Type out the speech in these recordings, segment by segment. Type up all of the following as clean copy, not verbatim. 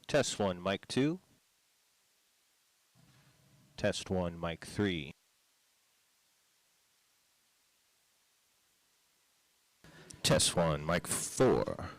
Test 1, mic 2. Test 1, mic 3. Test 1, mic 4.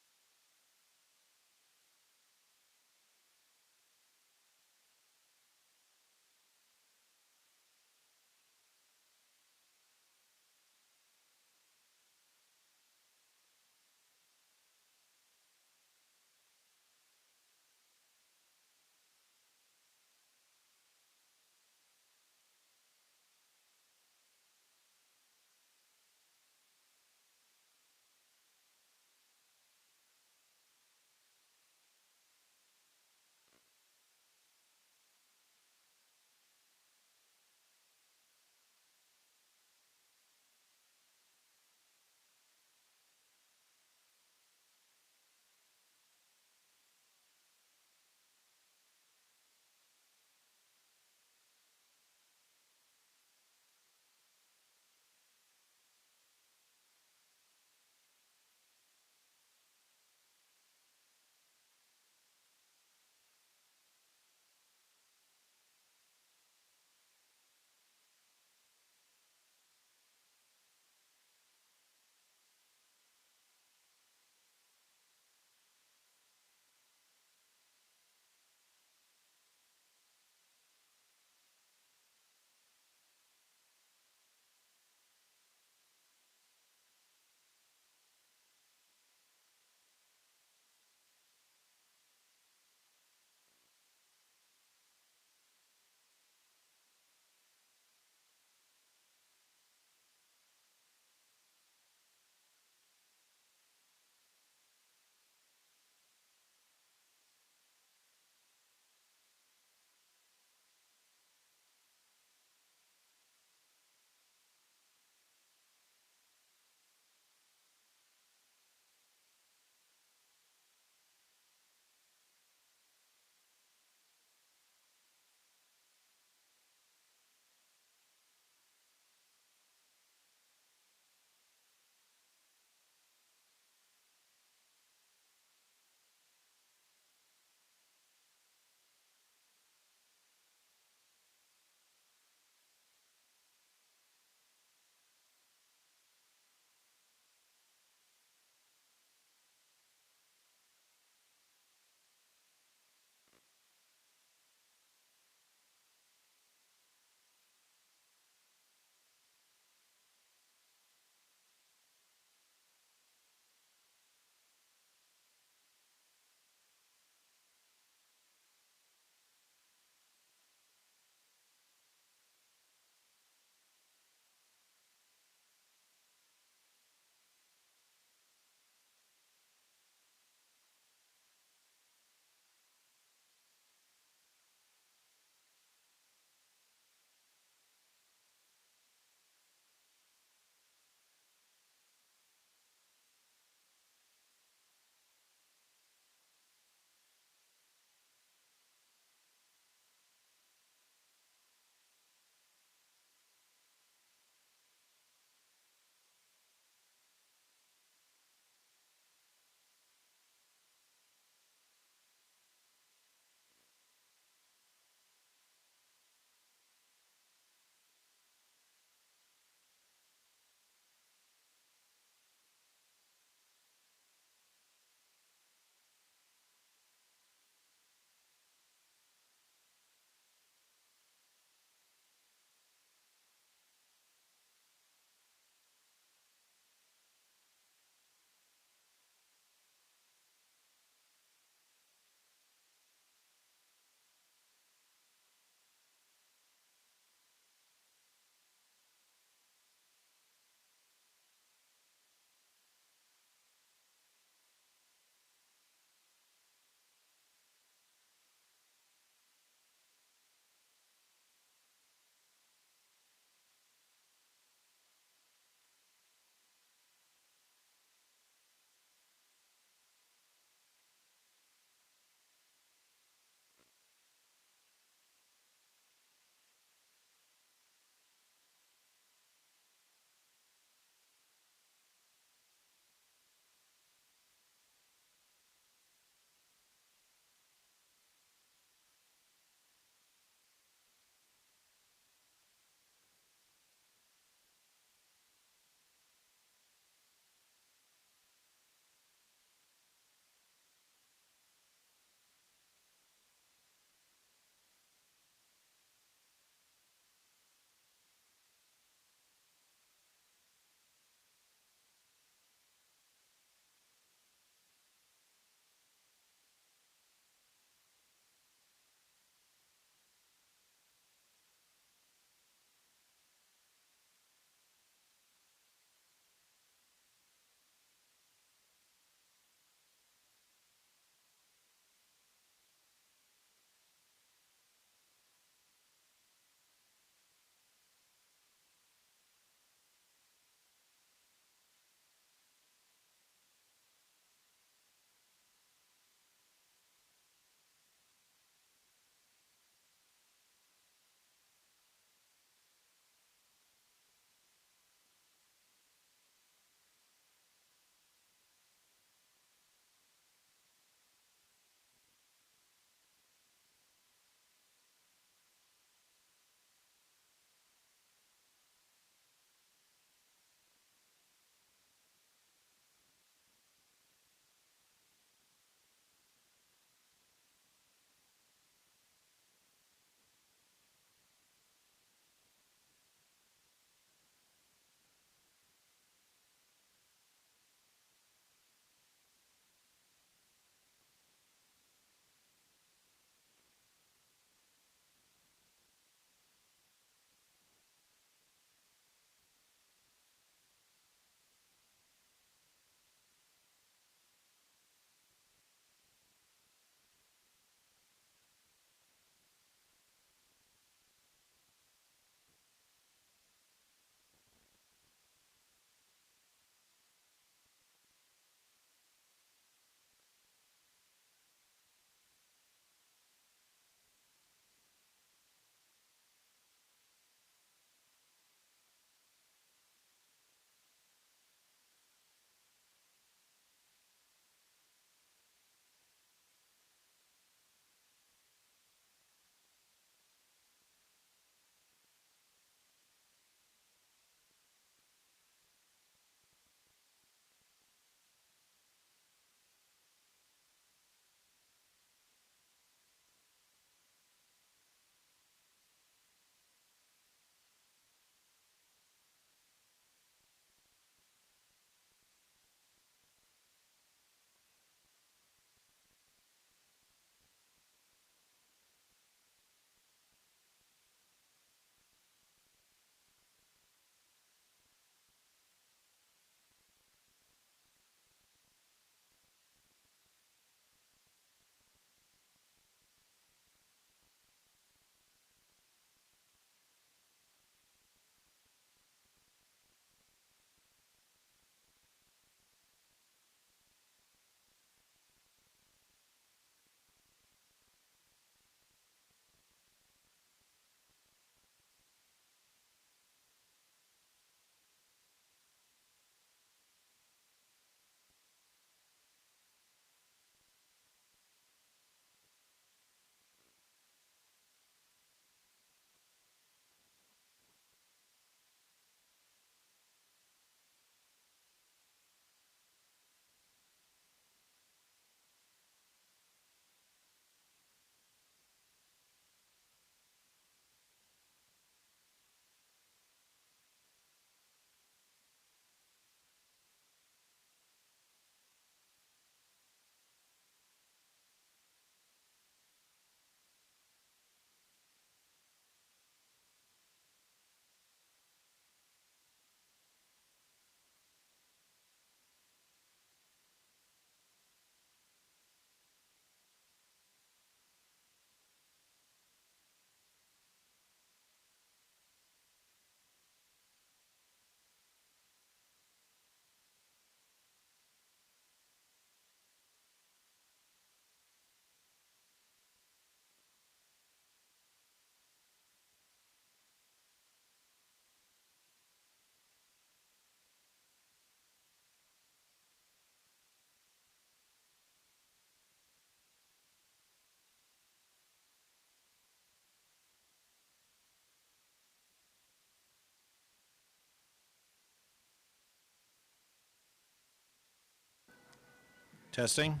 Testing.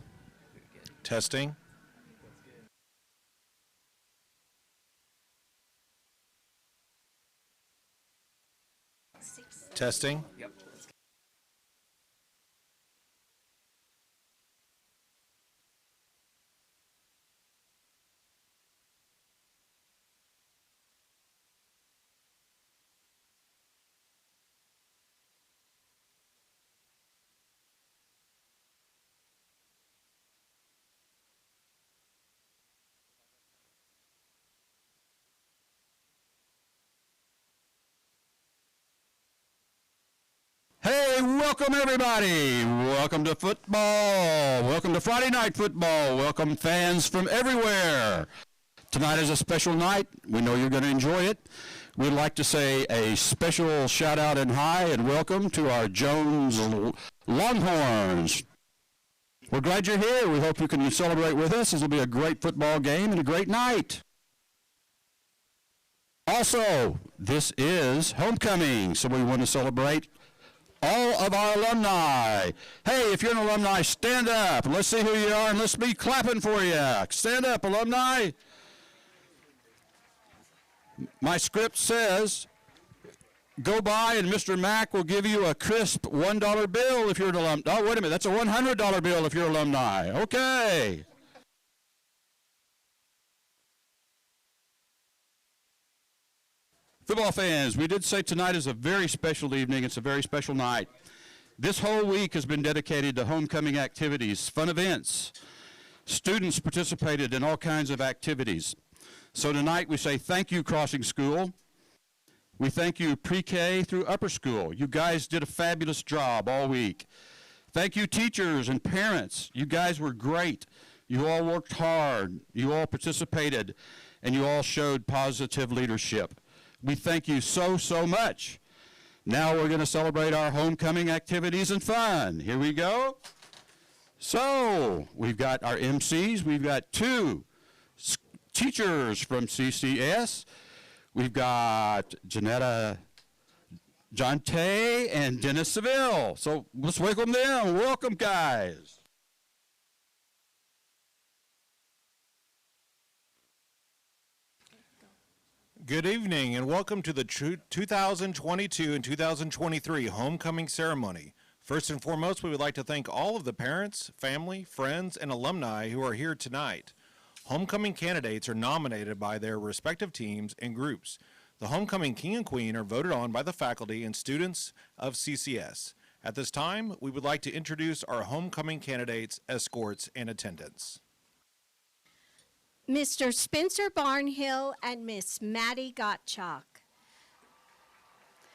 Testing. Testing. Yep. Hey, welcome everybody. Welcome to football. Welcome to Friday Night Football. Welcome fans from everywhere. Tonight is a special night. We know you're going to enjoy it. We'd like to say a special shout out and hi and welcome to our Jones Longhorns. We're glad you're here. We hope you can celebrate with us. This will be a great football game and a great night. Also, this is homecoming, so we want to celebrate all of our alumni. Hey, if you're an alumni, stand up. Let's see who you are, and let's be clapping for you. Stand up, alumni. My script says, go by and Mr. Mack will give you a crisp $1 bill if you're an alumni. Oh, wait a minute, that's a $100 bill if you're an alumni. Okay. Football fans, we did say tonight is a very special evening. It's a very special night. This whole week has been dedicated to homecoming activities, fun events. Students participated in all kinds of activities. So tonight we say thank you, Crossing School. We thank you, pre-K through upper school. You guys did a fabulous job all week. Thank you, teachers and parents. You guys were great. You all worked hard. You all participated, and you all showed positive leadership. We thank you so, so much. Now we're going to celebrate our homecoming activities and fun. Here we go. So we've got our MCs. We've got two teachers from CCS. We've got Janetta Jonte and Dennis Seville. So let's welcome them. Welcome, guys. Good evening and welcome to the 2022 and 2023 homecoming ceremony. First and foremost, we would like to thank all of the parents, family, friends, and alumni who are here tonight. Homecoming candidates are nominated by their respective teams and groups. The homecoming king and queen are voted on by the faculty and students of CCS. At this time, we would like to introduce our homecoming candidates, escorts, and attendants. Mr. Spencer Barnhill and Miss Maddie Gottschalk.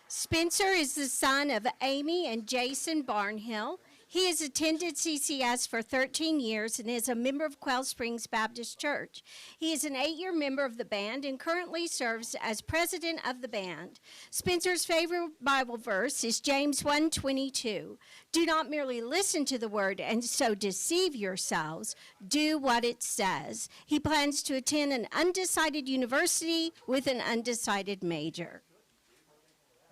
Spencer is the son of Amy and Jason Barnhill. He has attended CCS for 13 years and is a member of Quail Springs Baptist Church. He is an 8-year member of the band and currently serves as president of the band. Spencer's favorite Bible verse is James 1:22. Do not merely listen to the word and so deceive yourselves. Do what it says. He plans to attend an undecided university with an undecided major.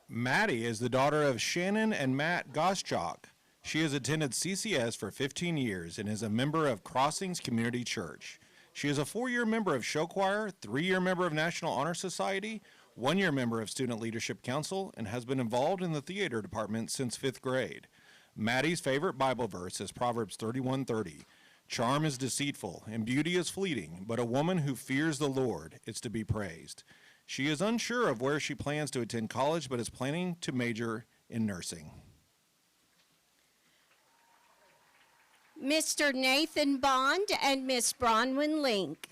Maddie is the daughter of Shannon and Matt Goschalk. She has attended CCS for 15 years and is a member of Crossings Community Church. She is a 4-year member of show choir, 3-year member of National Honor Society, 1-year member of Student Leadership Council, and has been involved in the theater department since 5th grade. Maddie's favorite Bible verse is Proverbs 31:30. Charm is deceitful and beauty is fleeting, but a woman who fears the Lord is to be praised. She is unsure of where she plans to attend college, but is planning to major in nursing. Mr. Nathan Bond and Miss Bronwyn Link.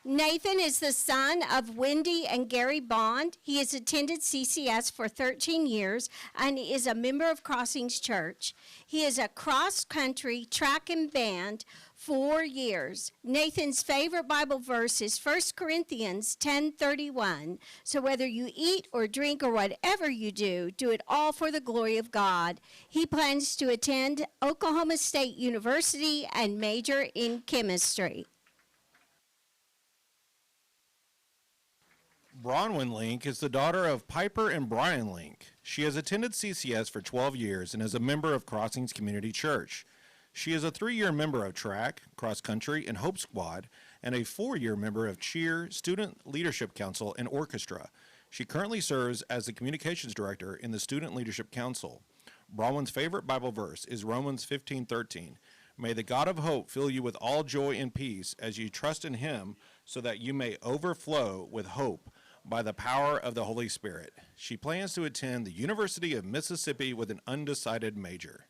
Nathan is the son of Wendy and Gary Bond. He has attended CCS for 13 years and is a member of Crossings Church. He is a cross-country track and band 4 years. Nathan's favorite Bible verse is 1 Corinthians 10:31. So whether you eat or drink or whatever you do, do it all for the glory of God. He plans to attend Oklahoma State University and major in chemistry. Bronwyn Link is the daughter of Piper and Brian Link. She has attended CCS for 12 years and is a member of Crossings Community Church. She is a 3-year member of track, cross country, and Hope Squad, and a 4-year member of cheer, Student Leadership Council, and orchestra. She currently serves as the communications director in the Student Leadership Council. Bronwyn's favorite Bible verse is Romans 15:13. May the God of hope fill you with all joy and peace as you trust in him, so that you may overflow with hope by the power of the Holy Spirit. She plans to attend the University of Mississippi with an undecided major.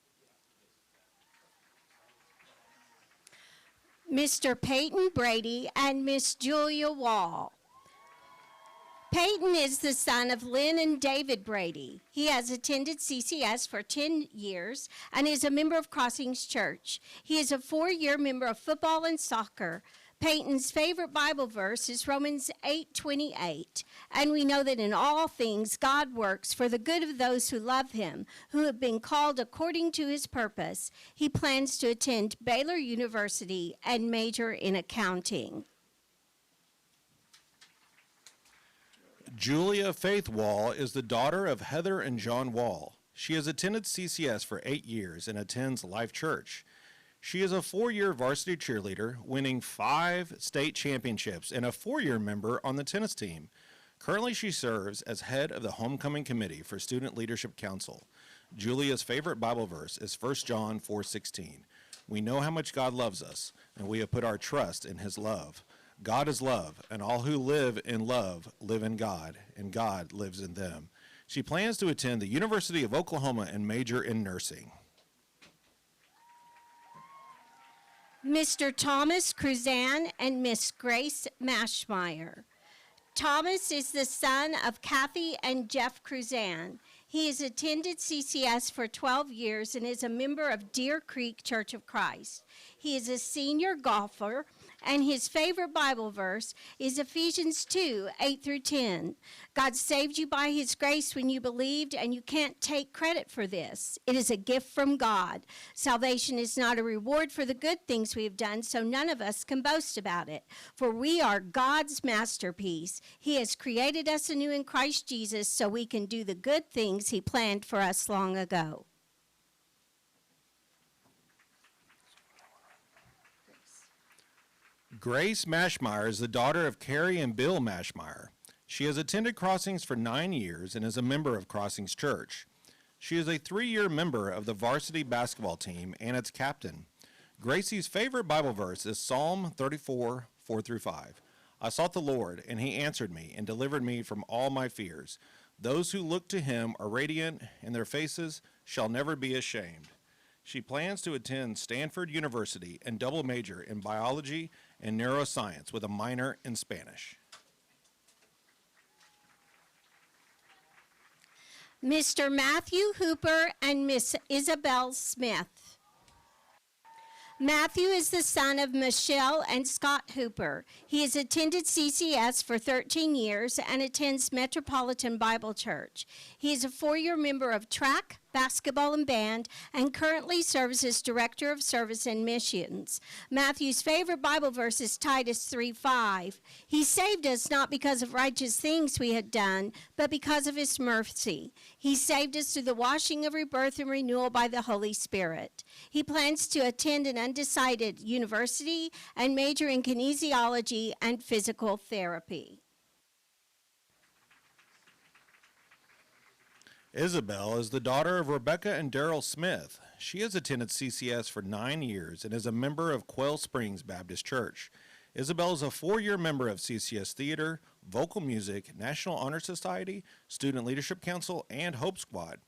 Mr. Peyton Brady and Miss Julia Wall. Peyton is the son of Lynn and David Brady. He has attended CCS for 10 years and is a member of Crossings Church. He is a 4-year member of football and soccer. Peyton's favorite Bible verse is Romans 8:28, and we know that in all things God works for the good of those who love him, who have been called according to his purpose. He plans to attend Baylor University and major in accounting. Julia Faith Wall is the daughter of Heather and John Wall. She has attended CCS for 8 years and attends Life Church. She is a 4-year varsity cheerleader, winning 5 state championships, and a 4-year member on the tennis team. Currently, she serves as head of the Homecoming Committee for Student Leadership Council. Julia's favorite Bible verse is 1 John 4:16. We know how much God loves us, and we have put our trust in his love. God is love, and all who live in love live in God, and God lives in them. She plans to attend the University of Oklahoma and major in nursing. Mr. Thomas Cruzan and Miss Grace Mashmeyer. Thomas is the son of Kathy and Jeff Cruzan. He has attended CCS for 12 years and is a member of Deer Creek Church of Christ. He is a senior golfer, and his favorite Bible verse is Ephesians 2:8-10. God saved you by his grace when you believed, and you can't take credit for this. It is a gift from God. Salvation is not a reward for the good things we have done, so none of us can boast about it. For we are God's masterpiece. He has created us anew in Christ Jesus so we can do the good things he planned for us long ago. Grace Mashmeyer is the daughter of Carrie and Bill Mashmeyer. She has attended Crossings for 9 years and is a member of Crossings Church. She is a 3-year member of the varsity basketball team and its captain. Gracie's favorite Bible verse is Psalm 34:4-5. I sought the Lord, and he answered me and delivered me from all my fears. Those who look to him are radiant, and their faces shall never be ashamed. She plans to attend Stanford University and double major in biology and neuroscience with a minor in Spanish. Mr. Matthew Hooper and Miss Isabel Smith. Matthew is the son of Michelle and Scott Hooper. He has attended CCS for 13 years and attends Metropolitan Bible Church. He is a 4-year member of track, basketball, and band, and currently serves as Director of Service and Missions. Matthew's favorite Bible verse is Titus 3:5. He saved us not because of righteous things we had done, but because of his mercy. He saved us through the washing of rebirth and renewal by the Holy Spirit. He plans to attend an undecided university and major in kinesiology and physical therapy. Isabel is the daughter of Rebecca and Daryl Smith. She has attended CCS for 9 years and is a member of Quail Springs Baptist Church. Isabel is a 4-year member of CCS Theater, Vocal Music, National Honor Society, Student Leadership Council, and Hope Squad.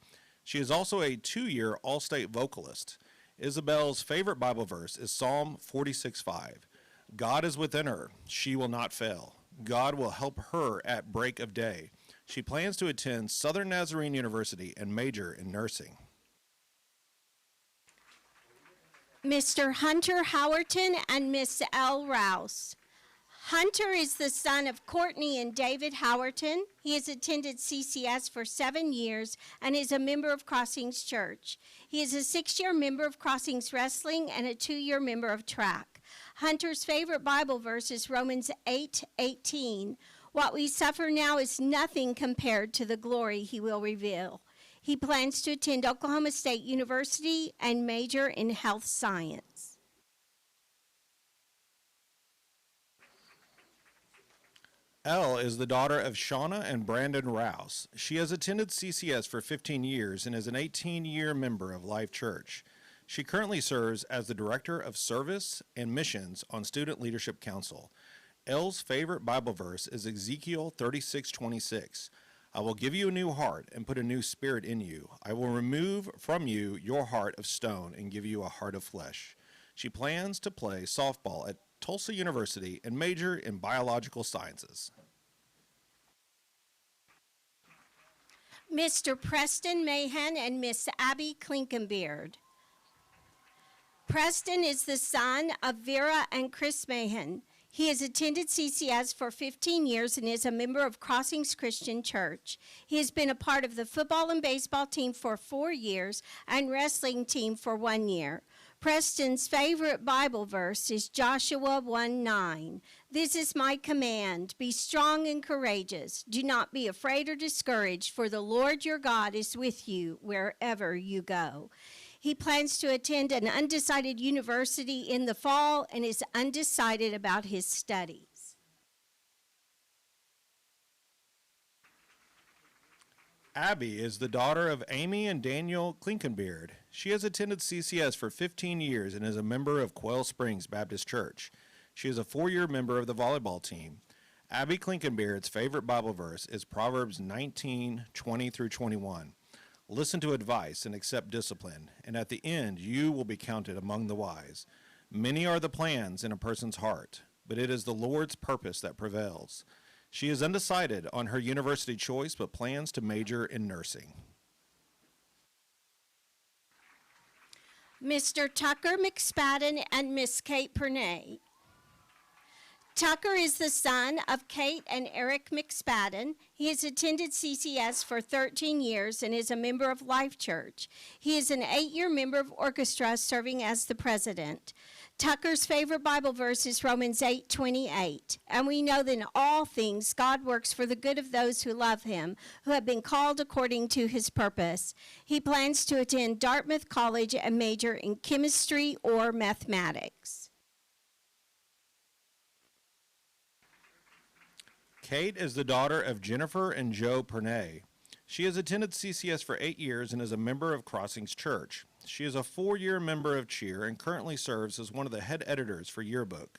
She is also a 2-year All-State vocalist. Isabel's favorite Bible verse is Psalm 46:5. God is within her. She will not fail. God will help her at break of day. She plans to attend Southern Nazarene University and major in nursing. Mr. Hunter Howerton and Miss Elle Rouse. Hunter is the son of Courtney and David Howerton. He has attended CCS for 7 years and is a member of Crossings Church. He is a 6-year member of Crossings Wrestling and a 2-year member of track. Hunter's favorite Bible verse is Romans 8:18. What we suffer now is nothing compared to the glory he will reveal. He plans to attend Oklahoma State University and major in health science. Elle is the daughter of Shauna and Brandon Rouse. She has attended CCS for 15 years and is an 18-year member of Life Church. She currently serves as the Director of Service and Missions on Student Leadership Council. Elle's favorite Bible verse is Ezekiel 36:26. I will give you a new heart and put a new spirit in you. I will remove from you your heart of stone and give you a heart of flesh. She plans to play softball at Tulsa University and major in biological sciences. Mr. Preston Mahan and Miss Abby Klinkenbeard. Preston is the son of Vera and Chris Mahan. He has attended CCS for 15 years and is a member of Crossings Christian Church. He has been a part of the football and baseball team for 4 years and wrestling team for 1 year. Preston's favorite Bible verse is Joshua 1:9. This is my command, be strong and courageous. Do not be afraid or discouraged, for the Lord your God is with you wherever you go. He plans to attend an undecided university in the fall and is undecided about his studies. Abby is the daughter of Amy and Daniel Klinkenbeard. She has attended CCS for 15 years and is a member of Quail Springs Baptist Church. She is a 4-year member of the volleyball team. Abby Klinkenbeard's favorite Bible verse is Proverbs 19:20 through 21. Listen to advice and accept discipline, and at the end you will be counted among the wise. Many are the plans in a person's heart, but it is the Lord's purpose that prevails. She is undecided on her university choice, but plans to major in nursing. Mr. Tucker McSpadden and Miss Kate Pernay. Tucker is the son of Kate and Eric McSpadden. He has attended CCS for 13 years and is a member of Life Church. He is an 8-year member of orchestra serving as the president. Tucker's favorite Bible verse is Romans 8:28. And we know that in all things God works for the good of those who love him, who have been called according to his purpose. He plans to attend Dartmouth College and major in chemistry or mathematics. Kate is the daughter of Jennifer and Joe Pernay. She has attended CCS for 8 years and is a member of Crossings Church. She is a 4-year member of Cheer and currently serves as one of the head editors for Yearbook.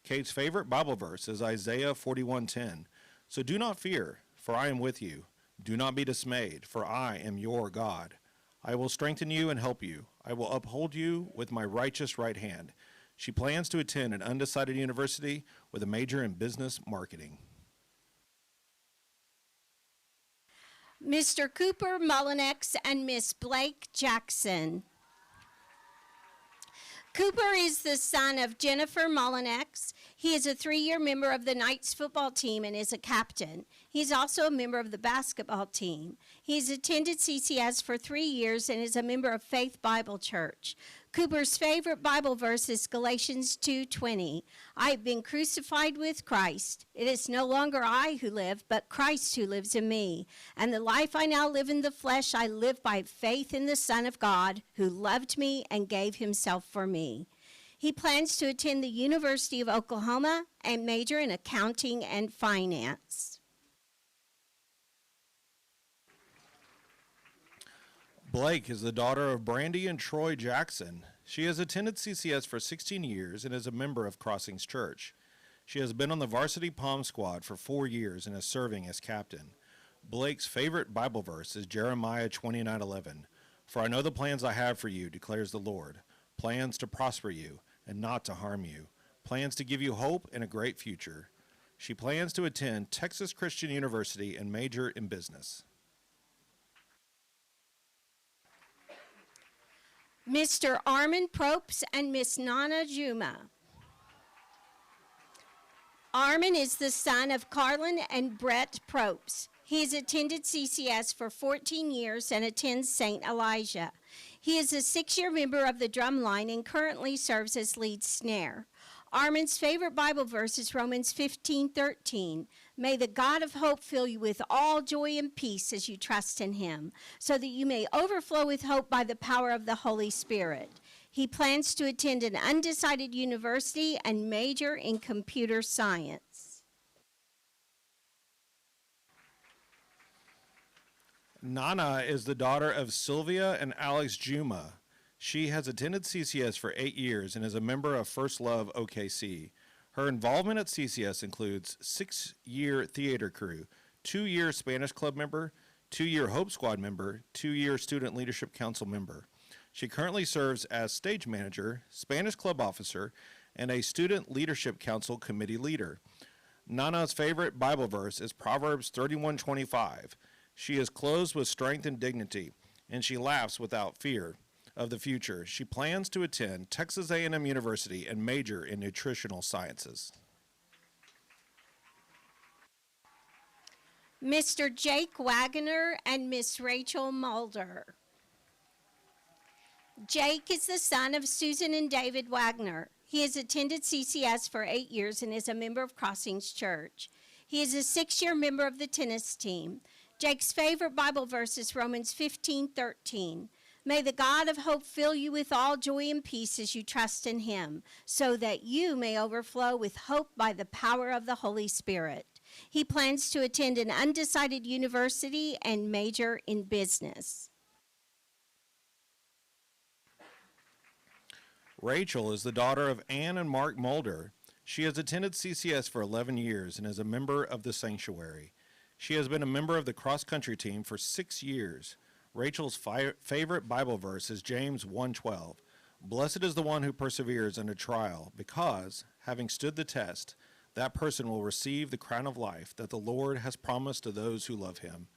Kate's favorite Bible verse is Isaiah 41:10. So do not fear, for I am with you. Do not be dismayed, for I am your God. I will strengthen you and help you. I will uphold you with my righteous right hand. She plans to attend an undecided university with a major in business marketing. Mr. Cooper Mullinex and Miss Blake Jackson. Cooper is the son of Jennifer Mullinex. He is a 3-year member of the Knights football team and is a captain. He's also a member of the basketball team. He's attended CCS for 3 years and is a member of Faith Bible Church. Cooper's favorite Bible verse is Galatians 2:20. I have been crucified with Christ. It is no longer I who live, but Christ who lives in me. And the life I now live in the flesh, I live by faith in the Son of God, who loved me and gave himself for me. He plans to attend the University of Oklahoma and major in accounting and finance. Blake is the daughter of Brandy and Troy Jackson. She has attended CCS for 16 years and is a member of Crossings Church. She has been on the varsity pom squad for 4 years and is serving as captain. Blake's favorite Bible verse is Jeremiah 29:11. For I know the plans I have for you, declares the Lord, plans to prosper you and not to harm you, plans to give you hope and a great future. She plans to attend Texas Christian University and major in business. Mr. Armin Propes and Miss Nana Juma. Armin is the son of Carlin and Brett Propes. He has attended CCS for 14 years and attends St. Elijah. He is a 6-year member of the drumline and currently serves as lead snare. Armin's favorite Bible verse is Romans 15:13. May the God of hope fill you with all joy and peace as you trust in him, so that you may overflow with hope by the power of the Holy Spirit. He plans to attend an undecided university and major in computer science. Nana is the daughter of Sylvia and Alex Juma. She has attended CCS for 8 years and is a member of First Love OKC. Her involvement at CCS includes 6-year theater crew, 2-year Spanish Club member, 2-year Hope Squad member, 2-year Student Leadership Council member. She currently serves as stage manager, Spanish Club officer, and a Student Leadership Council committee leader. Nana's favorite Bible verse is Proverbs 31:25. She is clothed with strength and dignity, and she laughs without fear of the future. She plans to attend Texas A&M University and major in nutritional sciences. Mr. Jake Wagner and Miss Rachel Mulder. Jake is the son of Susan and David Wagner. He has attended CCS for 8 years and is a member of Crossings Church. He is a 6-year member of the tennis team. Jake's favorite Bible verse is Romans 15:13. May the God of hope fill you with all joy and peace as you trust in him, so that you may overflow with hope by the power of the Holy Spirit. He plans to attend an undecided university and major in business. Rachel is the daughter of Ann and Mark Mulder. She has attended CCS for 11 years and is a member of the sanctuary. She has been a member of the cross-country team for 6 years. Rachel's favorite Bible verse is James 1:12. Blessed is the one who perseveres under trial, because, having stood the test, that person will receive the crown of life that the Lord has promised to those who love him.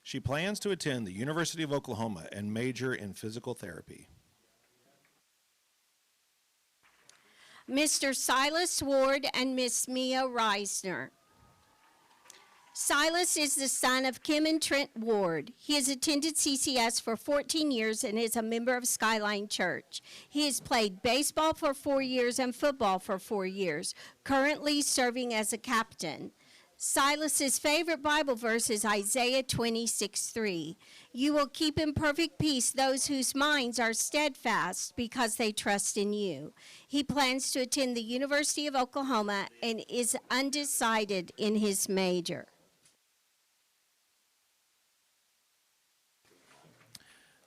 She plans to attend the University of Oklahoma and major in physical therapy. Mr. Silas Ward and Miss Mia Reisner. Silas is the son of Kim and Trent Ward. He has attended CCS for 14 years and is a member of Skyline Church. He has played baseball for 4 years and football for 4 years, currently serving as a captain. Silas's favorite Bible verse is Isaiah 26:3. You will keep in perfect peace those whose minds are steadfast because they trust in you. He plans to attend the University of Oklahoma and is undecided in his major.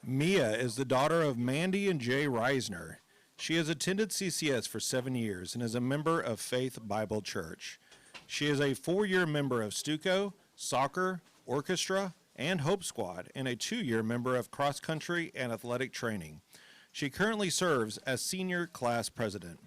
Mia is the daughter of Mandy and Jay Reisner. She has attended CCS for 7 years and is a member of Faith Bible Church. She is a 4-year member of Stuco, soccer, orchestra, and Hope Squad, and a 2-year member of cross country and athletic training. She currently serves as senior class president.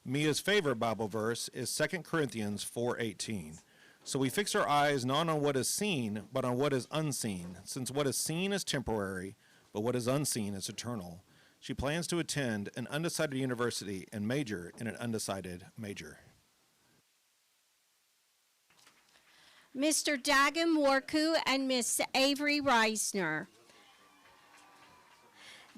Mia's favorite Bible verse is 2 Corinthians 4:18. So we fix our eyes not on what is seen, but on what is unseen, since what is seen is temporary, but what is unseen is eternal. She plans to attend an undecided university and major in an undecided major. Mr. Dagam Warku and Miss Avery Reisner.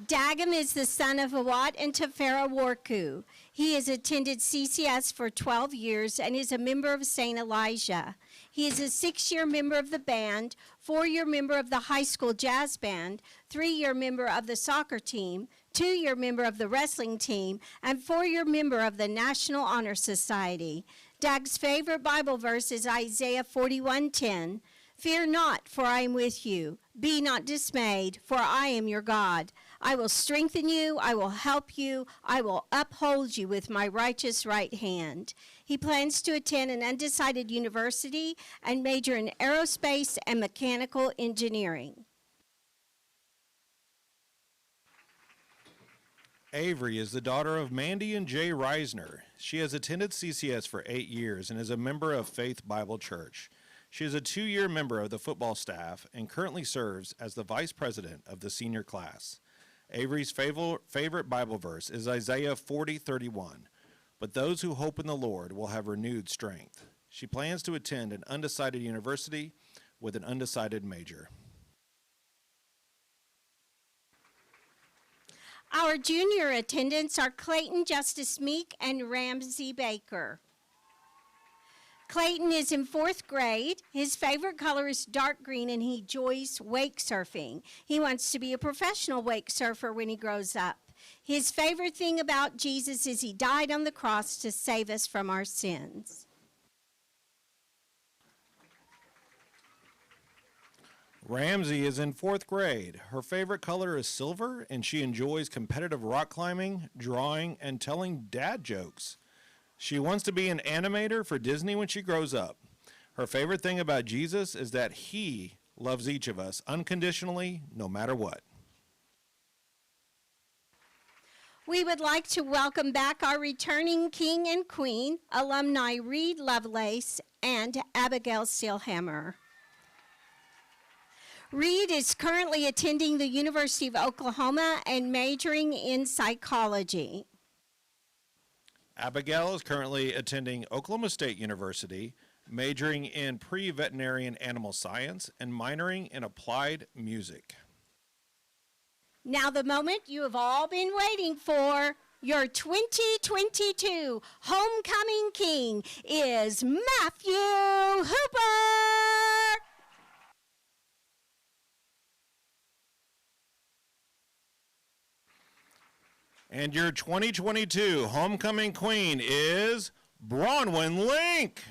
Dagam is the son of Awat and Tefera Warku. He has attended CCS for 12 years and is a member of St. Elijah. He is a 6-year member of the band, 4-year member of the high school jazz band, 3-year member of the soccer team, 2-year member of the wrestling team, and 4-year member of the National Honor Society. Doug's favorite Bible verse is Isaiah 41:10. Fear not, for I am with you. Be not dismayed, for I am your God. I will strengthen you, I will help you, I will uphold you with my righteous right hand. He plans to attend an undecided university and major in aerospace and mechanical engineering. Avery is the daughter of Mandy and Jay Reisner. She has attended CCS for 8 years and is a member of Faith Bible Church. She is a 2-year member of the football staff and currently serves as the vice president of the senior class. Avery's favorite Bible verse is Isaiah 40:31. But those who hope in the Lord will have renewed strength. She plans to attend an undecided university with an undecided major. Our junior attendants are Clayton Justice Meek and Ramsey Baker. Clayton is in 4th grade. His favorite color is dark green, and he enjoys wake surfing. He wants to be a professional wake surfer when he grows up. His favorite thing about Jesus is he died on the cross to save us from our sins. Ramsey is in 4th grade. Her favorite color is silver, and she enjoys competitive rock climbing, drawing, and telling dad jokes. She wants to be an animator for Disney when she grows up. Her favorite thing about Jesus is that he loves each of us unconditionally, no matter what. We would like to welcome back our returning king and queen, alumni Reed Lovelace and Abigail Steelhammer. Reed is currently attending the University of Oklahoma and majoring in psychology. Abigail is currently attending Oklahoma State University, majoring in pre-veterinarian animal science and minoring in applied music. Now the moment you have all been waiting for, your 2022 homecoming king is Matthew Hooper. And your 2022 homecoming queen is Bronwyn Link.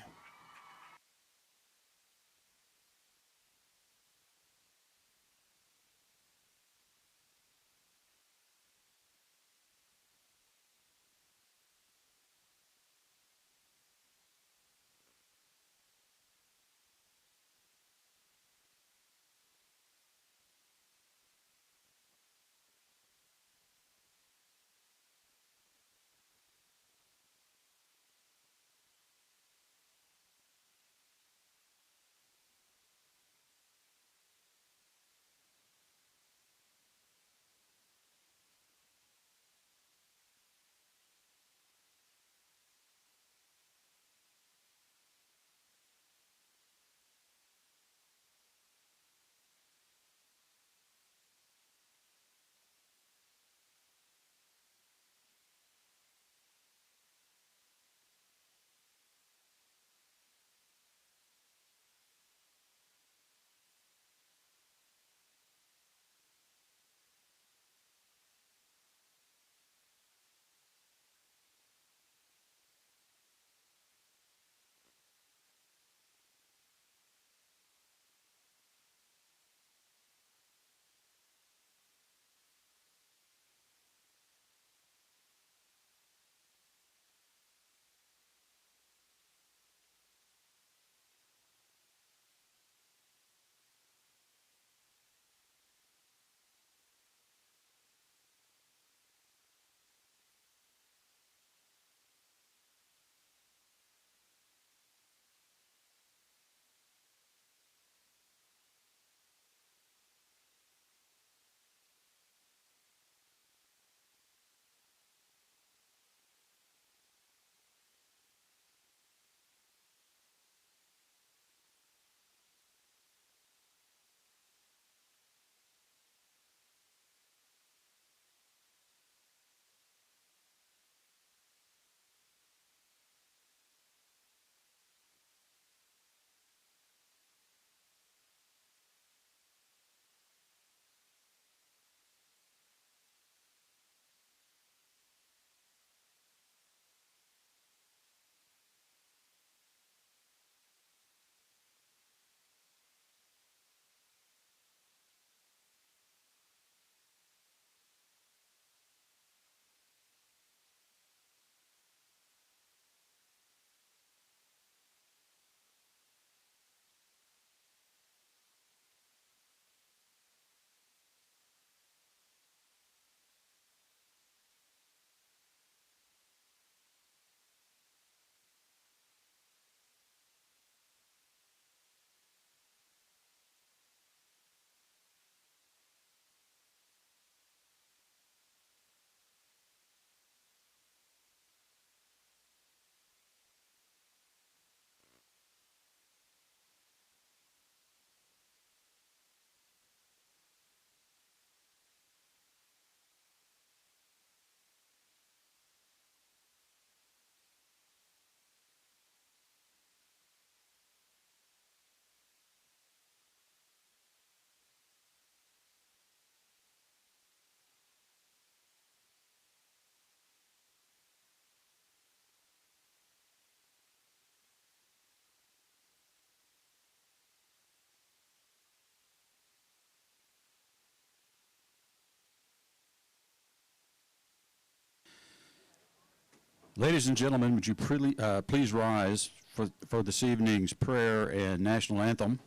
Ladies and gentlemen, would you please rise for this evening's prayer and national anthem?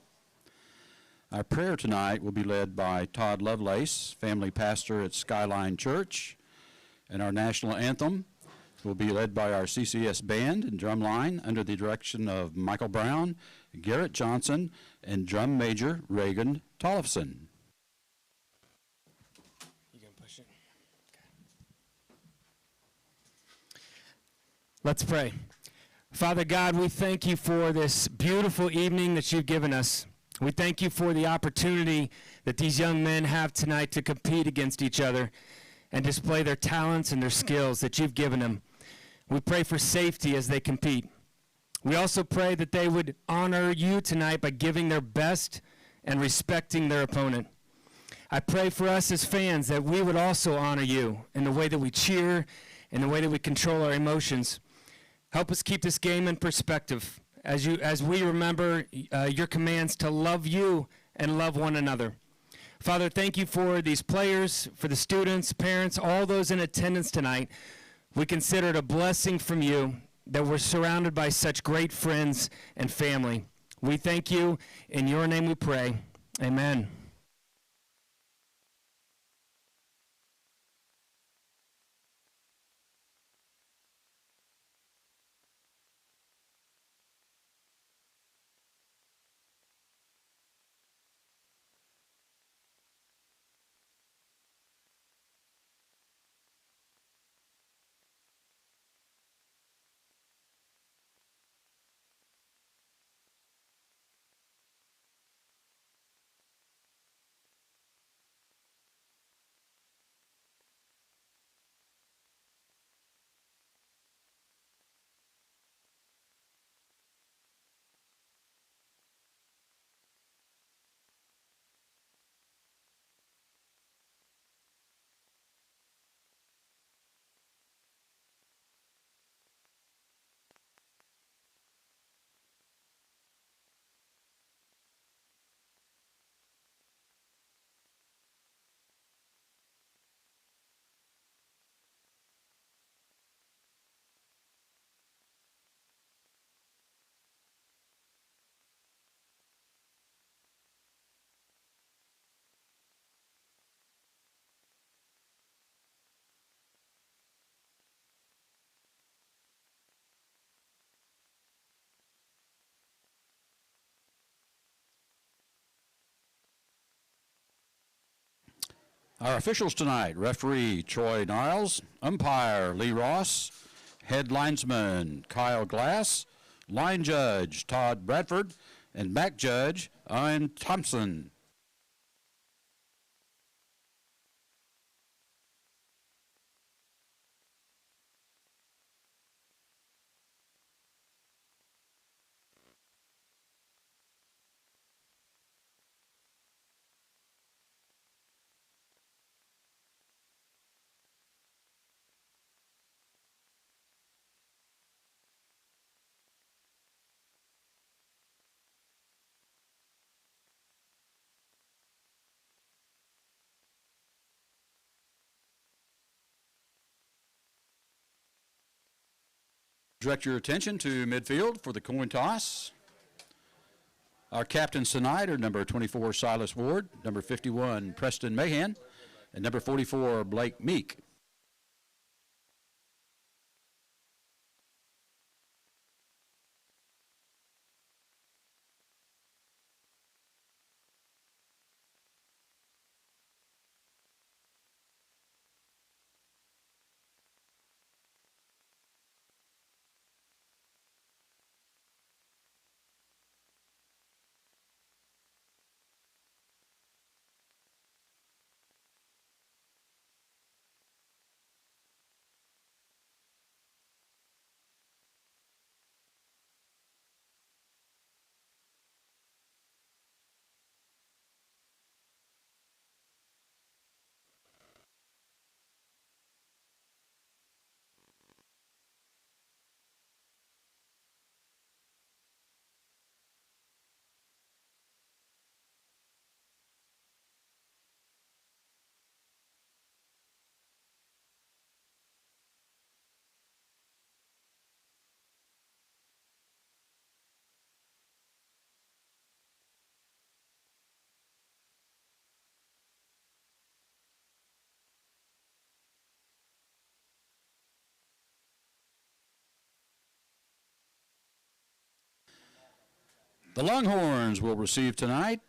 Our prayer tonight will be led by Todd Lovelace, family pastor at Skyline Church, and our national anthem will be led by our CCS band and drum line under the direction of Michael Brown, Garrett Johnson, and drum major Reagan Tollefson. You gonna push it? Let's pray. Father God, we thank you for this beautiful evening that you've given us. We thank you for the opportunity that these young men have tonight to compete against each other and display their talents and their skills that you've given them. We pray for safety as they compete. We also pray that they would honor you tonight by giving their best and respecting their opponent. I pray for us as fans that we would also honor you in the way that we cheer, in the way that we control our emotions. Help us keep this game in perspective as we remember your commands to love you and love one another. Father, thank you for these players, for the students, parents, all those in attendance tonight. We consider it a blessing from you that we're surrounded by such great friends and family. We thank you. In your name we pray. Amen. Our officials tonight: referee Troy Niles, umpire Lee Ross, head linesman Kyle Glass, line judge Todd Bradford, and back judge Ian Thompson. Direct your attention to midfield for the coin toss. Our captains tonight are number 24, Silas Ward, number 51, Preston Mahan, and number 44, Blake Meek. The Longhorns will receive tonight.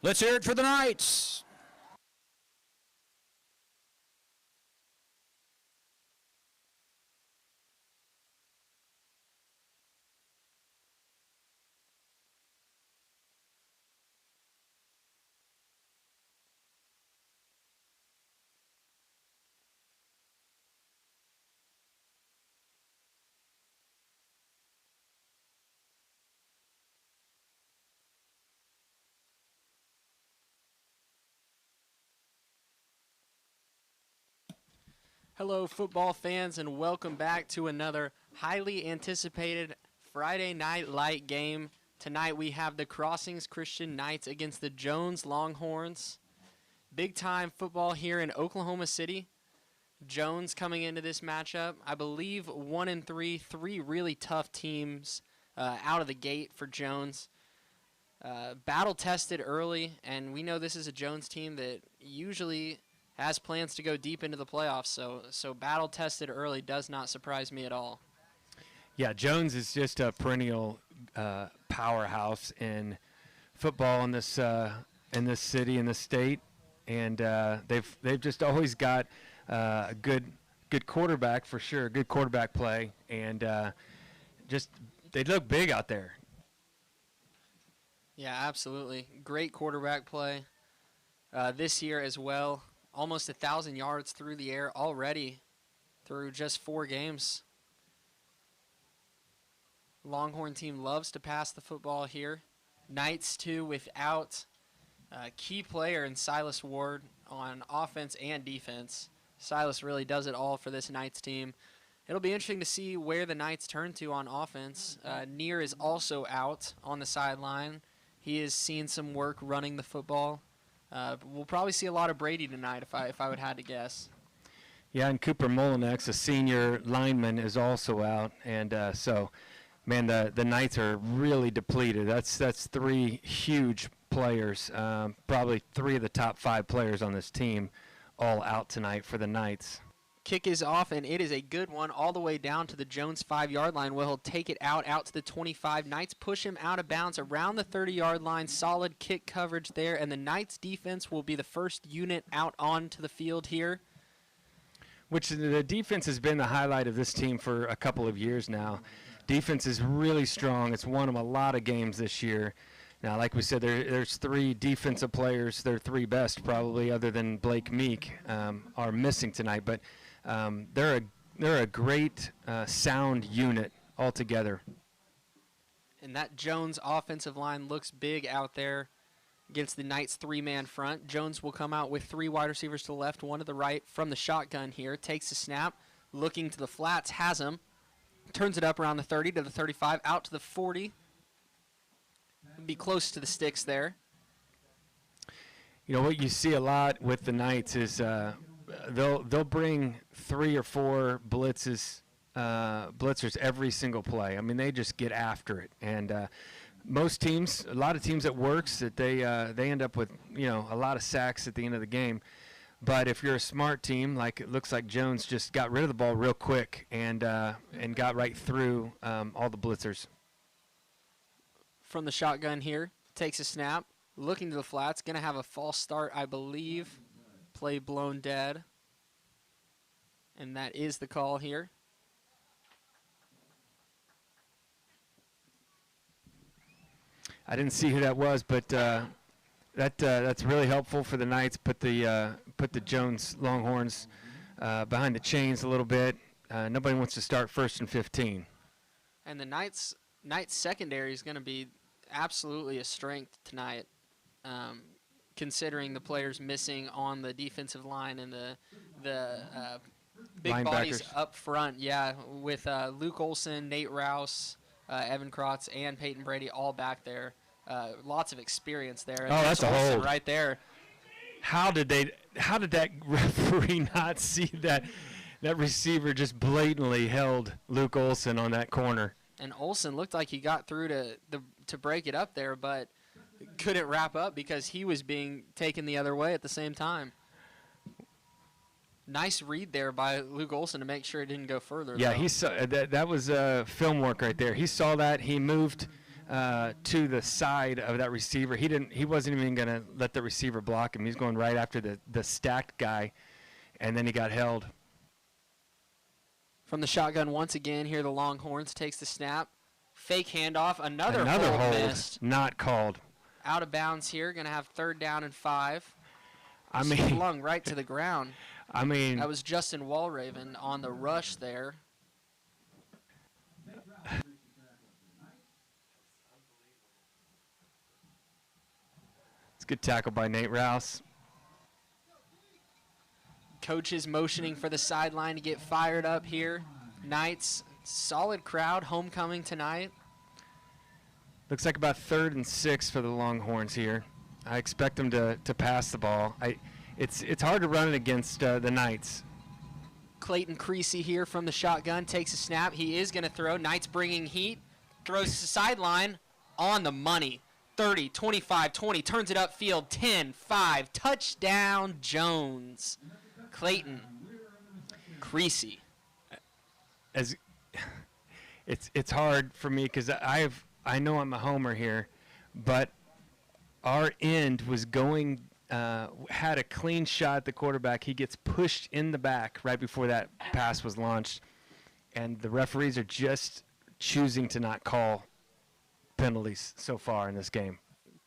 Let's hear it for the Knights. Hello, football fans, and welcome back to another highly anticipated Friday night light game. Tonight we have the Crossings Christian Knights against the Jones Longhorns. Big time football here in Oklahoma City. Jones coming into this matchup, I believe 1-3, three really tough teams out of the gate for Jones. Battle tested early, and we know this is a Jones team that usually has plans to go deep into the playoffs, so battle tested early does not surprise me at all. Yeah, Jones is just a perennial powerhouse in football in this city, in this state, and they've just always got a good quarterback for sure, good quarterback play, and just they look big out there. Yeah, absolutely. Great quarterback play this year as well. Almost 1,000 yards through the air already through just 4 games. Longhorn team loves to pass the football here. Knights, too, without a key player in Silas Ward on offense and defense. Silas really does it all for this Knights team. It'll be interesting to see where the Knights turn to on offense. Neer is also out on the sideline. He has seen some work running the football. We'll probably see a lot of Brady tonight if I would had to guess. Yeah, and Cooper Molinex, a senior lineman, is also out, and so, man, the Knights are really depleted. That's 3 huge players, probably 3 of the top 5 players on this team, all out tonight for the Knights. Kick is off, and it is a good one all the way down to the Jones 5-yard line. Where he'll take it out to the 25. Knights push him out of bounds around the 30-yard line. Solid kick coverage there, and the Knights defense will be the first unit out onto the field here. Which the defense has been the highlight of this team for a couple of years now. Defense is really strong. It's won them a lot of games this year. Now, like we said, there's 3 defensive players. Their 3 best, probably, other than Blake Meek, are missing tonight. But they're a great sound unit altogether. And that Jones offensive line looks big out there against the Knights 3-man front. Jones will come out with 3 wide receivers to the left, 1 to the right from the shotgun here. Takes the snap, looking to the flats, has him. Turns it up around the 30 to the 35, out to the 40. Be close to the sticks there. You know, what you see a lot with the Knights is they'll bring 3 or 4 blitzers every single play. I mean, they just get after it. And most teams, a lot of teams it works that they end up with a lot of sacks at the end of the game. But if you're a smart team, like it looks like Jones just got rid of the ball real quick and got right through all the blitzers. From the shotgun here, takes a snap, looking to the flats, going to have a false start, I believe. Play blown dead. And that is the call here. I didn't see who that was, but that's really helpful for the Knights. Put the Jones Longhorns behind the chains a little bit. Nobody wants to start 1st and 15. And the Knights secondary is going to be absolutely a strength tonight, considering the players missing on the defensive line and the big bodies up front. Yeah, with Luke Olson, Nate Rouse, Evan Krotz, and Peyton Brady all back there. Lots of experience there. And that's a Olsen hold right there. How did that referee not see that receiver just blatantly held Luke Olson on that corner? And Olsen looked like he got through to break it up there, but couldn't wrap up because he was being taken the other way at the same time. Nice read there by Luke Olson to make sure it didn't go further. Yeah, though. he saw that was film work right there. He saw that. He moved to the side of that receiver. He wasn't even going to let the receiver block him. He's going right after the stacked guy, and then he got held. From the shotgun once again, here the Longhorns takes the snap. Fake handoff. Another hold missed. Not called. Out of bounds here. Going to have 3rd down and 5. I mean, flung right to the ground. I mean, that was Justin Walraven on the rush there. It's a good tackle by Nate Rouse. Coaches motioning for the sideline to get fired up here. Knights, solid crowd, homecoming tonight. Looks like about 3rd and 6 for the Longhorns here. I expect them to pass the ball. It's hard to run it against the Knights. Clayton Creasy here from the shotgun takes a snap. He is going to throw. Knights bringing heat. Throws to the sideline on the money. 30, 25, 20. Turns it upfield. 10, 5. Touchdown Jones. Clayton Creasy. It's hard for me because I know I'm a homer here, but our end was going had a clean shot at the quarterback. He gets pushed in the back right before that pass was launched, and the referees are just choosing to not call penalties so far in this game.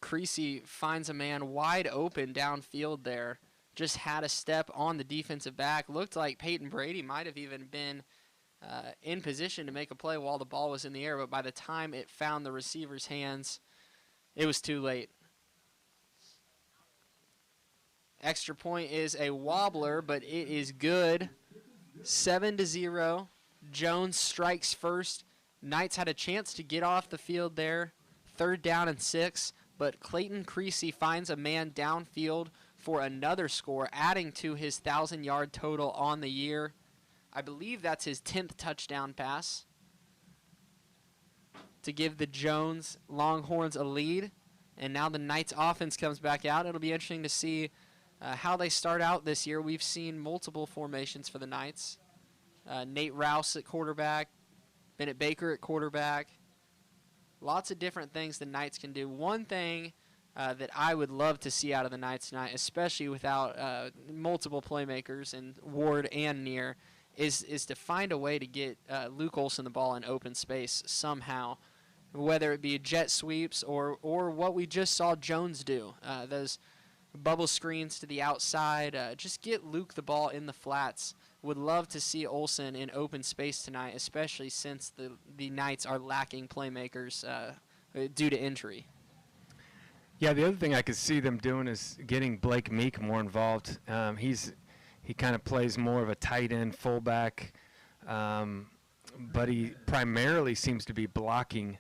Creasy finds a man wide open downfield there. Just had a step on the defensive back. Looked like Peyton Brady might have even been in position to make a play while the ball was in the air, but by the time it found the receiver's hands, it was too late. Extra point is a wobbler, but it is good. 7-0. Jones strikes first. Knights had a chance to get off the field there. 3rd down and 6, but Clayton Creasy finds a man downfield for another score, adding to his 1,000-yard total on the year. I believe that's his 10th touchdown pass to give the Jones Longhorns a lead. And now the Knights offense comes back out. It'll be interesting to see how they start out this year. We've seen multiple formations for the Knights. Nate Rouse at quarterback, Bennett Baker at quarterback. Lots of different things the Knights can do. One thing that I would love to see out of the Knights tonight, especially without multiple playmakers in Ward and Neer, is to find a way to get Luke Olson the ball in open space somehow, whether it be jet sweeps or what we just saw Jones do, those bubble screens to the outside. Just get Luke the ball in the flats. Would love to see Olson in open space tonight, especially since the Knights are lacking playmakers due to injury. Yeah, the other thing I could see them doing is getting Blake Meek more involved. He kind of plays more of a tight end fullback, but he primarily seems to be blocking,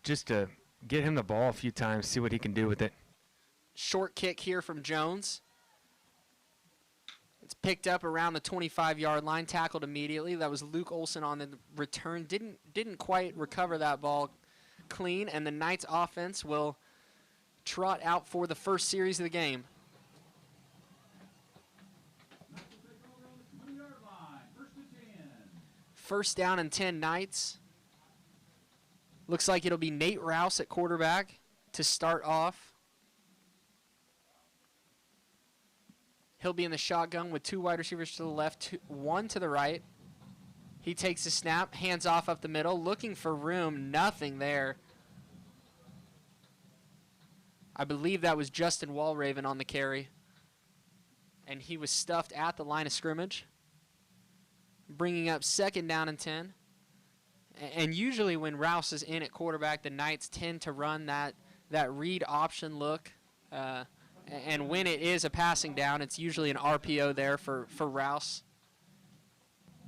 just to get him the ball a few times, see what he can do with it. Short kick here from Jones. It's picked up around the 25-yard line, tackled immediately. That was Luke Olson on the return. Didn't quite recover that ball. clean, and the Knights offense will trot out for the first series of the game. First down and 10 Knights. Looks like it'll be Nate Rouse at quarterback to start off. He'll be in the shotgun with 2 wide receivers to the left, 1 to the right. He takes the snap, hands off up the middle, looking for room, nothing there. I believe that was Justin Walraven on the carry. And he was stuffed at the line of scrimmage. Bringing up second down and 10. And usually when Rouse is in at quarterback, the Knights tend to run that read option look. And when it is a passing down, it's usually an RPO there for Rouse.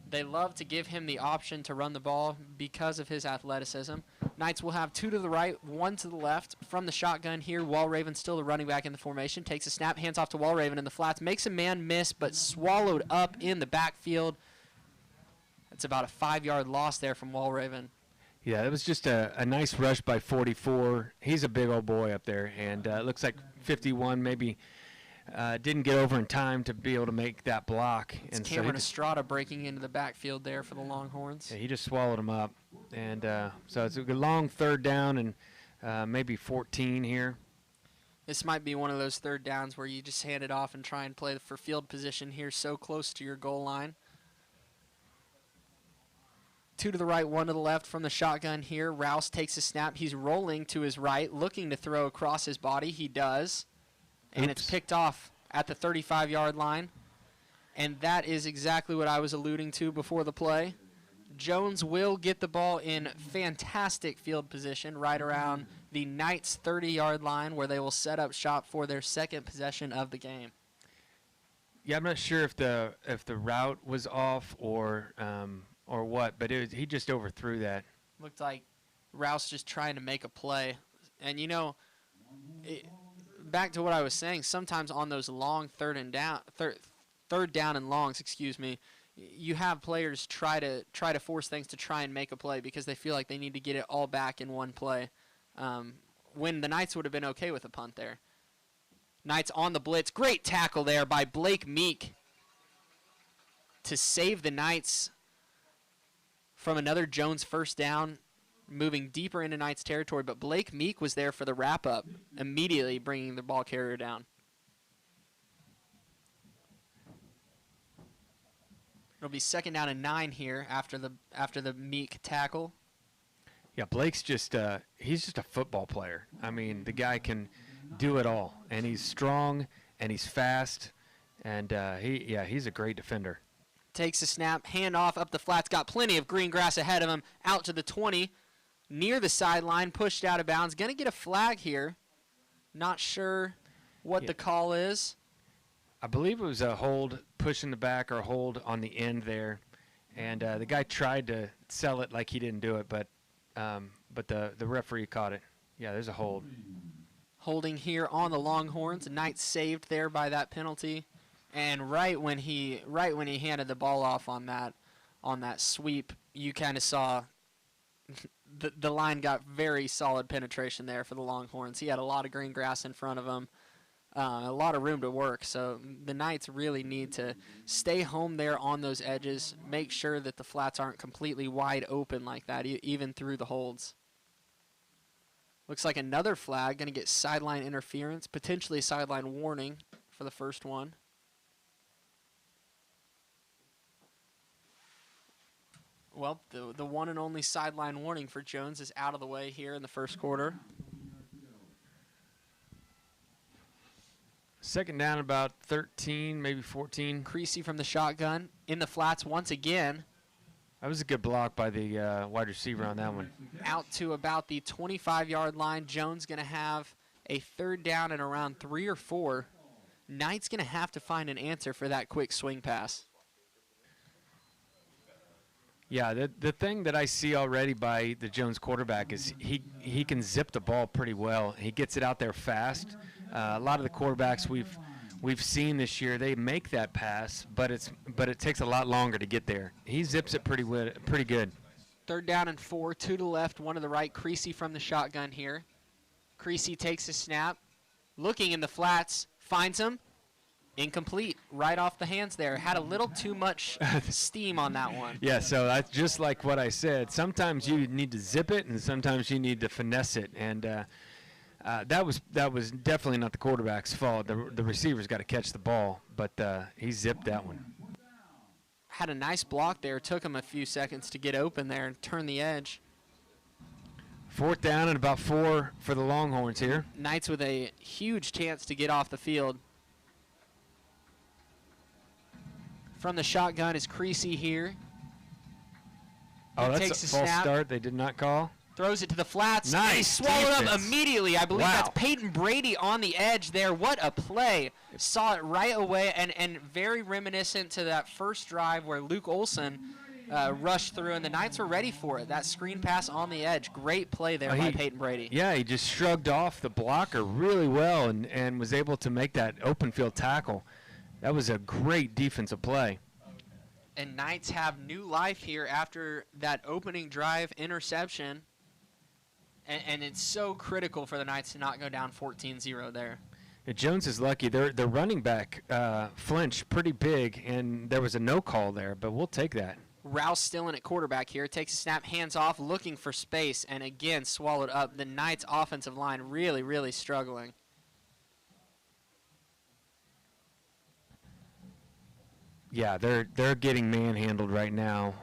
They love to give him the option to run the ball because of his athleticism. Knights will have 2 to the right, 1 to the left. From the shotgun here, Walraven still the running back in the formation. Takes a snap, hands off to Walraven in the flats. Makes a man miss, but swallowed up in the backfield. That's about a 5-yard loss there from Walraven. Yeah, it was just a nice rush by 44. He's a big old boy up there, and it looks like 51 maybe didn't get over in time to be able to make that block. It's and Cameron Estrada breaking into the backfield there for the Longhorns. Yeah, he just swallowed him up. And so it's a good long third down and maybe 14 here. This might be one of those third downs where you just hand it off and try and play for field position here so close to your goal line. 2 to the right, 1 to the left from the shotgun here. Rouse takes a snap. He's rolling to his right, looking to throw across his body. He does. And it's picked off at the 35-yard line. And that is exactly what I was alluding to before the play. Jones will get the ball in fantastic field position right around the Knights' 30-yard line, where they will set up shop for their second possession of the game. Yeah, I'm not sure if the route was off or what, but he just overthrew that. Looked like Rouse just trying to make a play. And, you know, back to what I was saying, sometimes on those long third down and longs, you have players try to force things to try and make a play because they feel like they need to get it all back in one play. When the Knights would have been okay with a punt there. Knights on the blitz. Great tackle there by Blake Meek to save the Knights from another Jones first down, moving deeper into Knights territory. But Blake Meek was there for the wrap-up, immediately bringing the ball carrier down. It'll be second down and 9 here after the Meek tackle. Yeah, Blake's he's just a football player. I mean, the guy can do it all, and he's strong and he's fast, and he's a great defender. Takes a snap, hand off up the flats, got plenty of green grass ahead of him, out to the 20, near the sideline, pushed out of bounds. Going to get a flag here. Not sure what the call is. I believe it was a hold, push in the back or a hold on the end there, and the guy tried to sell it like he didn't do it, but the referee caught it. Yeah, there's a hold. Holding here on the Longhorns. Knights saved there by that penalty. And right when he handed the ball off on that sweep, you kind of saw the line got very solid penetration there for the Longhorns. He had a lot of green grass in front of him, a lot of room to work. So the Knights really need to stay home there on those edges, make sure that the flats aren't completely wide open like that, even through the holds. Looks like another flag, going to get sideline interference, potentially a sideline warning for the first one. Well, the one and only sideline warning for Jones is out of the way here in the first quarter. Second down about 13, maybe 14. Creasy from the shotgun in the flats once again. That was a good block by the wide receiver on that one. Out to about the 25-yard line. Jones going to have a third down and around 3 or 4. Knight's going to have to find an answer for that quick swing pass. Yeah, the thing that I see already by the Jones quarterback is he can zip the ball pretty well. He gets it out there fast. A lot of the quarterbacks we've seen this year, they make that pass, but it takes a lot longer to get there. He zips it pretty good. Third down and 4, 2 to the left, 1 to the right. Creasy from the shotgun here. Creasy takes a snap, looking in the flats, finds him. Incomplete, right off the hands there. Had a little too much steam on that one. Yeah, so that's just like what I said. Sometimes you need to zip it, and sometimes you need to finesse it. And that was definitely not the quarterback's fault. The receiver's got to catch the ball, but he zipped that one. Had a nice block there. Took him a few seconds to get open there and turn the edge. 4th down and about 4 for the Longhorns here. Knights with a huge chance to get off the field. From the shotgun is Creasy here. Oh, He that's takes a a false snap. start. They did not call. Throws it to the flats. Nice And he swallowed up defense. immediately. I believe Wow. that's Peyton Brady on the edge there. What a play. Saw it right away and very reminiscent to that first drive where Luke Olson rushed through, and the Knights were ready for it. That screen pass on the edge. Great play there by Peyton Brady. Yeah, he just shrugged off the blocker really well and was able to make that open field tackle. That was a great defensive play. And Knights have new life here after that opening drive interception. And it's so critical for the Knights to not go down 14-0 there. Jones is lucky. Their running back flinched pretty big, and there was a no call there, but we'll take that. Rouse still in at quarterback here. Takes a snap, hands off, looking for space, and again swallowed up. The Knights' offensive line really, really struggling. Yeah, they're getting manhandled right now.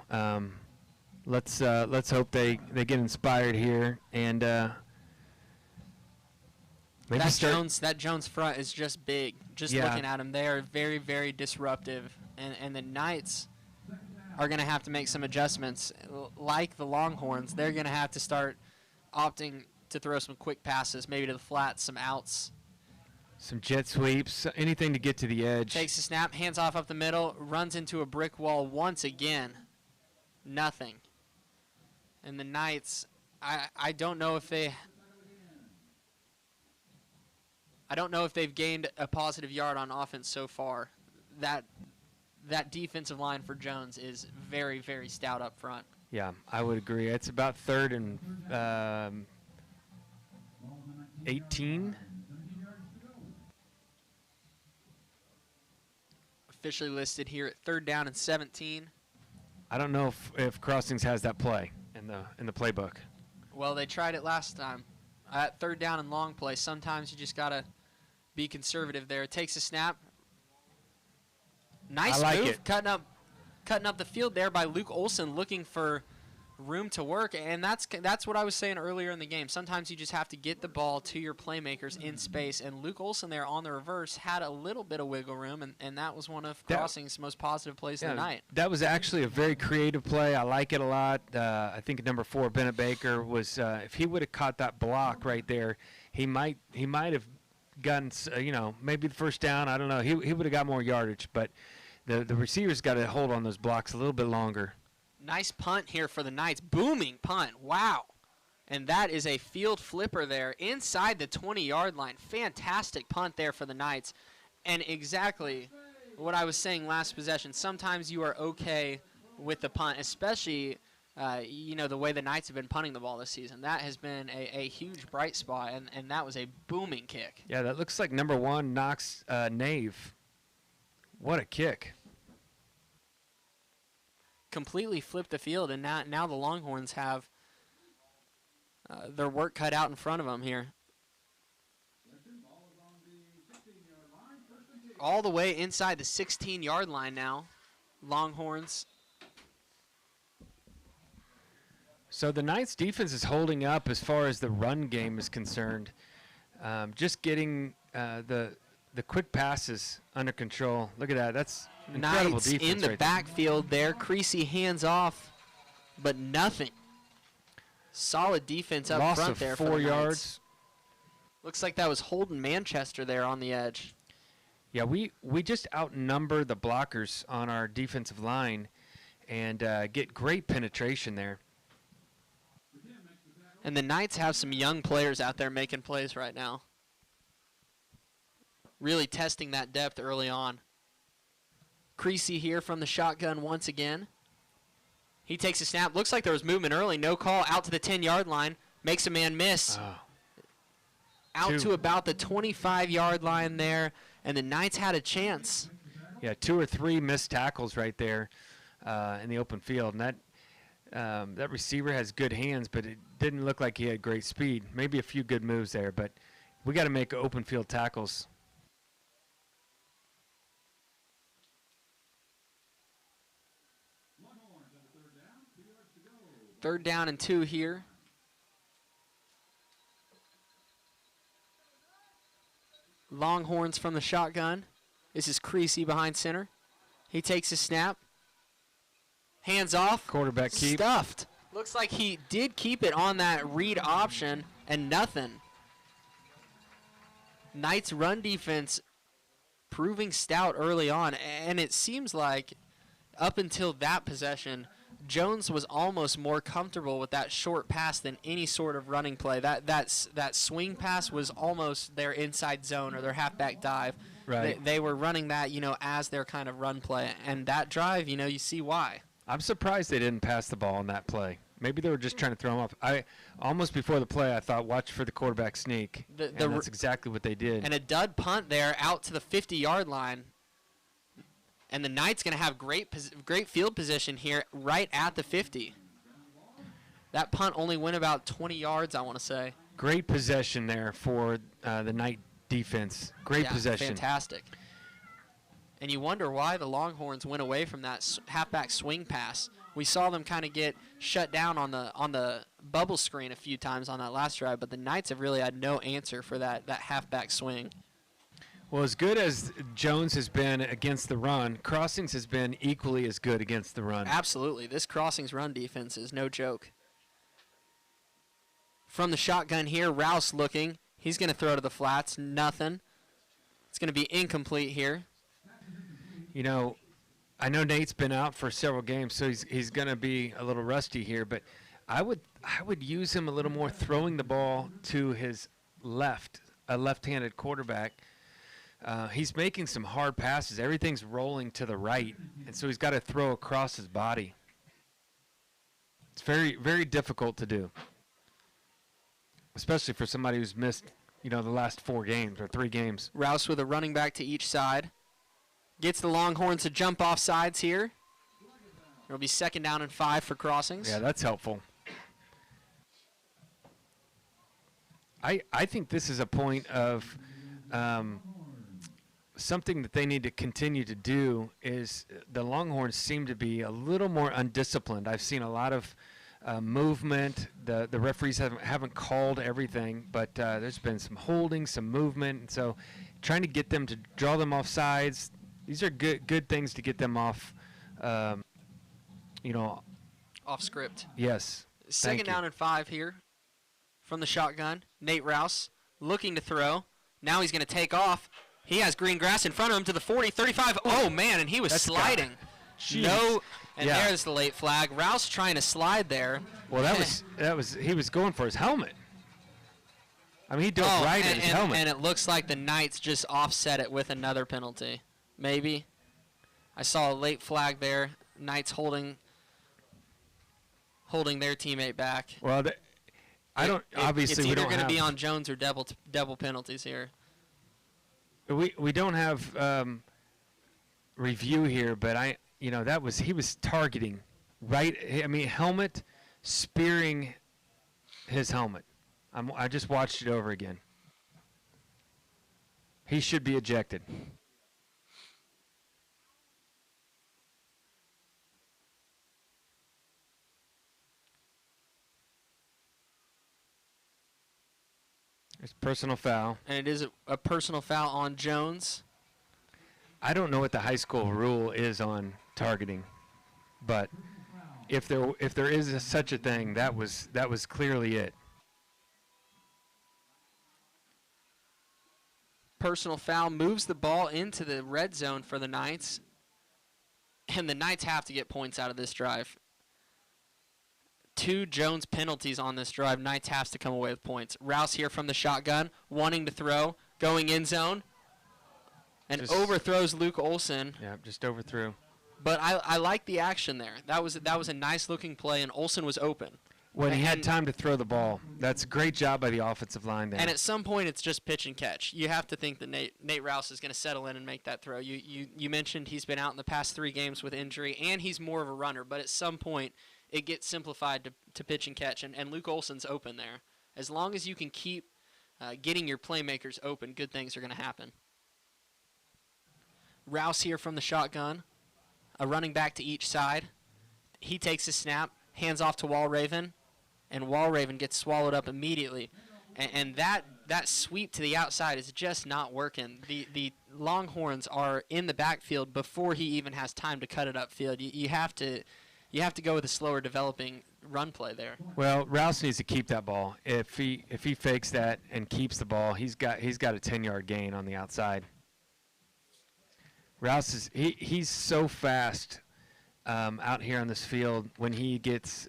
Let's hope they get inspired here and maybe That Jones front is just big. Just Yeah. looking at him, they are very, very disruptive, and the Knights are going to have to make some adjustments. Like the Longhorns, they're going to have to start opting to throw some quick passes, maybe to the flats, some outs. some jet sweeps, anything to get to the edge. Takes a snap, hands off up the middle, runs into a brick wall once again. Nothing. And the Knights, I don't know if they've gained a positive yard on offense so far. That defensive line for Jones is very, very stout up front. Yeah, I would agree. It's about 3rd and 18. Officially listed here at 3rd down and 17. I don't know if Crossings has that play in the playbook. Well, they tried it last time. At 3rd down and long play, sometimes you just got to be conservative there. Takes a snap. Nice I like move, it. cutting up the field there by Luke Olson, looking for room to work, and that's what I was saying earlier in the game. Sometimes you just have to get the ball to your playmakers in space, and Luke Olson there on the reverse had a little bit of wiggle room, and that was one of Crossing's most positive plays of the night. That was actually a very creative play. I like it a lot. I think number 4, Bennett Baker, was if he would have caught that block right there, he might have gotten maybe the first down. I don't know. He would have got more yardage, but the receivers got to hold on those blocks a little bit longer. Nice punt here for the Knights. Booming punt. Wow. And that is a field flipper there inside the 20-yard line. Fantastic punt there for the Knights. And exactly what I was saying last possession. Sometimes you are okay with the punt, especially the way the Knights have been punting the ball this season. That has been a huge bright spot, and that was a booming kick. Yeah, that looks like number 1 Knox Nave. What a kick. Completely flipped the field, and now the Longhorns have their work cut out in front of them here. All the way inside the 16-yard line now, Longhorns. So the Knights defense is holding up as far as the run game is concerned. Just getting the quick passes under control. Look at that. That's incredible Knights defense in the right there. backfield there. Creasy hands off, but nothing. Solid defense up Loss front of there for 4 the Knights. yards. Looks like that was Holden Manchester there on the edge. Yeah, we just outnumber the blockers on our defensive line and get great penetration there. And the Knights have some young players out there making plays right now. Really testing that depth early on. Creasy here from the shotgun once again. He takes a snap. Looks like there was movement early. No call. Out to the 10-yard line. Makes a man miss. Out to about the 25-yard line there. And the Knights had a chance. Yeah, 2 or 3 missed tackles right there in the open field. And that receiver has good hands, but it didn't look like he had great speed. Maybe a few good moves there, but we got to make open field tackles. Third down and 2 here. Longhorns from the shotgun. This is Creasy behind center. He takes a snap. Hands off. Quarterback keep. Stuffed. Looks like he did keep it on that read option and nothing. Knights run defense proving stout early on, and it seems like up until that possession, Jones was almost more comfortable with that short pass than any sort of running play. That swing pass was almost their inside zone or their halfback dive. Right. They were running that, as their kind of run play. And that drive, you see why. I'm surprised they didn't pass the ball on that play. Maybe they were just trying to throw him off. I almost before the play, I thought, watch for the quarterback sneak. And that's exactly what they did. And a dud punt there out to the 50-yard line. And the Knights going to have great field position here right at the 50. That punt only went about 20 yards, I want to say. Great possession there for the Knight defense. Great possession. Fantastic. And you wonder why the Longhorns went away from that halfback swing pass. We saw them kind of get shut down on the bubble screen a few times on that last drive, but the Knights have really had no answer for that halfback swing. Well, as good as Jones has been against the run, Crossings has been equally as good against the run. Absolutely. This Crossings run defense is no joke. From the shotgun here, Rouse looking. He's going to throw to the flats. Nothing. It's going to be incomplete here. I know Nate's been out for several games, so he's going to be a little rusty here, but I would use him a little more throwing the ball to his left, a left-handed quarterback. He's making some hard passes. Everything's rolling to the right, and so he's got to throw across his body. It's very, very difficult to do, especially for somebody who's missed, the last 4 games or 3 games. Rouse with a running back to each side. Gets the Longhorns to jump off sides here. It'll be 2nd down and 5 for Crossings. Yeah, that's helpful. I think this is a point of something that they need to continue to do is the Longhorns seem to be a little more undisciplined. I've seen a lot of movement. The referees haven't called everything, but there's been some holding, some movement. And so trying to get them to draw them off sides, these are good things to get them off, Off script. Yes. 2nd down and 5 here from the shotgun. Nate Rouse looking to throw. Now he's going to take off. He has green grass in front of him to the 40, 35. Oh, man, and he was sliding. No, and there's the late flag. Rouse trying to slide there. Well, he was going for his helmet. I mean, he dove right at his helmet. And it looks like the Knights just offset it with another penalty. Maybe. I saw a late flag there. Knights holding their teammate back. Well, obviously we don't have. It's either going to be on Jones or double penalties here. We don't have review here, but he was targeting right. I mean, helmet spearing his helmet. I just watched it over again. He should be ejected. It's personal foul. And it is a personal foul on Jones. I don't know what the high school rule is on targeting, but if there is such a thing, that was clearly it. Personal foul moves the ball into the red zone for the Knights, and the Knights have to get points out of this drive. 2 Jones penalties on this drive. Knights has to come away with points. Rouse here from the shotgun, wanting to throw, going end zone, and overthrows Luke Olson. Yeah, just overthrew. But I like the action there. That was a nice looking play, and Olsen was open. When he had And- time to throw the ball. That's a great job by the offensive line there. And at some point, it's just pitch and catch. You have to think that Nate Rouse is going to settle in and make that throw. You mentioned he's been out in the past 3 games with injury, and he's more of a runner. But at some point, it gets simplified to pitch and catch, and Luke Olsen's open there. As long as you can keep getting your playmakers open, good things are going to happen. Rouse here from the shotgun, a running back to each side. He takes a snap, hands off to Walraven, and Walraven gets swallowed up immediately. And that sweep to the outside is just not working. The Longhorns are in the backfield before he even has time to cut it upfield. You have to go with a slower developing run play there. Well, Rouse needs to keep that ball. If he fakes that and keeps the ball, he's got a 10-yard gain on the outside. Rouse he's so fast out here on this field when he gets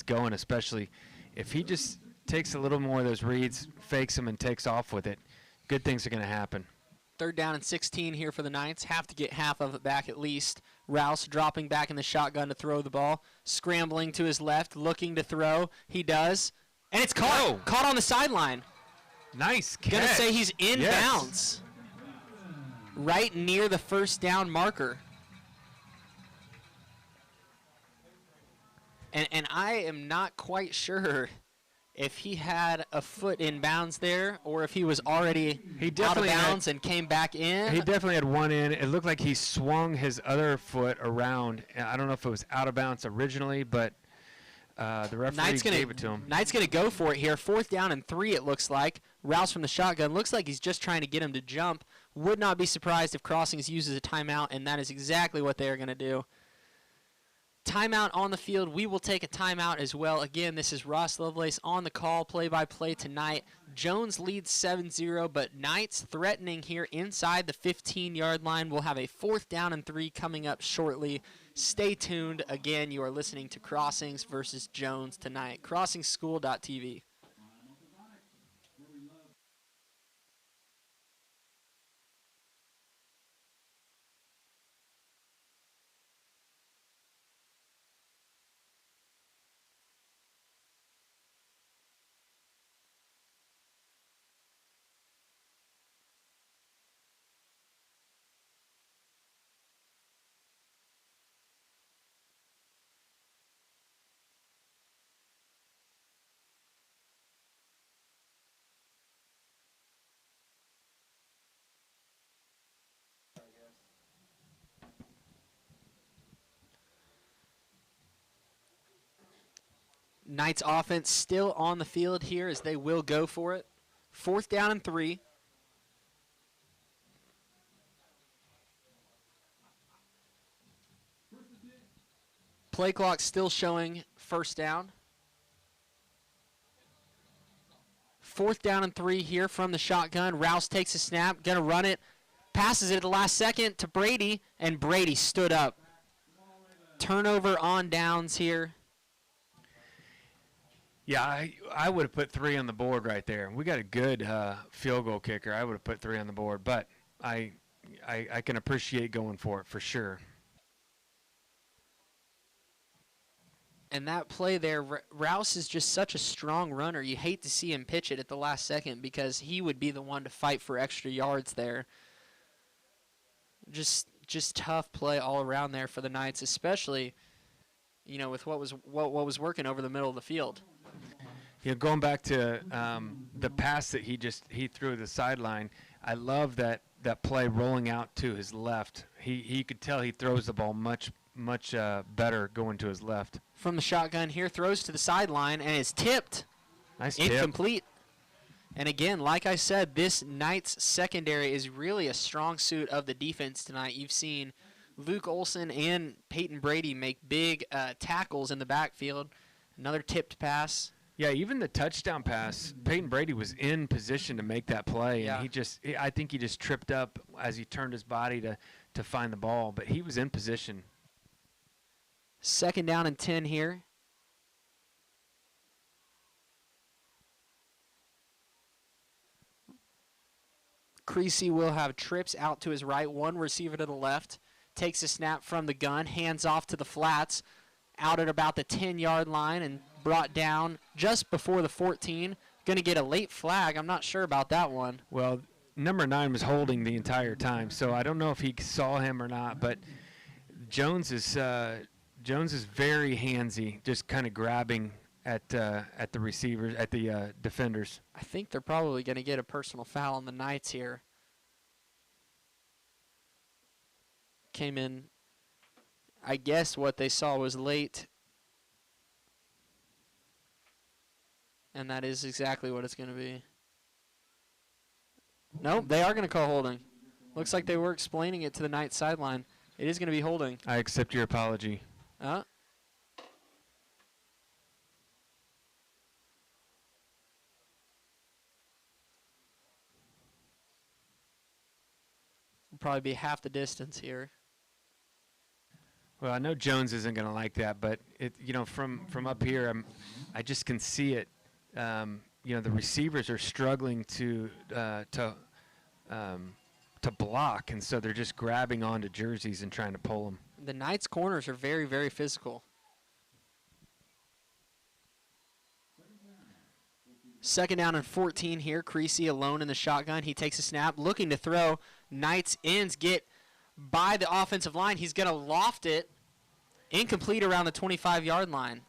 going, especially if he just takes a little more of those reads, fakes them, and takes off with it, good things are going to happen. 3rd down and 16 here for the Knights. Have to get half of it back at least. Rouse dropping back in the shotgun to throw the ball. Scrambling to his left, looking to throw. He does. And it's caught. Oh. Caught on the sideline. Nice catch. Gonna say he's in Yes. bounds. Right near the 1st down marker. And I am not quite sure if he had a foot in bounds there or if he was already He out of definitely had- bounds and came back in. He definitely had one in. It looked like he swung his other foot around. I don't know if it was out of bounds originally, but the referee gave it to him. Knight's gonna go for it here. 4th down and 3, it looks like. Rouse from the shotgun. Looks like he's just trying to get him to jump. Would not be surprised if Crossings uses a timeout, and that is exactly what they are gonna do. Timeout on the field. We will take a timeout as well. Again, this is Ross Lovelace on the call, play-by-play tonight. Jones leads 7-0, but Knights threatening here inside the 15-yard line. We'll have a 4th down and 3 coming up shortly. Stay tuned. Again, you are listening to Crossings versus Jones tonight. CrossingsSchool.tv. Knights offense still on the field here as they will go for it. 4th down and 3. Play clock still showing 1st down. 4th down and 3 here from the shotgun. Rouse takes a snap, gonna run it, passes it at the last second to Brady, and Brady stood up. Turnover on downs here. Yeah, I would have put 3 on the board right there. We got a good field goal kicker. I would have put 3 on the board, but I can appreciate going for it for sure. And that play there, Rouse is just such a strong runner. You hate to see him pitch it at the last second because he would be the one to fight for extra yards there. Just tough play all around there for the Knights, especially, with what was working over the middle of the field. Going back to the pass that he threw to the sideline, I love that play rolling out to his left. He could tell he throws the ball much better going to his left. From the shotgun here, throws to the sideline and is tipped. Nice tip. Incomplete. And again, like I said, this Knights secondary is really a strong suit of the defense tonight. You've seen Luke Olsen and Peyton Brady make big tackles in the backfield. Another tipped pass. Yeah, even the touchdown pass, Peyton Brady was in position to make that play, Yeah. and I think he just tripped up as he turned his body to find the ball, but he was in position. 2nd down and 10 here. Creasy will have trips out to his right, one receiver to the left. takes a snap from the gun, hands off to the flats, out at about the 10-yard line and brought down just before the 14. Going to get a late flag. I'm not sure about that one. Well, number 9 was holding the entire time, so I don't know if he saw him or not. But Jones is very handsy, just kind of grabbing at the receivers, at the defenders. I think they're probably going to get a personal foul on the Knights here. Came in, I guess what they saw was late. And that is exactly what it's going to be. Nope, they are going to call holding. Looks like they were explaining it to the Knights sideline. It is going to be holding. I accept your apology. Will probably be half the distance here. Well, I know Jones isn't going to like that, but from up here, I just can see it. The receivers are struggling to block, and so they're just grabbing onto jerseys and trying to pull them. The Knights corners are very, very physical. Second down and 14 here. Creasy alone in the shotgun. He takes a snap, looking to throw. Knights ends get by the offensive line. He's going to loft it. Incomplete around the 25-yard line.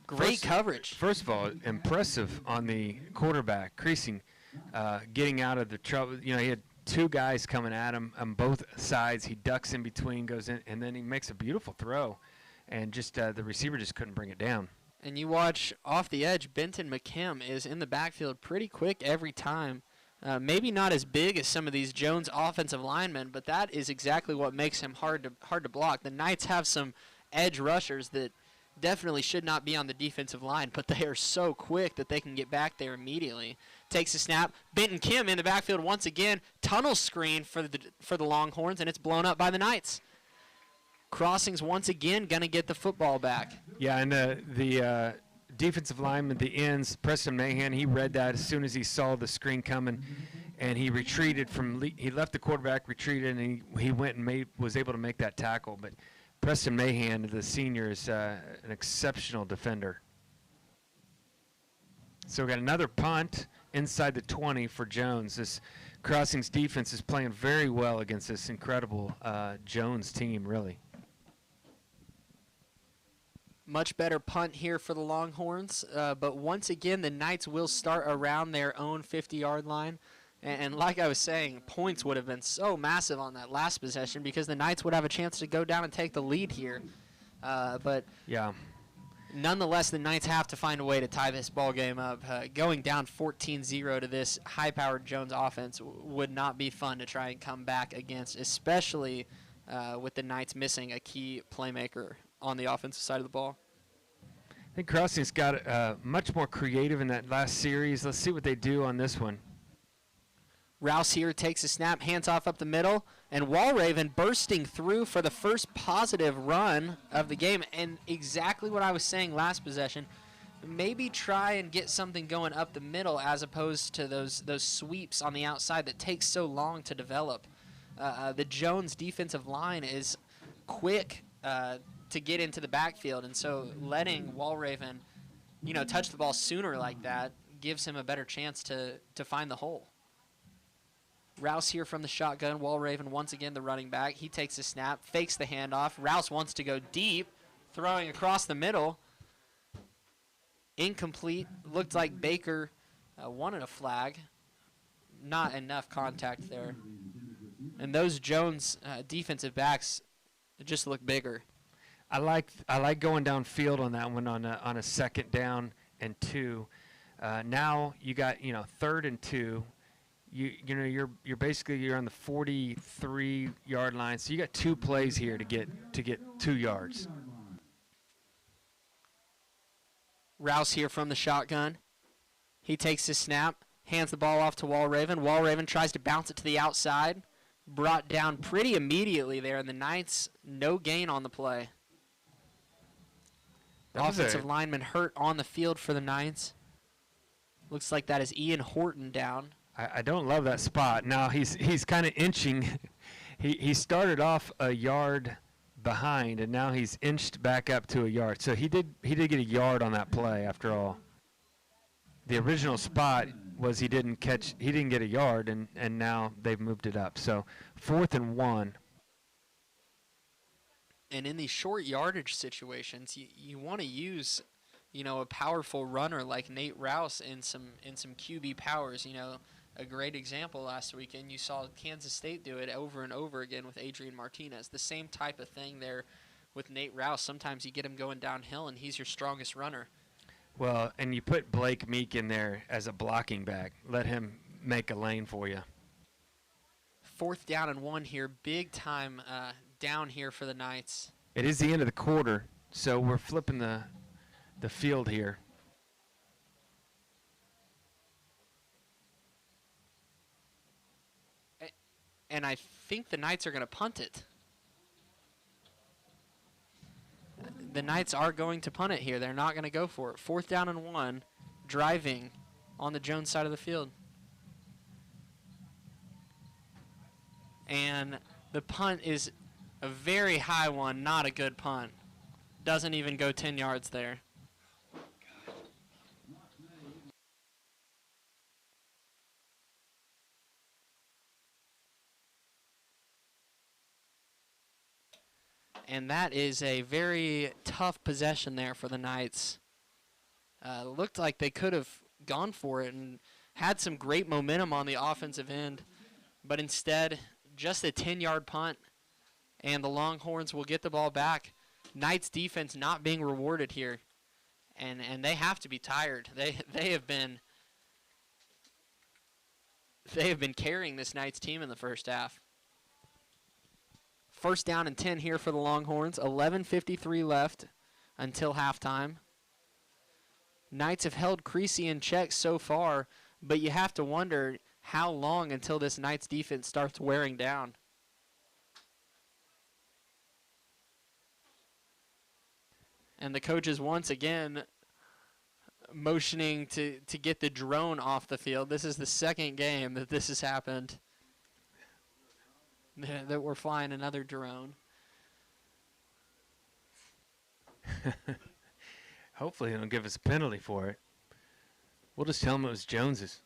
Great coverage. First of all, impressive on the quarterback, Creasy, getting out of the trouble. He had 2 guys coming at him on both sides. He ducks in between, goes in, and then he makes a beautiful throw. And just the receiver just couldn't bring it down. And you watch off the edge, Benton McKim is in the backfield pretty quick every time. Maybe not as big as some of these Jones offensive linemen, but that is exactly what makes him hard to block. The Knights have some edge rushers that definitely should not be on the defensive line, but they are so quick that they can get back there immediately. Takes a snap. Benton Kim in the backfield once again. Tunnel screen for the Longhorns, and it's blown up by the Knights. Crossings once again going to get the football back. Yeah, and the defensive lineman, the ends, Preston Mahan, he read that as soon as he saw the screen coming, and he retreated he left the quarterback, retreated, and he went and was able to make that tackle. But Preston Mahan, the senior, is an exceptional defender. So we got another punt inside the 20 for Jones. This Crossings defense is playing very well against this incredible Jones team, really. Much better punt here for the Longhorns, but once again, the Knights will start around their own 50-yard line. And like I was saying, points would have been so massive on that last possession because the Knights would have a chance to go down and take the lead here. But yeah, nonetheless, the Knights have to find a way to tie this ball game up. Going down 14-0 to this high-powered Jones offense would not be fun to try and come back against, especially with the Knights missing a key playmaker on the offensive side of the ball. I think Crossings got much more creative in that last series. Let's see what they do on this one. Rouse here takes a snap, hands off up the middle, and Walraven bursting through for the first positive run of the game. And exactly what I was saying last possession, maybe try and get something going up the middle as opposed to those sweeps on the outside that take so long to develop. The Jones defensive line is quick to get into the backfield, and so letting Walraven, touch the ball sooner like that gives him a better chance to find the hole. Rouse here from the shotgun. Walraven once again the running back. He takes a snap, fakes the handoff. Rouse wants to go deep, throwing across the middle. Incomplete. Looked like Baker wanted a flag. Not enough contact there. And those Jones defensive backs just look bigger. I like going downfield on that one on a second down and 2. Now you got 3rd and 2. You're basically on the 43-yard line, so you got 2 plays here to get 2 yards. Rouse here from the shotgun. He takes his snap, hands the ball off to Walraven. Walraven tries to bounce it to the outside, brought down pretty immediately there, and the Knights no gain on the play. Offensive lineman hurt on the field for the Knights. Looks like that is Ian Horton down. I don't love that spot. Now he's kind of inching. He started off a yard behind, and now he's inched back up to a yard. So he did get a yard on that play after all. The original spot was he didn't get a yard, and now they've moved it up. So 4th and 1. And in these short yardage situations, you want to use, a powerful runner like Nate Rouse in some QB powers. A great example last weekend, you saw Kansas State do it over and over again with Adrian Martinez. The same type of thing there with Nate Rouse. Sometimes you get him going downhill, and he's your strongest runner. Well, and you put Blake Meek in there as a blocking back. Let him make a lane for you. 4th down and 1 here. Big time down here for the Knights. It is the end of the quarter, so we're flipping the field here. And I think the Knights are going to punt it. The Knights are going to punt it here. They're not going to go for it. 4th down and 1, driving on the Jones side of the field. And the punt is a very high one, not a good punt. Doesn't even go 10 yards there. And that is a very tough possession there for the Knights. Looked like they could have gone for it and had some great momentum on the offensive end. But instead, just a 10-yard punt, and the Longhorns will get the ball back. Knights defense not being rewarded here. And they have to be tired. They have been carrying this Knights team in the first half. 1st down and 10 here for the Longhorns. 11:53 left until halftime. Knights have held Creasy in check so far, but you have to wonder how long until this Knights defense starts wearing down. And the coaches once again motioning to get the drone off the field. This is the second game that this has happened. That we're flying another drone. Hopefully they don't give us a penalty for it. We'll just tell them it was Jones's.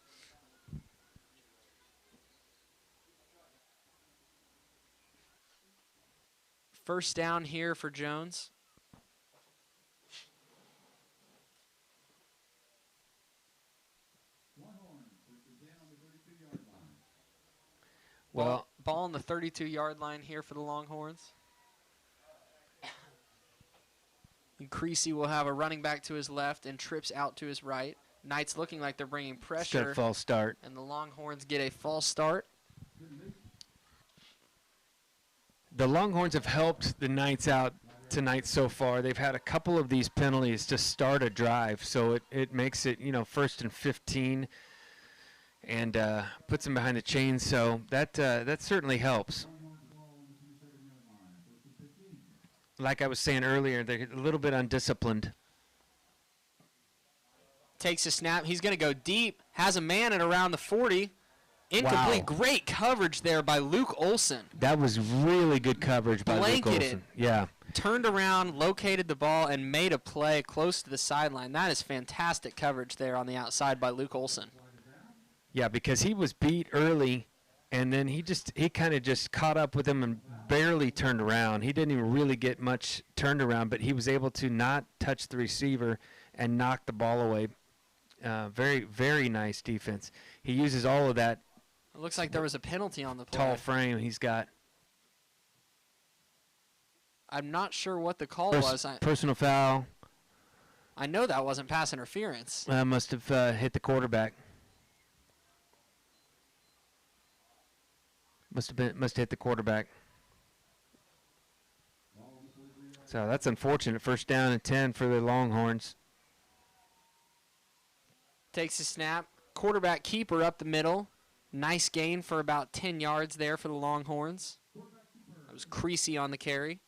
First down here for Jones. Well, ball on the 32-yard line here for the Longhorns. And Creasy will have a running back to his left and trips out to his right. Knights looking like they're bringing pressure. false start. And the Longhorns get a false start. The Longhorns have helped the Knights out tonight so far. They've had a couple of these penalties to start a drive, so it makes it, 1st and 15. And puts them behind the chains, so that certainly helps. Like I was saying earlier, they're a little bit undisciplined. Takes a snap. He's going to go deep. Has a man at around the 40. Incomplete. Wow. Great coverage there by Luke Olson. That was really good coverage by Luke Blanketed. Olson. Yeah. Turned around, located the ball, and made a play close to the sideline. That is fantastic coverage there on the outside by Luke Olson. Yeah, because he was beat early, and then he kind of just caught up with him and barely turned around. He didn't even really get much turned around, but he was able to not touch the receiver and knock the ball away. Very, very nice defense. He uses all of that It looks like there was a penalty on the play. tall frame he's got. I'm not sure what the call was. Personal foul. I know that wasn't pass interference. Must have hit the quarterback. Must have hit the quarterback. So that's unfortunate. 1st down and 10 for the Longhorns. Takes a snap. Quarterback keeper up the middle. Nice gain for about 10 yards there for the Longhorns. That was Creasy on the carry.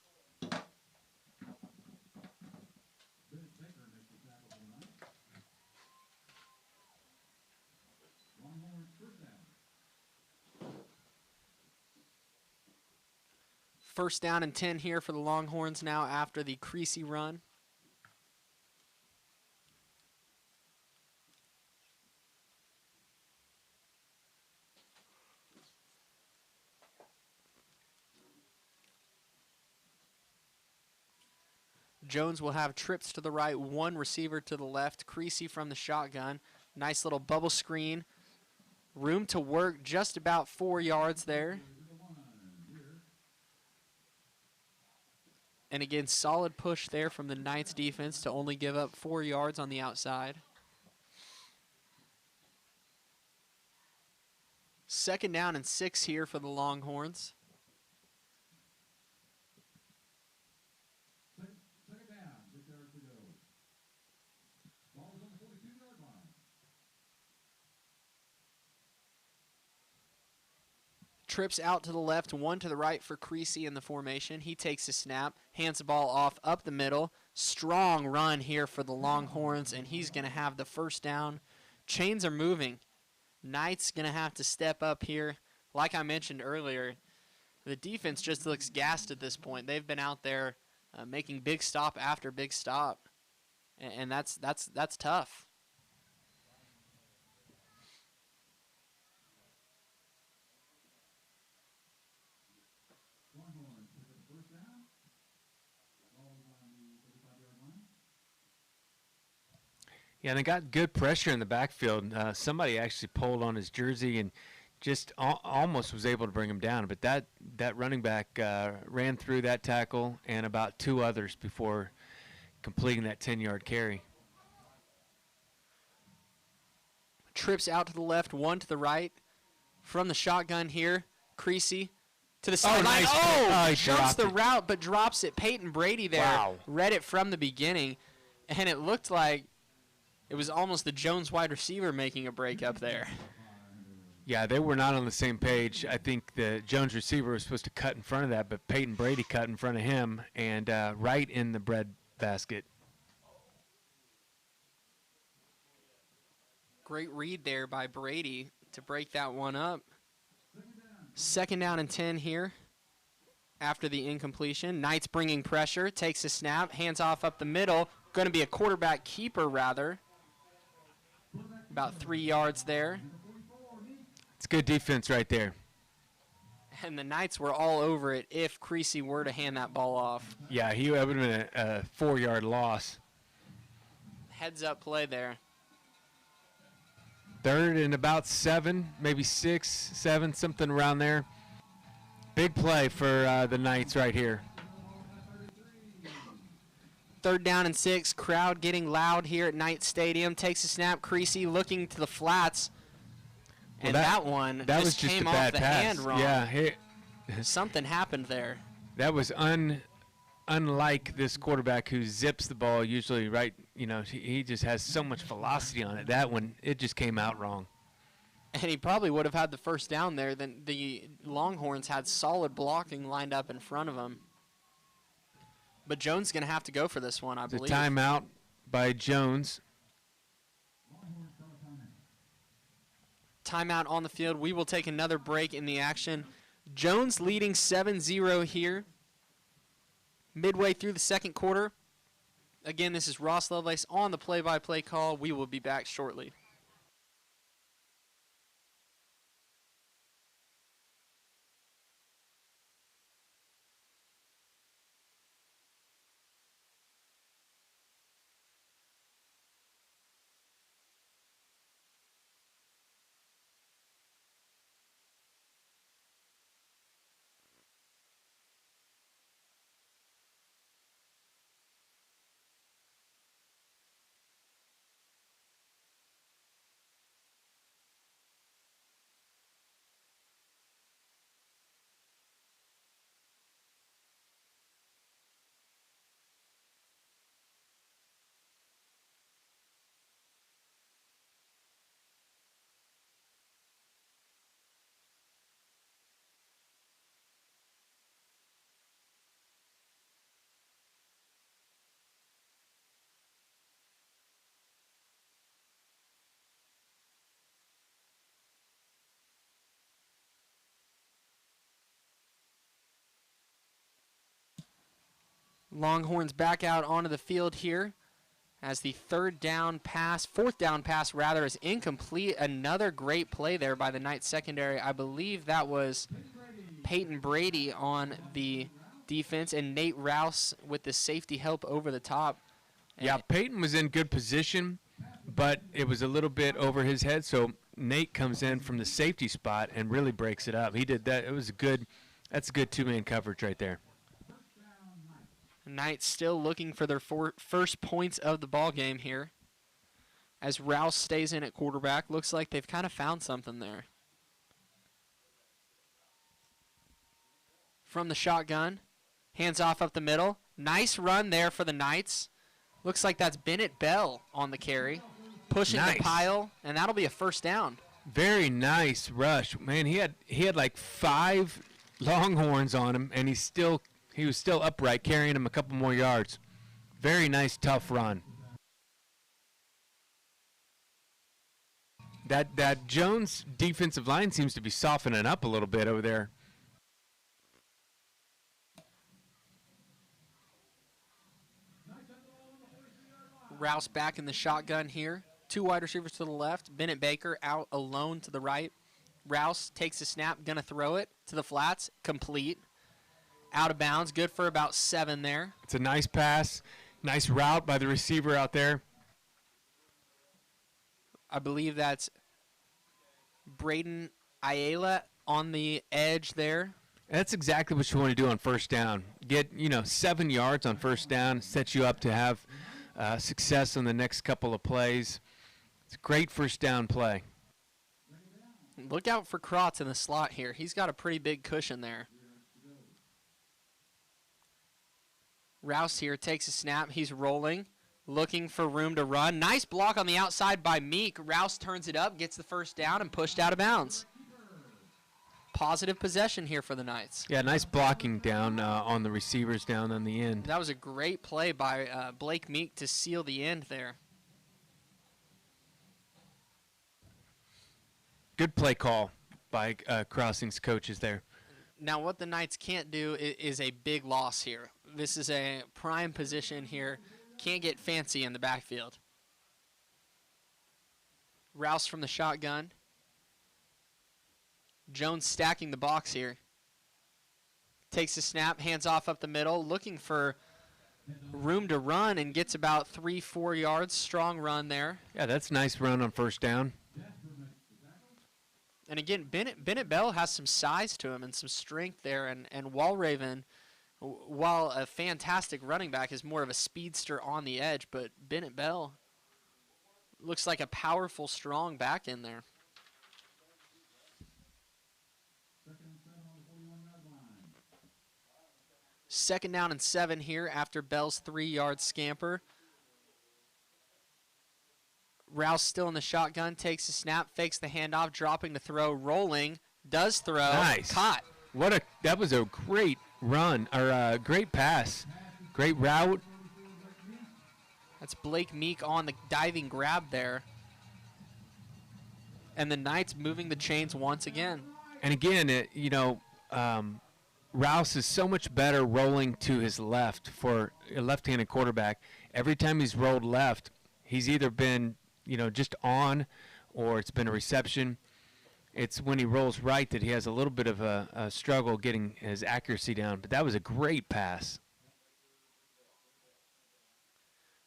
First down and 10 here for the Longhorns now after the Creasy run. Jones will have trips to the right, one receiver to the left. Creasy from the shotgun. Nice little bubble screen. Room to work just about 4 yards there. And again, solid push there from the Knights defense to only give up 4 yards on the outside. Second down and 6 here for the Longhorns. Trips out to the left, one to the right for Creasy in the formation. He takes a snap, hands the ball off up the middle. Strong run here for the Longhorns, and he's going to have the first down. Chains are moving. Knights going to have to step up here. Like I mentioned earlier, the defense just looks gassed at this point. They've been out there making big stop after big stop, and that's tough. Yeah, and they got good pressure in the backfield. Somebody actually pulled on his jersey and just almost was able to bring him down. But that running back ran through that tackle and about 2 others before completing that 10-yard carry. Trips out to the left, one to the right. From the shotgun here, Creasy to the sideline. Nice play. He Jumps dropped the it. route but drops it. Peyton Brady there Wow. read it from the beginning, and it looked like it was almost the Jones wide receiver making a break up there. Yeah, they were not on the same page. I think the Jones receiver was supposed to cut in front of that, but Peyton Brady cut in front of him and right in the bread basket. Great read there by Brady to break that one up. Second down and 10 here after the incompletion. Knights bringing pressure, takes a snap, hands off up the middle. Going to be a quarterback keeper, rather. About 3 yards there. It's good defense right there. And the Knights were all over it if Creasy were to hand that ball off. Yeah, he would have been a 4-yard loss. Heads up play there. Third and about 7, maybe 6, 7, something around there. Big play for the Knights right here. Third down and 6. Crowd getting loud here at Knight Stadium. Takes a snap. Creasy looking to the flats. And that one that was just came a off bad the pass. hand wrong. Yeah, Something happened there. that was unlike this quarterback who zips the ball usually right. You know, he just has so much velocity on it. That one, it just came out wrong. And he probably would have had the first down there. Then the Longhorns had solid blocking lined up in front of him. But Jones is going to have to go for this one, I It's a believe. timeout by Jones. Timeout on the field. We will take another break in the action. Jones leading 7-0 here. Midway through the second quarter. Again, this is Ross Lovelace on the play-by-play call. We will be back shortly. Longhorns back out onto the field here as the fourth down pass rather, is incomplete. Another great play there by the Knights secondary. I believe that was Peyton Brady on the defense and Nate Rouse with the safety help over the top. Yeah, Peyton was in good position, but it was a little bit over his head, so Nate comes in from the safety spot and really breaks it up. He did that. That's a good two-man coverage right there. Knights still looking for their first points of the ball game here. As Rouse stays in at quarterback, looks like they've kind of found something there. From the shotgun, hands off up the middle. Nice run there for the Knights. Looks like that's Bennett Bell on the carry. Pushing the pile, and that'll be a first down. Very nice rush. Man, he had like 5 Longhorns on him, and he was still upright, carrying him a couple more yards. Very nice, tough run. That Jones defensive line seems to be softening up a little bit over there. Rouse back in the shotgun here. 2 wide receivers to the left. Bennett Baker out alone to the right. Rouse takes a snap, gonna throw it to the flats, complete. Out of bounds, good for about 7 there. It's a nice pass, nice route by the receiver out there. I believe that's Braden Ayala on the edge there. That's exactly what you want to do on first down. Get 7 yards on first down, set you up to have success on the next couple of plays. It's a great first down play. Look out for Krotz in the slot here. He's got a pretty big cushion there. Rouse here takes a snap. He's rolling, looking for room to run. Nice block on the outside by Meek. Rouse turns it up, gets the first down, and pushed out of bounds. Positive possession here for the Knights. Yeah, nice blocking down on the receivers down on the end. That was a great play by Blake Meek to seal the end there. Good play call by Crossings coaches there. Now what the Knights can't do is a big loss here. This is a prime position here. Can't get fancy in the backfield. Rouse from the shotgun. Jones stacking the box here. Takes a snap, hands off up the middle, looking for room to run and gets about 3-4 yards. Strong run there. Yeah, that's a nice run on first down. And again, Bennett Bell has some size to him and some strength there. And Walraven, while a fantastic running back, is more of a speedster on the edge. But Bennett Bell looks like a powerful, strong back in there. Second down and 7 here after Bell's 3-yard scamper. Rouse still in the shotgun, takes a snap, fakes the handoff, dropping the throw, rolling, does throw, nice. Caught. That was a great run, or a great pass, great route. That's Blake Meek on the diving grab there. And the Knights moving the chains once again. And again, Rouse is so much better rolling to his left for a left-handed quarterback. Every time he's rolled left, he's either been, just on, or it's been a reception. It's when he rolls right that he has a little bit of a struggle getting his accuracy down. But that was a great pass.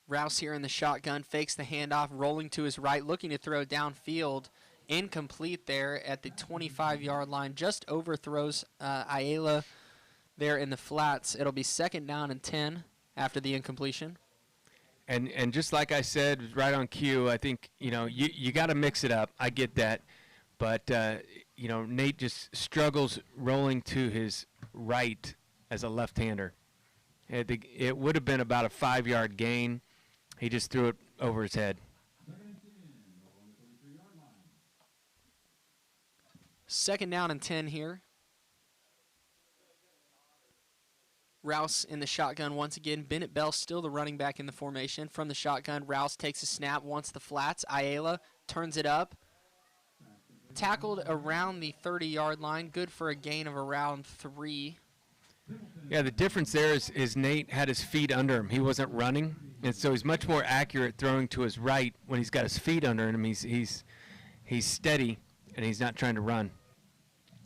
Rouse here in the shotgun, fakes the handoff, rolling to his right, looking to throw downfield. Incomplete there at the 25-yard line. Just overthrows Ayala there in the flats. It'll be second down and 10 after the incompletion. And just like I said, right on cue, I think, you got to mix it up. I get that. But, Nate just struggles rolling to his right as a left-hander. It would have been about a 5-yard gain. He just threw it over his head. Second down and 10 here. Rouse in the shotgun once again. Bennett Bell still the running back in the formation. From the shotgun, Rouse takes a snap, wants the flats. Ayala turns it up. Tackled around the 30-yard line. Good for a gain of around 3. Yeah, the difference there is Nate had his feet under him. He wasn't running, and so he's much more accurate throwing to his right when he's got his feet under him. He's steady, and he's not trying to run.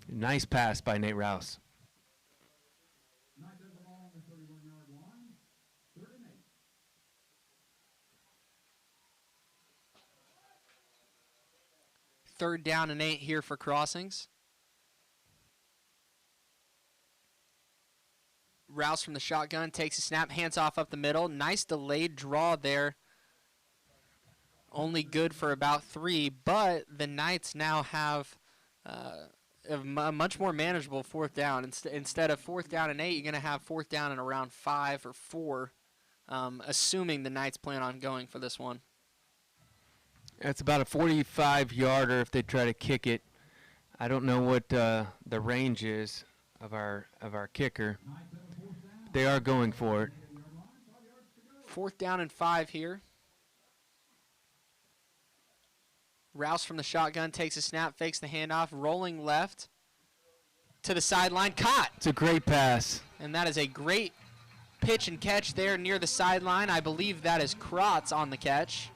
Nice pass by Nate Rouse. Third down and 8 here for Crossings. Rouse from the shotgun takes a snap, hands off up the middle. Nice delayed draw there. Only good for about 3, but the Knights now have a much more manageable fourth down. Instead of 4th down and 8, you're going to have 4th down and around 5 or 4, assuming the Knights plan on going for this one. It's about a 45-yarder if they try to kick it. I don't know what the range is of our kicker. They are going for it. 4th down and 5 here. Rouse from the shotgun takes a snap, fakes the handoff, rolling left to the sideline, caught. It's a great pass. And that is a great pitch and catch there near the sideline. I believe that is Krotz on the catch.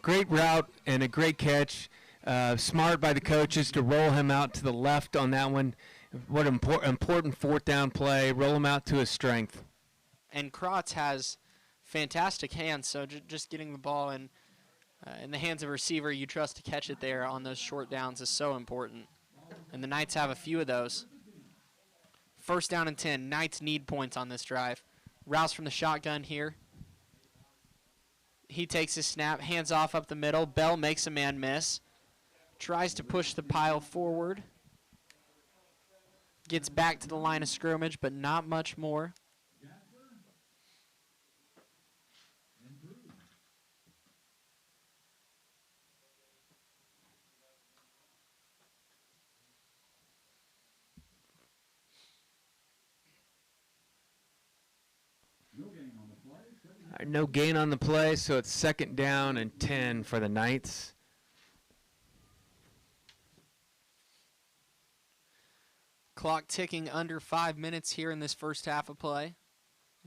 Great route and a great catch. Smart by the coaches to roll him out to the left on that one. What an important 4th down play. Roll him out to his strength. And Krotz has fantastic hands, so just getting the ball in the hands of a receiver you trust to catch it there on those short downs is so important. And the Knights have a few of those. 1st down and 10. Knights need points on this drive. Rouse from the shotgun here. He takes his snap, hands off up the middle. Bell makes a man miss. Tries to push the pile forward. Gets back to the line of scrimmage, but not much more. No gain on the play, so it's 2nd down and 10 for the Knights. Clock ticking under 5 minutes here in this first half of play.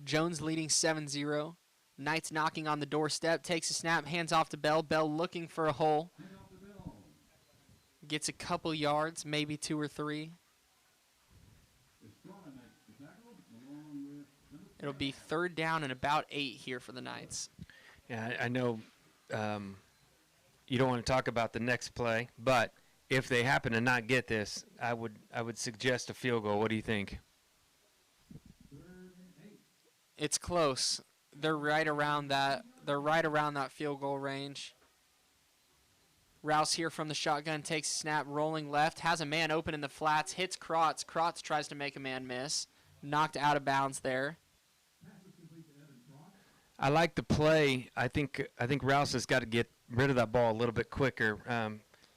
Jones leading 7-0. Knights knocking on the doorstep. Takes a snap, hands off to Bell. Bell looking for a hole. Gets a couple yards, maybe 2 or 3. It'll be 3rd down and about 8 here for the Knights. Yeah, I know you don't want to talk about the next play, but if they happen to not get this, I would suggest a field goal. What do you think? It's close. They're right around that. They're right around that field goal range. Rouse here from the shotgun takes a snap, rolling left, has a man open in the flats, hits Krotz. Krotz tries to make a man miss, knocked out of bounds there. I like the play. I think Rouse has got to get rid of that ball a little bit quicker.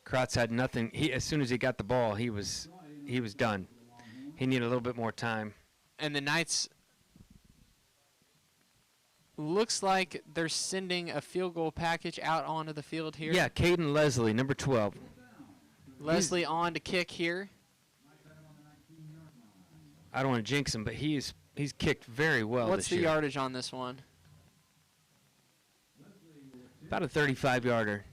Krotz had nothing. As soon as he got the ball, he was done. He needed a little bit more time. And the Knights looks like they're sending a field goal package out onto the field here. Yeah, Caden Leslie, number 12. Leslie on to kick here. I don't want to jinx him, but he's kicked very well What's this the year. yardage on this one? About a 35-yarder.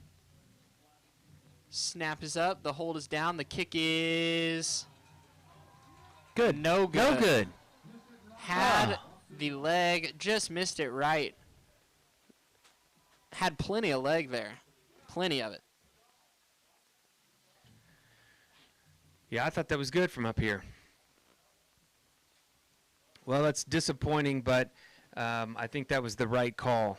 Snap is up. The hold is down. The kick is Good. no good. No good. Had the leg, just missed it right. Had plenty of leg there. Plenty of it. Yeah, I thought that was good from up here. Well, that's disappointing, but I think that was the right call.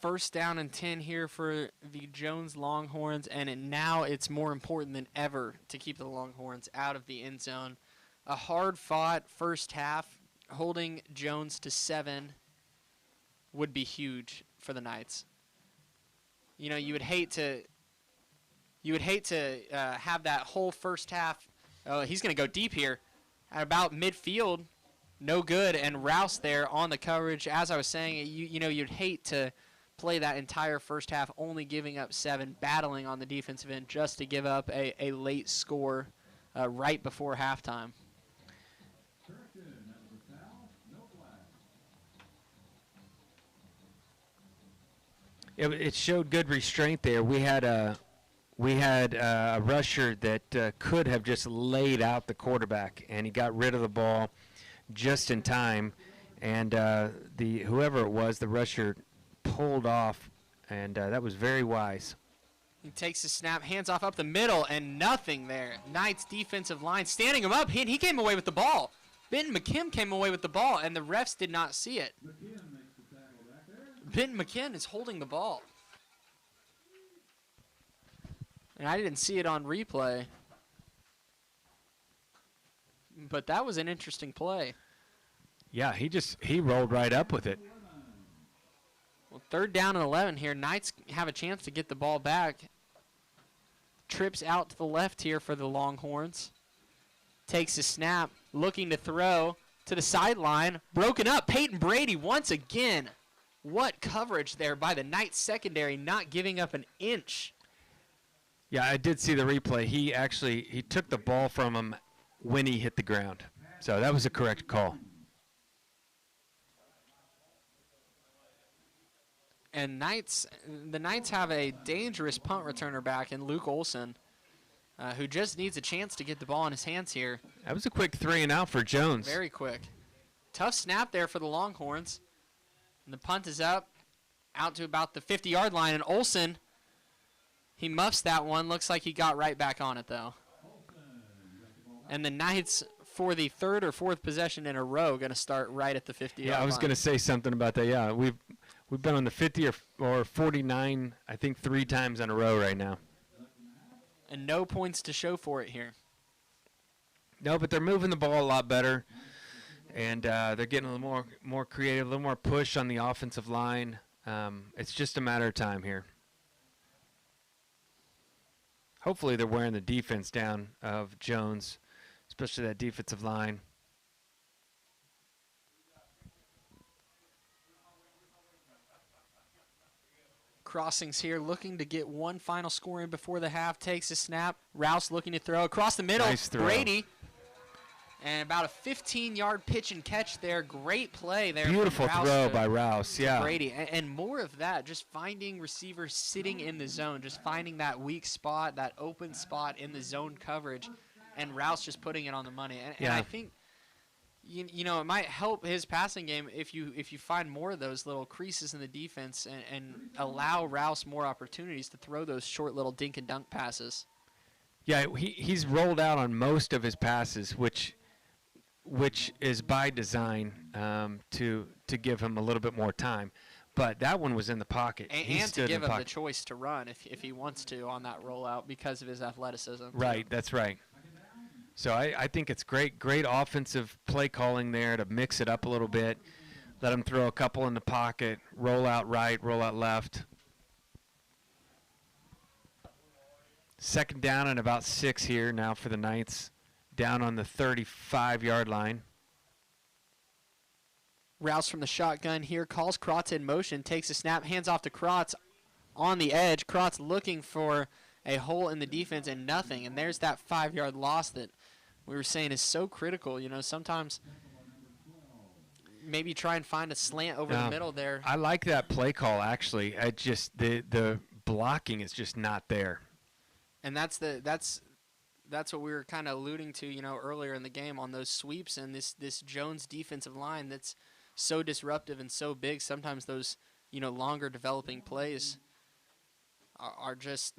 1st down and 10 here for the Jones Longhorns, and now it's more important than ever to keep the Longhorns out of the end zone. A hard-fought first half, holding Jones to 7 would be huge for the Knights. You know, you would hate to have that whole first half. Oh, he's going to go deep here at about midfield. No good, and Rouse there on the coverage. As I was saying, you know, you'd hate to play that entire first half only giving up 7, battling on the defensive end just to give up a late score right before halftime. It showed good restraint there. We had a rusher that could have just laid out the quarterback, and he got rid of the ball just in time. And whoever it was, the rusher pulled off, and that was very wise. He takes the snap, hands off up the middle, and nothing there. Knights defensive line standing him up. He came away with the ball. Benton McKim came away with the ball, and the refs did not see it. Benton McKim is holding the ball. And I didn't see it on replay. But that was an interesting play. Yeah, he rolled right up with it. Well, 3rd down and 11 here. Knights have a chance to get the ball back. Trips out to the left here for the Longhorns. Takes a snap, looking to throw to the sideline. Broken up. Peyton Brady once again. What coverage there by the Knights secondary, not giving up an inch. Yeah, I did see the replay. He took the ball from him when he hit the ground. So that was a correct call. And the Knights have a dangerous punt returner back in Luke Olson, who just needs a chance to get the ball in his hands here. That was a quick 3 and out for Jones. Very quick. Tough snap there for the Longhorns. And the punt is up, out to about the 50-yard line. And Olson, he muffs that one. Looks like he got right back on it, though. And the Knights, for the 3rd or 4th possession in a row, going to start right at the 50-yard line. Yeah, I was going to say something about that. Yeah, we've been on the 50 or 49, I think 3 times in a row right now. And no points to show for it here. No, but they're moving the ball a lot better. And they're getting a little more creative, a little more push on the offensive line. It's just a matter of time here. Hopefully they're wearing the defense down of Jones, especially that defensive line. Crossings here, looking to get one final score in before the half. Takes a snap. Rouse looking to throw across the middle. Nice throw. Brady. And about a 15-yard pitch and catch there. Great play there. Beautiful from Rouse throw to- by Rouse, to yeah. Brady. And more of that, just finding receivers sitting in the zone, just finding that weak spot, that open spot in the zone coverage, and Rouse just putting it on the money. And Yeah. I think, you know, it might help his passing game if you find more of those little creases in the defense and allow Rouse more opportunities to throw those short little dink and dunk passes. Yeah, he's rolled out on most of his passes, which is by design to give him a little bit more time. But that one was in the pocket. He And to stood in give the him the pocket. choice to run if he wants to on that rollout because of his athleticism. Right, that's right. So I think it's great offensive play calling there to mix it up a little bit. Let him throw a couple in the pocket, roll out right, roll out left. 2nd down and about 6 here now for the Knights, down on the 35-yard line. Rouse from the shotgun here, calls Krotz in motion, takes a snap, hands off to Krotz on the edge. Krotz looking for a hole in the defense and nothing. And there's that 5-yard loss that we were saying is so critical. You know, sometimes maybe try and find a slant over the middle there. I like that play call, actually. I just the blocking is just not there. And that's what we were kind of alluding to, you know, earlier in the game on those sweeps and this Jones defensive line that's so disruptive and so big. Sometimes those, you know, longer developing plays are just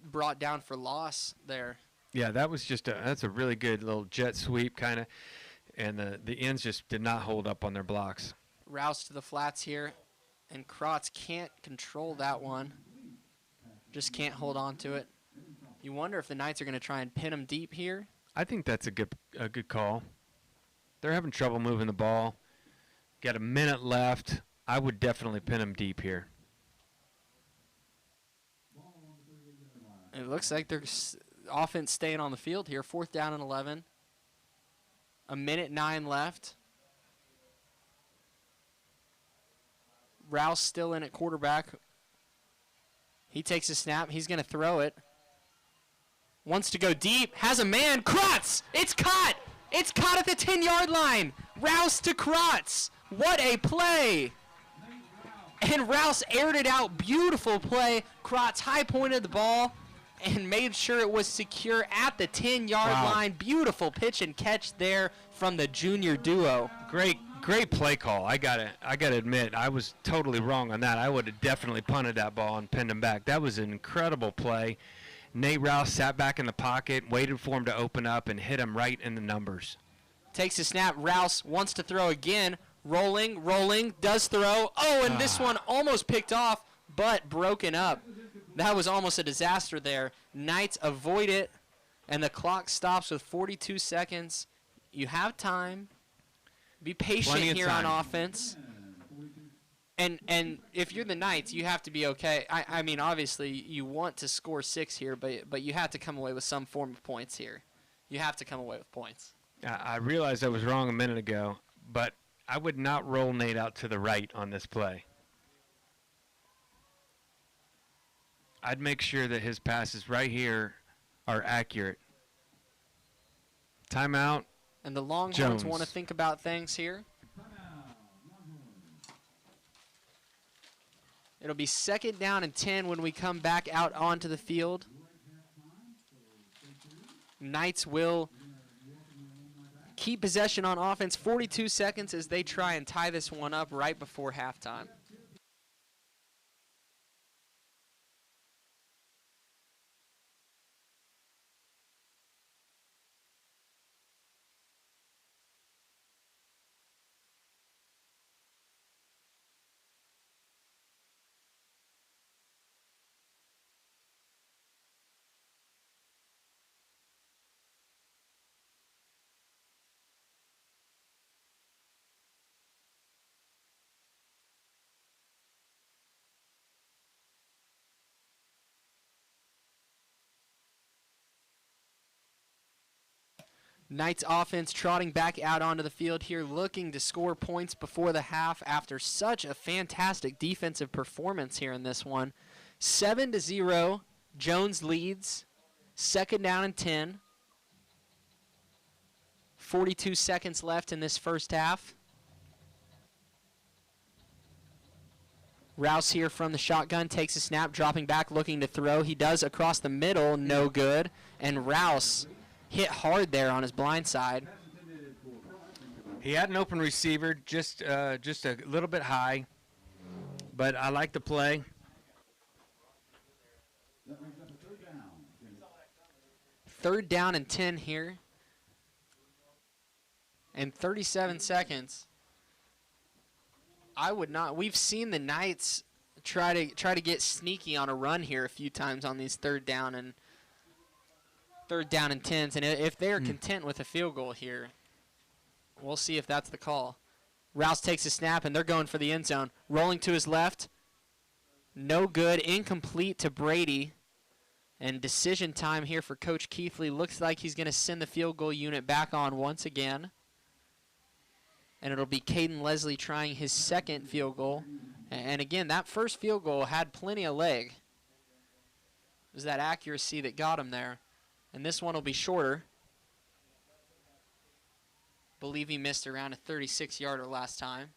brought down for loss there. Yeah, that was that's a really good little jet sweep kind of, and the ends just did not hold up on their blocks. Rouse to the flats here, and Krotz can't control that one. Just can't hold on to it. You wonder if the Knights are going to try and pin him deep here. I think that's a good call. They're having trouble moving the ball. Got a minute left. I would definitely pin him deep here. It looks like their offense staying on the field here. 4th down and 11. 1:09 left. Rouse still in at quarterback. He takes a snap. He's going to throw it. Wants to go deep. Has a man. Kratz! It's caught! It's caught at the 10-yard line. Rouse to Kratz. What a play! And Rouse aired it out. Beautiful play. Kratz high-pointed the ball and made sure it was secure at the 10-yard line. Beautiful pitch and catch there from the junior duo. Great play call. I gotta admit, I was totally wrong on that. I would have definitely punted that ball and pinned him back. That was an incredible play. Nate Rouse sat back in the pocket, waited for him to open up, and hit him right in the numbers. Takes a snap. Rouse wants to throw again. Rolling, does throw. Oh, and this one almost picked off, but broken up. That was almost a disaster there. Knights avoid it, and the clock stops with 42 seconds. You have time. Be patient here on offense. And if you're the Knights, you have to be okay. I mean, obviously, you want to score 6 here, but you have to come away with some form of points here. You have to come away with points. I realized I was wrong a minute ago, but I would not roll Nate out to the right on this play. I'd make sure that his passes right here are accurate. Timeout. And the Longhorns Jones. want to think about things here. It'll be 2nd down and 10 when we come back out onto the field. Knights will keep possession on offense. 42 seconds as they try and tie this one up right before halftime. Knights offense trotting back out onto the field here, looking to score points before the half after such a fantastic defensive performance here in this one. 7-0, Jones leads. 2nd down and 10. 42 seconds left in this first half. Rouse here from the shotgun, takes a snap, dropping back, looking to throw. He does across the middle, no good. And Rouse hit hard there on his blind side. He had an open receiver, just a little bit high, but I like the play. Third down and 10 here. And 37 seconds. I would not. We've seen the Knights try to get sneaky on a run here a few times on these third down and 10s, and if they're content with a field goal here, we'll see if that's the call. Rouse takes a snap, and they're going for the end zone. Rolling to his left. No good. Incomplete to Brady. And decision time here for Coach Keithley. Looks like he's going to send the field goal unit back on once again. And it'll be Caden Leslie trying his 2nd field goal. And again, that first field goal had plenty of leg. It was that accuracy that got him there. And this one will be shorter. Believe he missed around a 36-yarder last time.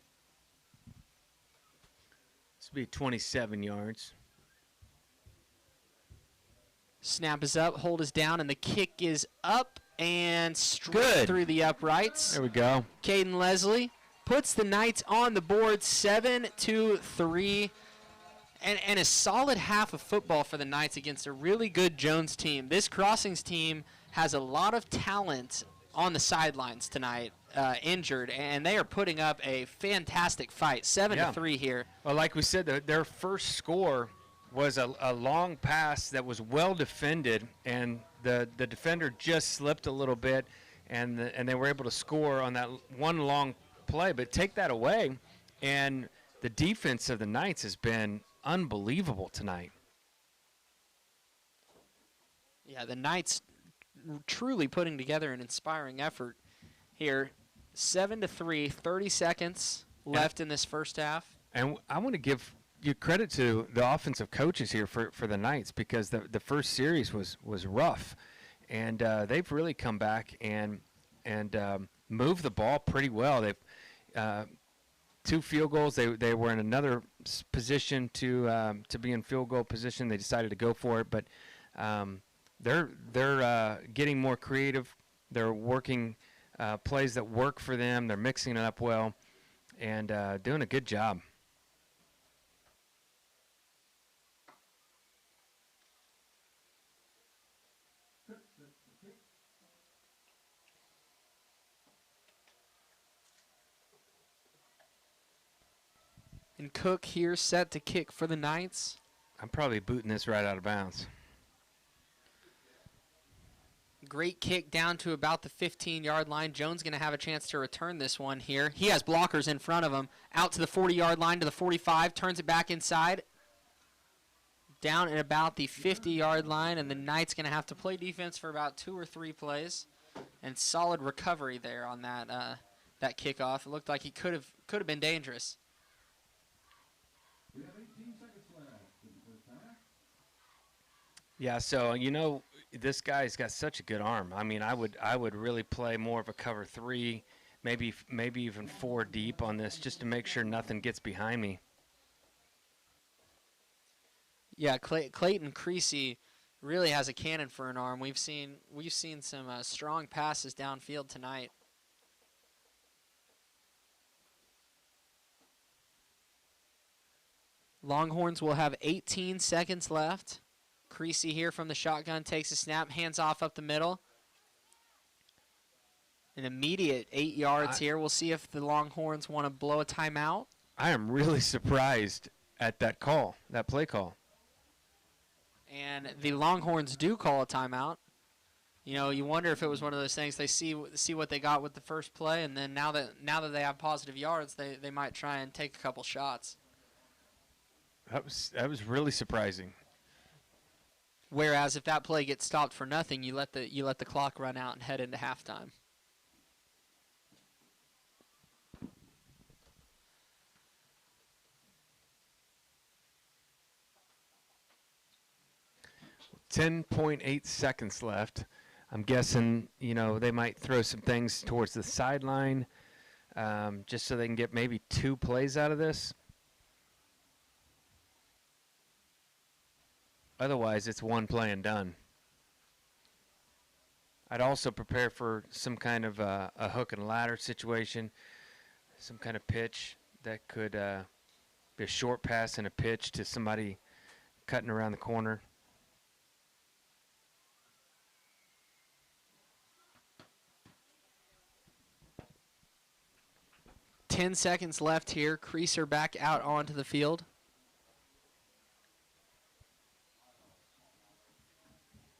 This will be 27 yards. Snap is up, hold is down, and the kick is up and straight through the uprights. There we go. Caden Leslie puts the Knights on the board 7-3. And a solid half of football for the Knights against a really good Jones team. This Crossings team has a lot of talent on the sidelines tonight, injured, and they are putting up a fantastic fight. 7-3 here. Well, like we said, their first score was a long pass that was well defended, and the defender just slipped a little bit, and they were able to score on that one long play. But take that away, and the defense of the Knights has been unbelievable tonight. Yeah, the Knights truly putting together an inspiring effort here. 7-3, 30 seconds left in this first half. And I want to give you credit to the offensive coaches here for the Knights, because the first series was rough. and they've really come back and moved the ball pretty well. They've 2 field goals. They were in another position to be in field goal position. They decided to go for it, but they're getting more creative. They're working plays that work for them. They're mixing it up well and doing a good job. And Cook here set to kick for the Knights. I'm probably booting this right out of bounds. Great kick down to about the 15-yard line. Jones going to have a chance to return this one here. He has blockers in front of him. Out to the 40-yard line to the 45. Turns it back inside. Down at about the 50-yard line, and the Knights going to have to play defense for about 2 or 3 plays. And solid recovery there on that that kickoff. It looked like he could have been dangerous. Yeah, so this guy's got such a good arm. I mean, I would really play more of a cover 3, maybe even 4 deep on this, just to make sure nothing gets behind me. Yeah, Clayton Creasy really has a cannon for an arm. We've seen some strong passes downfield tonight. Longhorns will have 18 seconds left. Creasy here from the shotgun takes a snap, hands off up the middle. An immediate 8 yards here. We'll see if the Longhorns want to blow a timeout. I am really surprised at that play call. And the Longhorns do call a timeout. You wonder if it was one of those things they see what they got with the first play, and then now that they have positive yards, they might try and take a couple shots. That was really surprising. Whereas if that play gets stopped for nothing, you let the clock run out and head into halftime. .8 seconds left. I'm guessing they might throw some things towards the sideline, just so they can get maybe 2 plays out of this. Otherwise, it's 1 play and done. I'd also prepare for some kind of a hook and ladder situation, some kind of pitch that could be a short pass and a pitch to somebody cutting around the corner. Ten seconds left here. Creaser back out onto the field.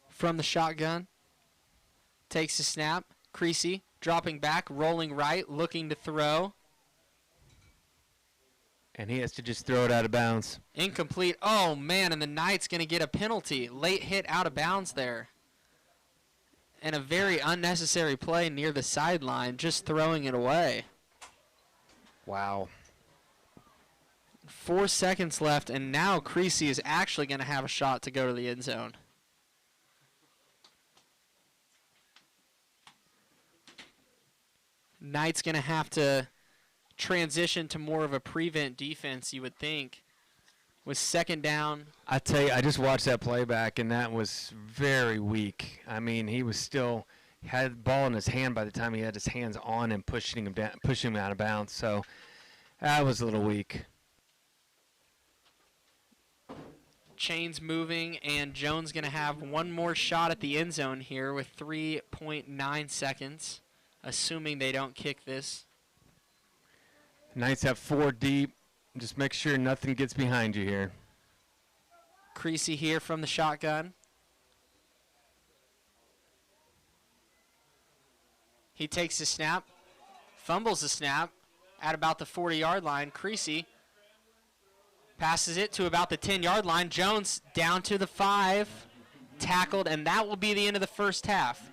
From the shotgun. Takes a snap. Creasy dropping back, rolling right, looking to throw. And he has to just throw it out of bounds. Incomplete. Oh, man, and the Knights going to get a penalty. Late hit out of bounds there. And a very unnecessary play near the sideline, just throwing it away. Wow. 4 seconds left, and now Creasy is actually going to have a shot to go to the end zone. Knights going to have to transition to more of a prevent defense, you would think. With second down. I tell you, I just watched that playback, and that was very weak. I mean, he was still had the ball in his hand by the time he had his hands on him, pushing him down, pushing him out of bounds. So that was a little weak. Chains moving, and Jones going to have one more shot at the end zone here with 3.9 seconds, assuming they don't kick this. Knights have 4 deep. Just make sure nothing gets behind you here. Creasy here from the shotgun. He takes the snap, fumbles the snap at about the 40-yard line. Creasy passes it to about the 10-yard line. Jones down to the 5, tackled, and that will be the end of the first half.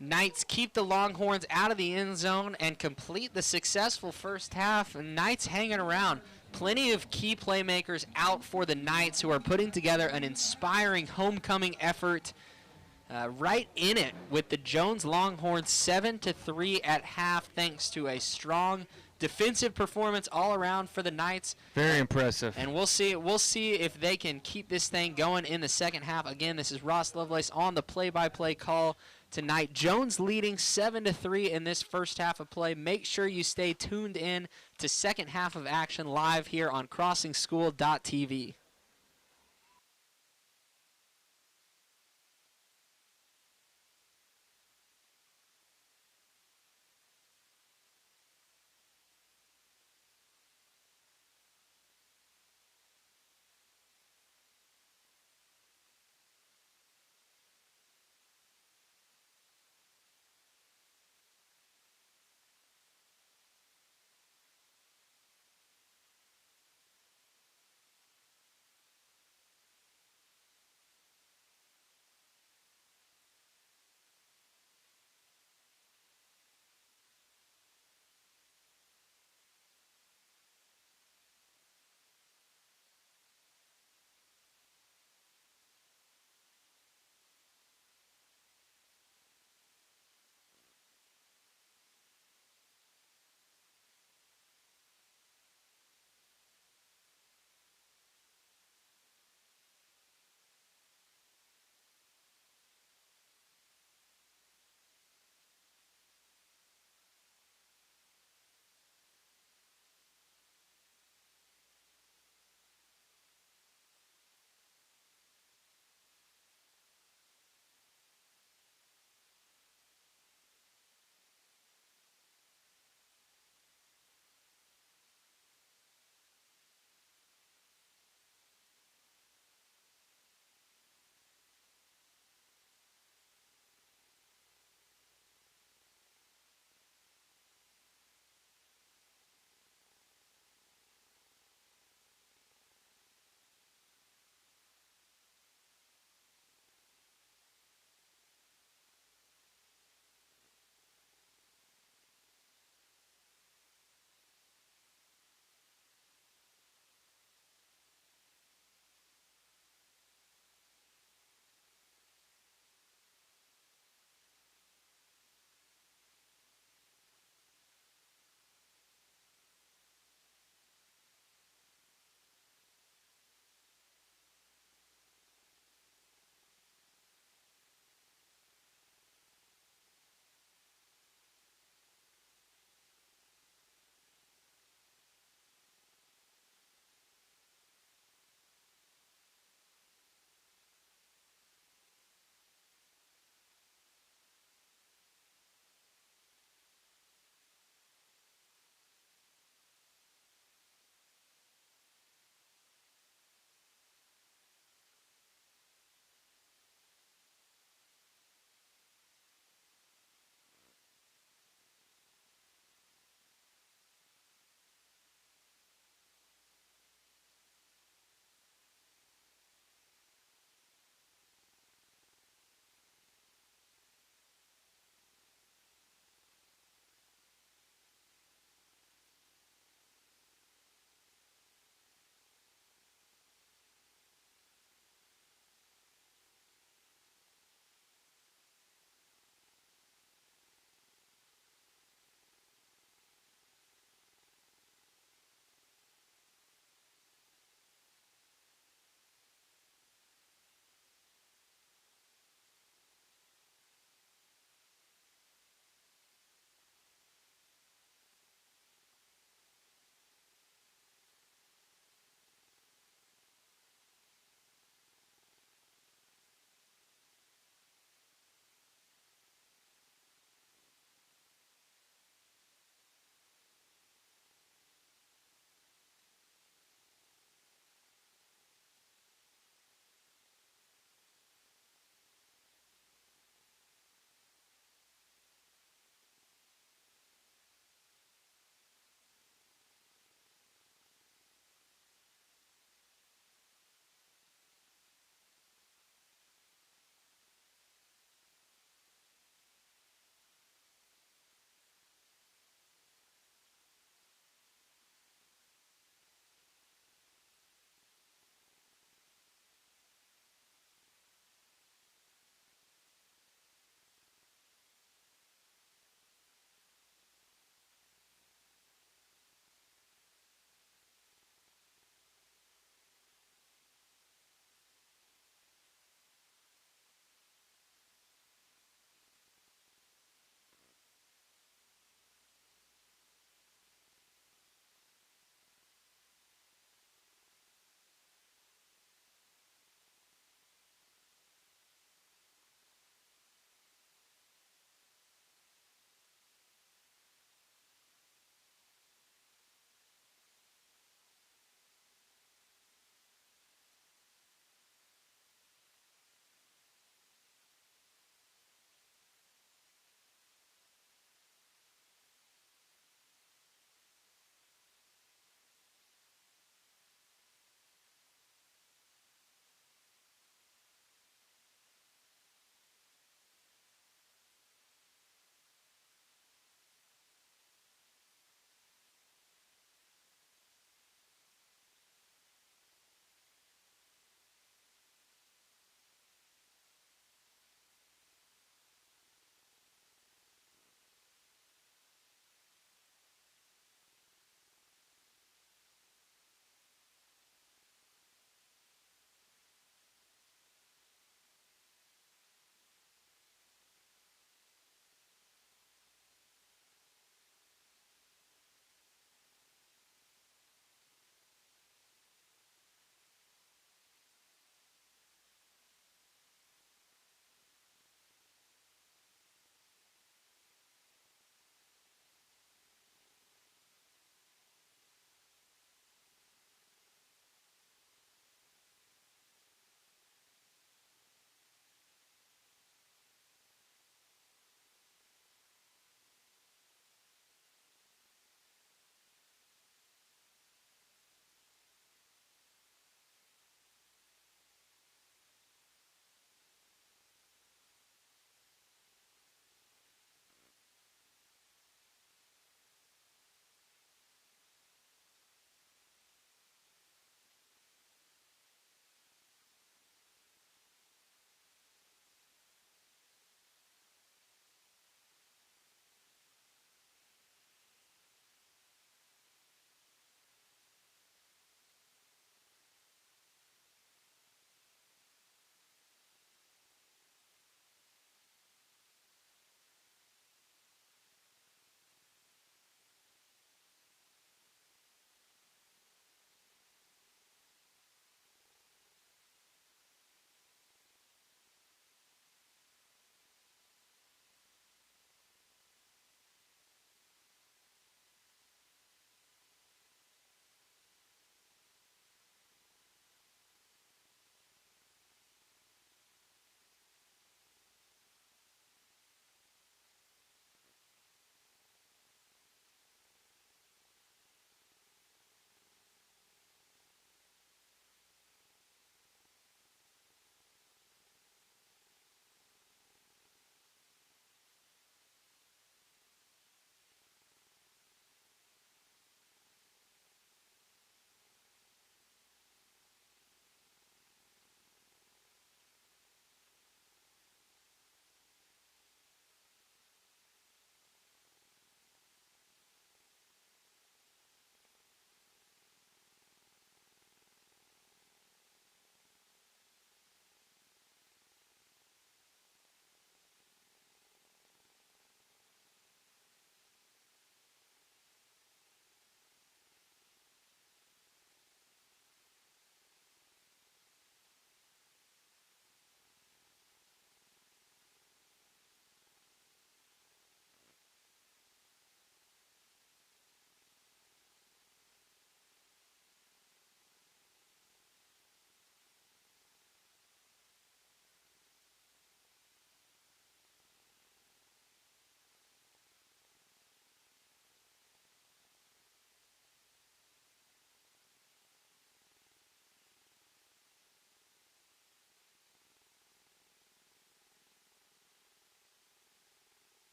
Knights keep the Longhorns out of the end zone and complete the successful first half. And Knights hanging around. Plenty of key playmakers out for the Knights, who are putting together an inspiring homecoming effort. right in it with the Jones Longhorns 7-3 at half, thanks to a strong defensive performance all around for the Knights. Very impressive. And we'll see if they can keep this thing going in the second half. Again, this is Ross Lovelace on the play-by-play call tonight. Jones leading 7-3 in this first half of play. Make sure you stay tuned in to second half of action live here on CrossingSchool.tv.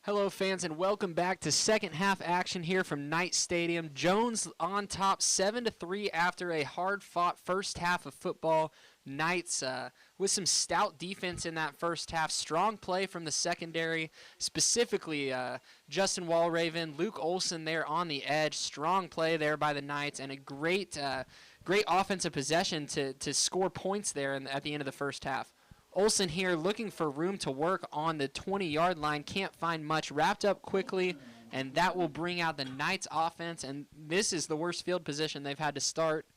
Hello, fans, and welcome back to second half action here from Knight Stadium. Jones on top 7-3 after a hard-fought first half of football. Knights with some stout defense in that first half. Strong play from the secondary, specifically Justin Walraven, Luke Olson there on the edge. Strong play there by the Knights, and a great offensive possession to score points there at the end of the first half. Olsen here looking for room to work on the 20-yard line. Can't find much. Wrapped up quickly, and that will bring out the Knights offense. And this is the worst field position they've had to start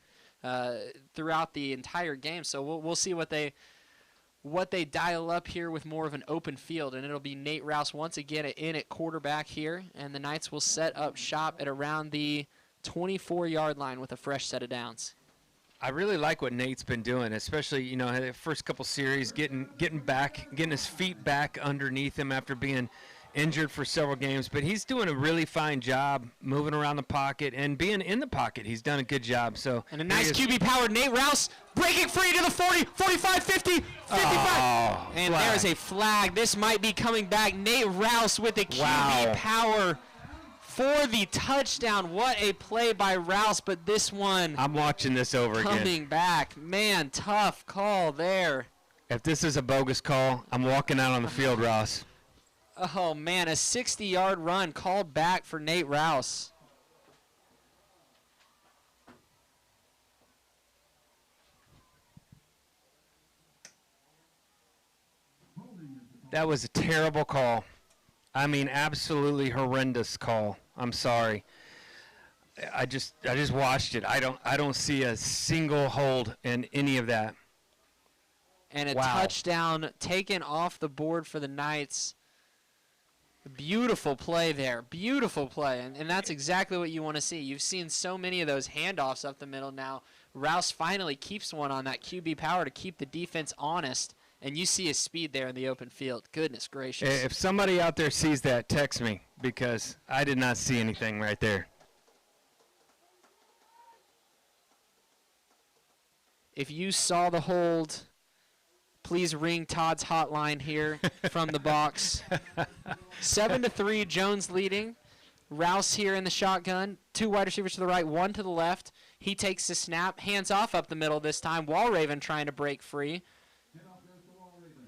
throughout the entire game. So we'll see what they dial up here with more of an open field. And it'll be Nate Rouse once again in at quarterback here. And the Knights will set up shop at around the 24-yard line with a fresh set of downs. I really like what Nate's been doing, especially, the first couple series, getting his feet back underneath him after being injured for several games. But he's doing a really fine job moving around the pocket and being in the pocket. He's done a good job. So and a nice QB-powered Nate Rouse breaking free to the 40, 45, 50, 55. Oh, and flag. There's a flag. This might be coming back. Nate Rouse with the QB power for the touchdown. What a play by Rouse, but this one I'm watching this over again. coming back. Man, tough call there. If this is a bogus call, I'm walking out on the field, Ross. Oh, man, a 60-yard run called back for Nate Rouse. That was a terrible call. I mean, absolutely horrendous call. I'm sorry. I just watched it. I don't see a single hold in any of that. And a Wow. touchdown taken off the board for the Knights. Beautiful play there. Beautiful play. And that's exactly what you want to see. You've seen so many of those handoffs up the middle now. Rouse finally keeps one on that QB power to keep the defense honest. And you see his speed there in the open field. Goodness gracious. If somebody out there sees that, text me, because I did not see anything right there. If you saw the hold, please ring Todd's hotline here from the box. 7-3, Jones leading. Rouse here in the shotgun. 2 wide receivers to the right, 1 to the left. He takes the snap, hands off up the middle this time. Walraven trying to break free.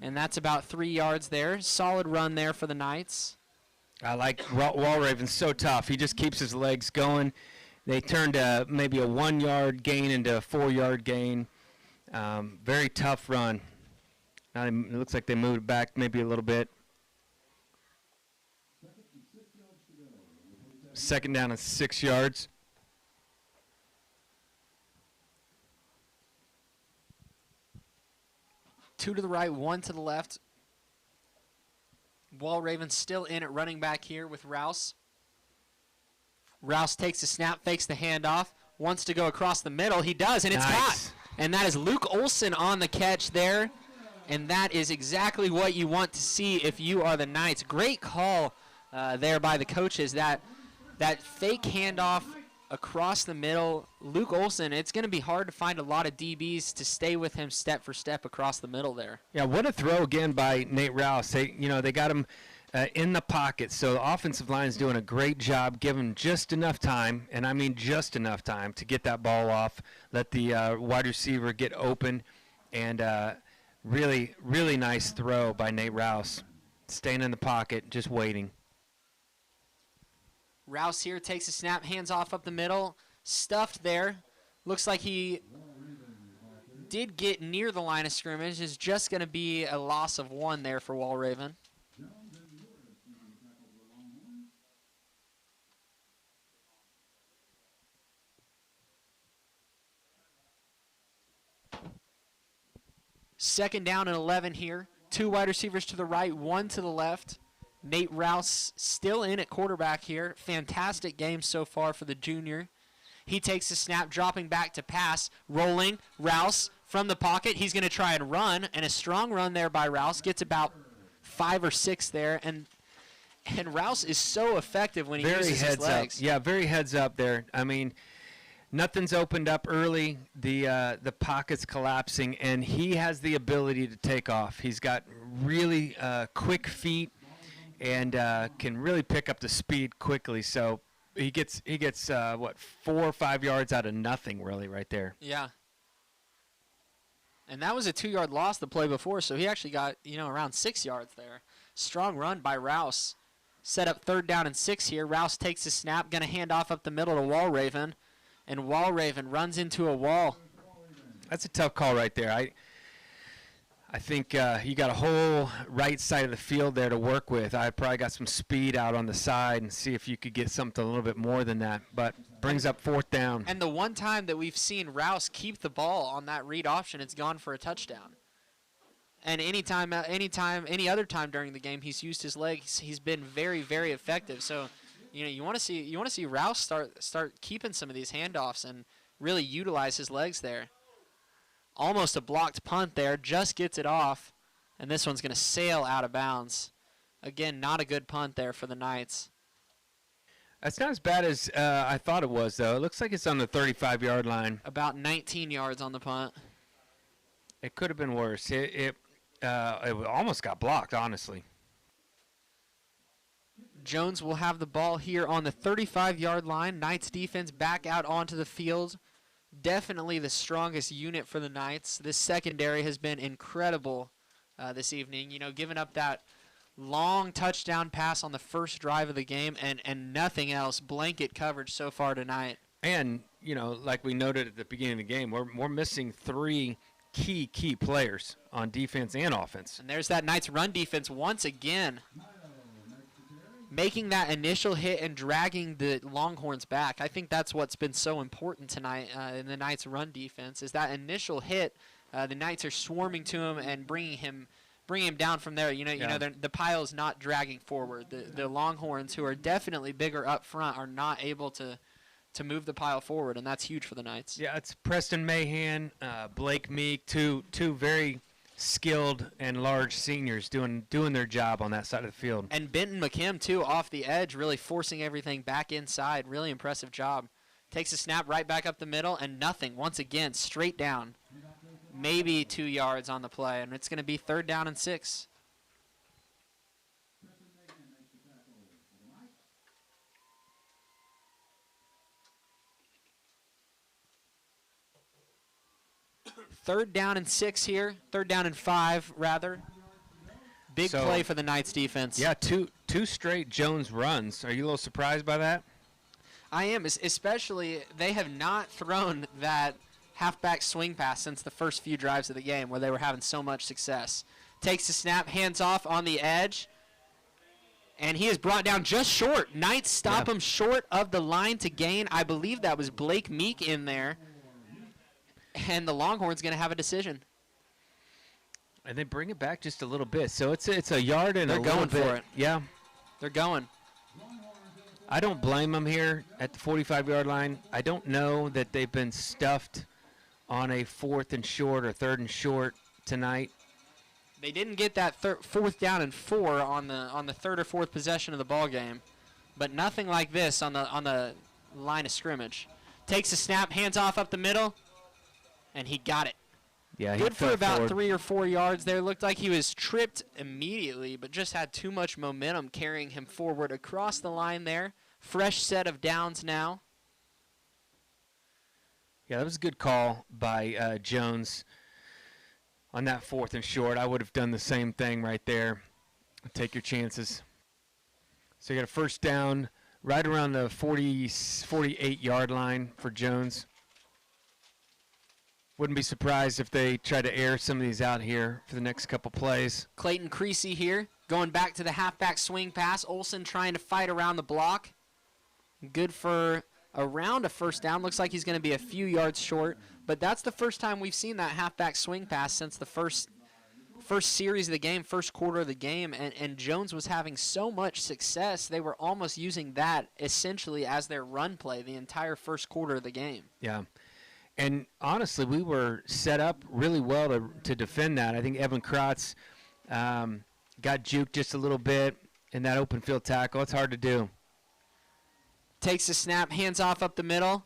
And that's about 3 yards there. Solid run there for the Knights. I like Walraven's so tough. He just keeps his legs going. They turned maybe a 1-yard gain into a 4-yard gain. Very tough run. Now it looks like they moved back maybe a little bit. Second down and 6 yards. Two to the right, 1 to the left. Walraven still in at running back here with Rouse. Rouse takes the snap, fakes the handoff, wants to go across the middle. He does, and it's caught. And that is Luke Olson on the catch there. And that is exactly what you want to see if you are the Knights. Great call there by the coaches. That fake handoff across the middle. Luke Olson, it's going to be hard to find a lot of DBs to stay with him step for step across the middle there. Yeah, what a throw again by Nate Rouse. They got him in the pocket, so the offensive line is doing a great job, giving just enough time, and I mean just enough time to get that ball off, let the wide receiver get open, and really, really nice throw by Nate Rouse, staying in the pocket, just waiting. Rouse here takes a snap, hands off up the middle, stuffed there. Looks like he did get near the line of scrimmage. It's just going to be a loss of 1 there for Walraven. Second down and 11 here. 2 wide receivers to the right, 1 to the left. Nate Rouse still in at quarterback here. Fantastic game so far for the junior. He takes the snap, dropping back to pass, rolling. Rouse from the pocket. He's going to try and run, and a strong run there by Rouse. Gets about 5 or 6 there, and Rouse is so effective when he uses his legs. Yeah, very heads up there. I mean, nothing's opened up early. The pocket's collapsing, and he has the ability to take off. He's got really quick feet. and can really pick up the speed quickly. So he gets 4 or 5 yards out of nothing, really, right there. Yeah. And that was a 2-yard loss the play before, so he actually got, around 6 yards there. Strong run by Rouse. Set up 3rd down and 6 here. Rouse takes the snap, going to hand off up the middle to Walraven, and Walraven runs into a wall. That's a tough call right there. I think you got a whole right side of the field there to work with. I probably got some speed out on the side and see if you could get something a little bit more than that. But brings up 4th down. And the one time that we've seen Rouse keep the ball on that read option, it's gone for a touchdown. And any other time during the game, he's used his legs. He's been very, very effective. So, you want to see Rouse start keeping some of these handoffs and really utilize his legs there. Almost a blocked punt there, just gets it off, and this one's going to sail out of bounds. Again, not a good punt there for the Knights. That's not as bad as I thought it was, though. It looks like it's on the 35-yard line. About 19 yards on the punt. It could have been worse. It almost got blocked, honestly. Jones will have the ball here on the 35-yard line. Knights defense back out onto the field. Definitely the strongest unit for the Knights. This secondary has been incredible this evening. Giving up that long touchdown pass on the first drive of the game and nothing else. Blanket coverage so far tonight. And, like we noted at the beginning of the game, we're missing 3 key players on defense and offense. And there's that Knights run defense once again, making that initial hit and dragging the Longhorns back. I think that's what's been so important tonight in the Knights run defense is that initial hit. The Knights are swarming to him and bringing him down from there. The pile is not dragging forward. The Longhorns, who are definitely bigger up front, are not able to move the pile forward, and that's huge for the Knights. Yeah, it's Preston Mahan, Blake Meek, two very skilled and large seniors doing their job on that side of the field. And Benton McKim, too, off the edge, really forcing everything back inside. Really impressive job. Takes a snap right back up the middle, and nothing. Once again, straight down. Maybe 2 yards on the play, and it's going to be 3rd down and 6. Third down and 6 here. 3rd down and 5, rather. Big play for the Knights defense. Yeah, two straight Jones runs. Are you a little surprised by that? I am, especially they have not thrown that halfback swing pass since the first few drives of the game where they were having so much success. Takes the snap, hands off on the edge, and he is brought down just short. Knights stop him short of the line to gain. I believe that was Blake Meek in there. And the Longhorns going to have a decision. And they bring it back just a little bit. So it's a yard and They're a little going bit. for it. Yeah. They're going. I don't blame them here at the 45-yard line. I don't know that they've been stuffed on a 4th and short or 3rd and short tonight. They didn't get that 4th down and 4 on the 3rd or 4th possession of the ball game, but nothing like this on the line of scrimmage. Takes a snap, hands off up the middle, and he got it. Yeah, good for about 3 or 4 yards there. Looked like he was tripped immediately, but just had too much momentum carrying him forward across the line there. Fresh set of downs now. Yeah, that was a good call by Jones on that 4th and short. I would have done the same thing right there. Take your chances. So you got a 1st down right around the 48-yard line for Jones. Wouldn't be surprised if they try to air some of these out here for the next couple plays. Clayton Creasy here, going back to the halfback swing pass. Olsen trying to fight around the block. Good for around a 1st down. Looks like he's going to be a few yards short, but that's the first time we've seen that halfback swing pass since the first series of the game, first quarter of the game, and Jones was having so much success, they were almost using that essentially as their run play the entire first quarter of the game. Yeah. And honestly, we were set up really well to defend that. I think Evan Kratz got juked just a little bit in that open field tackle. It's hard to do. Takes the snap, hands off up the middle.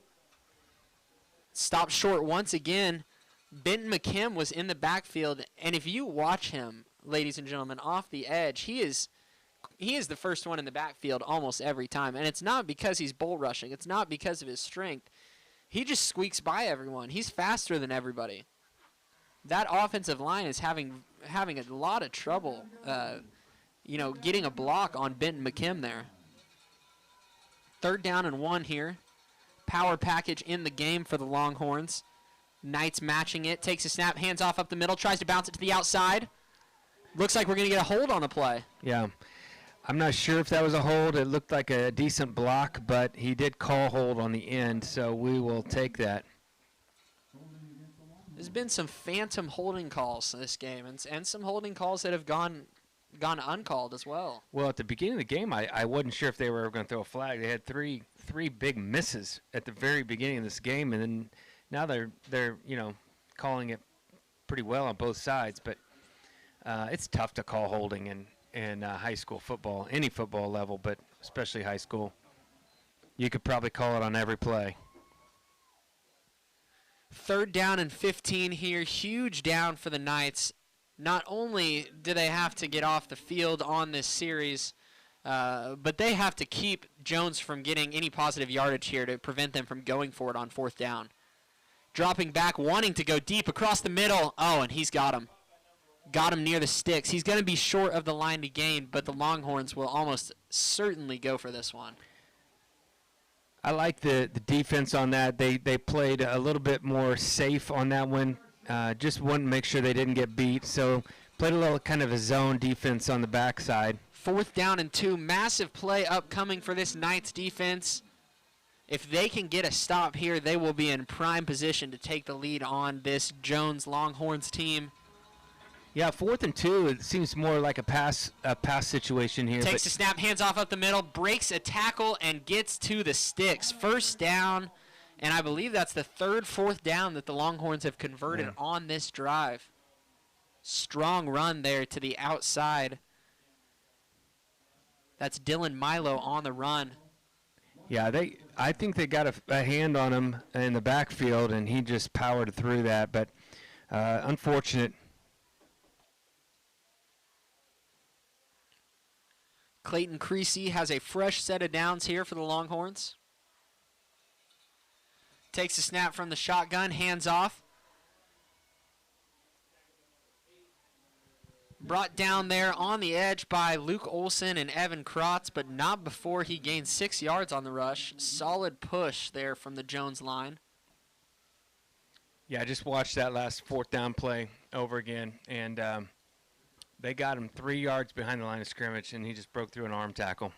Stops short once again. Benton McKim was in the backfield, and if you watch him, ladies and gentlemen, off the edge, he is he is the first one in the backfield almost every time. And it's not because he's bull rushing. It's not because of his strength. He just squeaks by everyone. He's faster than everybody. That offensive line is having a lot of trouble, getting a block on Benton McKim there. 3rd down and 1 here. Power package in the game for the Longhorns. Knights matching it. Takes a snap, hands off up the middle, tries to bounce it to the outside. Looks like we're going to get a hold on the play. Yeah. I'm not sure if that was a hold. It looked like a decent block, but he did call hold on the end, so we will take that. There's been some phantom holding calls in this game, and some holding calls that have gone uncalled as well. Well, at the beginning of the game, I wasn't sure if they were going to throw a flag. They had three big misses at the very beginning of this game, and then now they're calling it pretty well on both sides. But it's tough to call holding in high school football, any football level, but especially high school. You could probably call it on every play. 3rd down and 15 here. Huge down for the Knights. Not only do they have to get off the field on this series, but they have to keep Jones from getting any positive yardage here to prevent them from going for it on 4th down. Dropping back, wanting to go deep across the middle. Oh, and he's got him. Got him near the sticks. He's going to be short of the line to gain, but the Longhorns will almost certainly go for this one. I like the defense on that. They played a little bit more safe on that one. Just wanted to make sure they didn't get beat. So played a little kind of a zone defense on the backside. 4th down and 2. Massive play upcoming for this Knights defense. If they can get a stop here, they will be in prime position to take the lead on this Jones Longhorns team. Yeah, 4th and 2. It seems more like a pass situation here. Takes a snap, hands off up the middle, breaks a tackle, and gets to the sticks. 1st down, and I believe that's the 3rd, 4th down that the Longhorns have converted on this drive. Strong run there to the outside. That's Dylan Milo on the run. Yeah, I think they got a hand on him in the backfield, and he just powered through that. But unfortunate. Clayton Creasy has a fresh set of downs here for the Longhorns. Takes a snap from the shotgun, hands off. Brought down there on the edge by Luke Olson and Evan Krotz, but not before he gained 6 yards on the rush. Solid push there from the Jones line. Yeah, I just watched that last 4th down play over again, and they got him 3 yards behind the line of scrimmage, and he just broke through an arm tackle.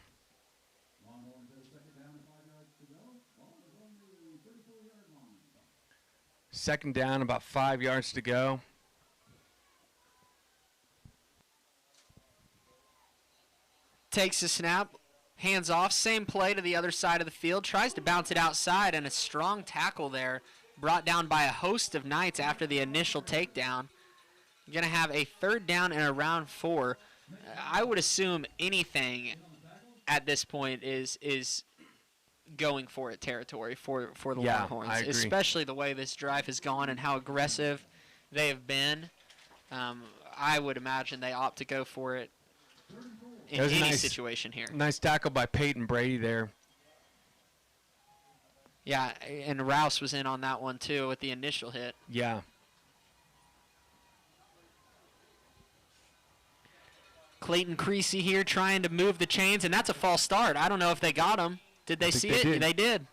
2nd down, about 5 yards to go. Takes a snap, hands off, same play to the other side of the field, tries to bounce it outside, and a strong tackle there, brought down by a host of Knights after the initial takedown. Going to have a 3rd down and a round 4. I would assume anything at this point is going for it territory for the Longhorns, I agree. especially the way this drive has gone and how aggressive they have been. I would imagine they opt to go for it in any situation here. Nice tackle by Peyton Brady there. Yeah, and Rouse was in on that one too with the initial hit. Yeah. Clayton Creasy here trying to move the chains, and that's a false start. I don't know if they got him. Did they see it? They did.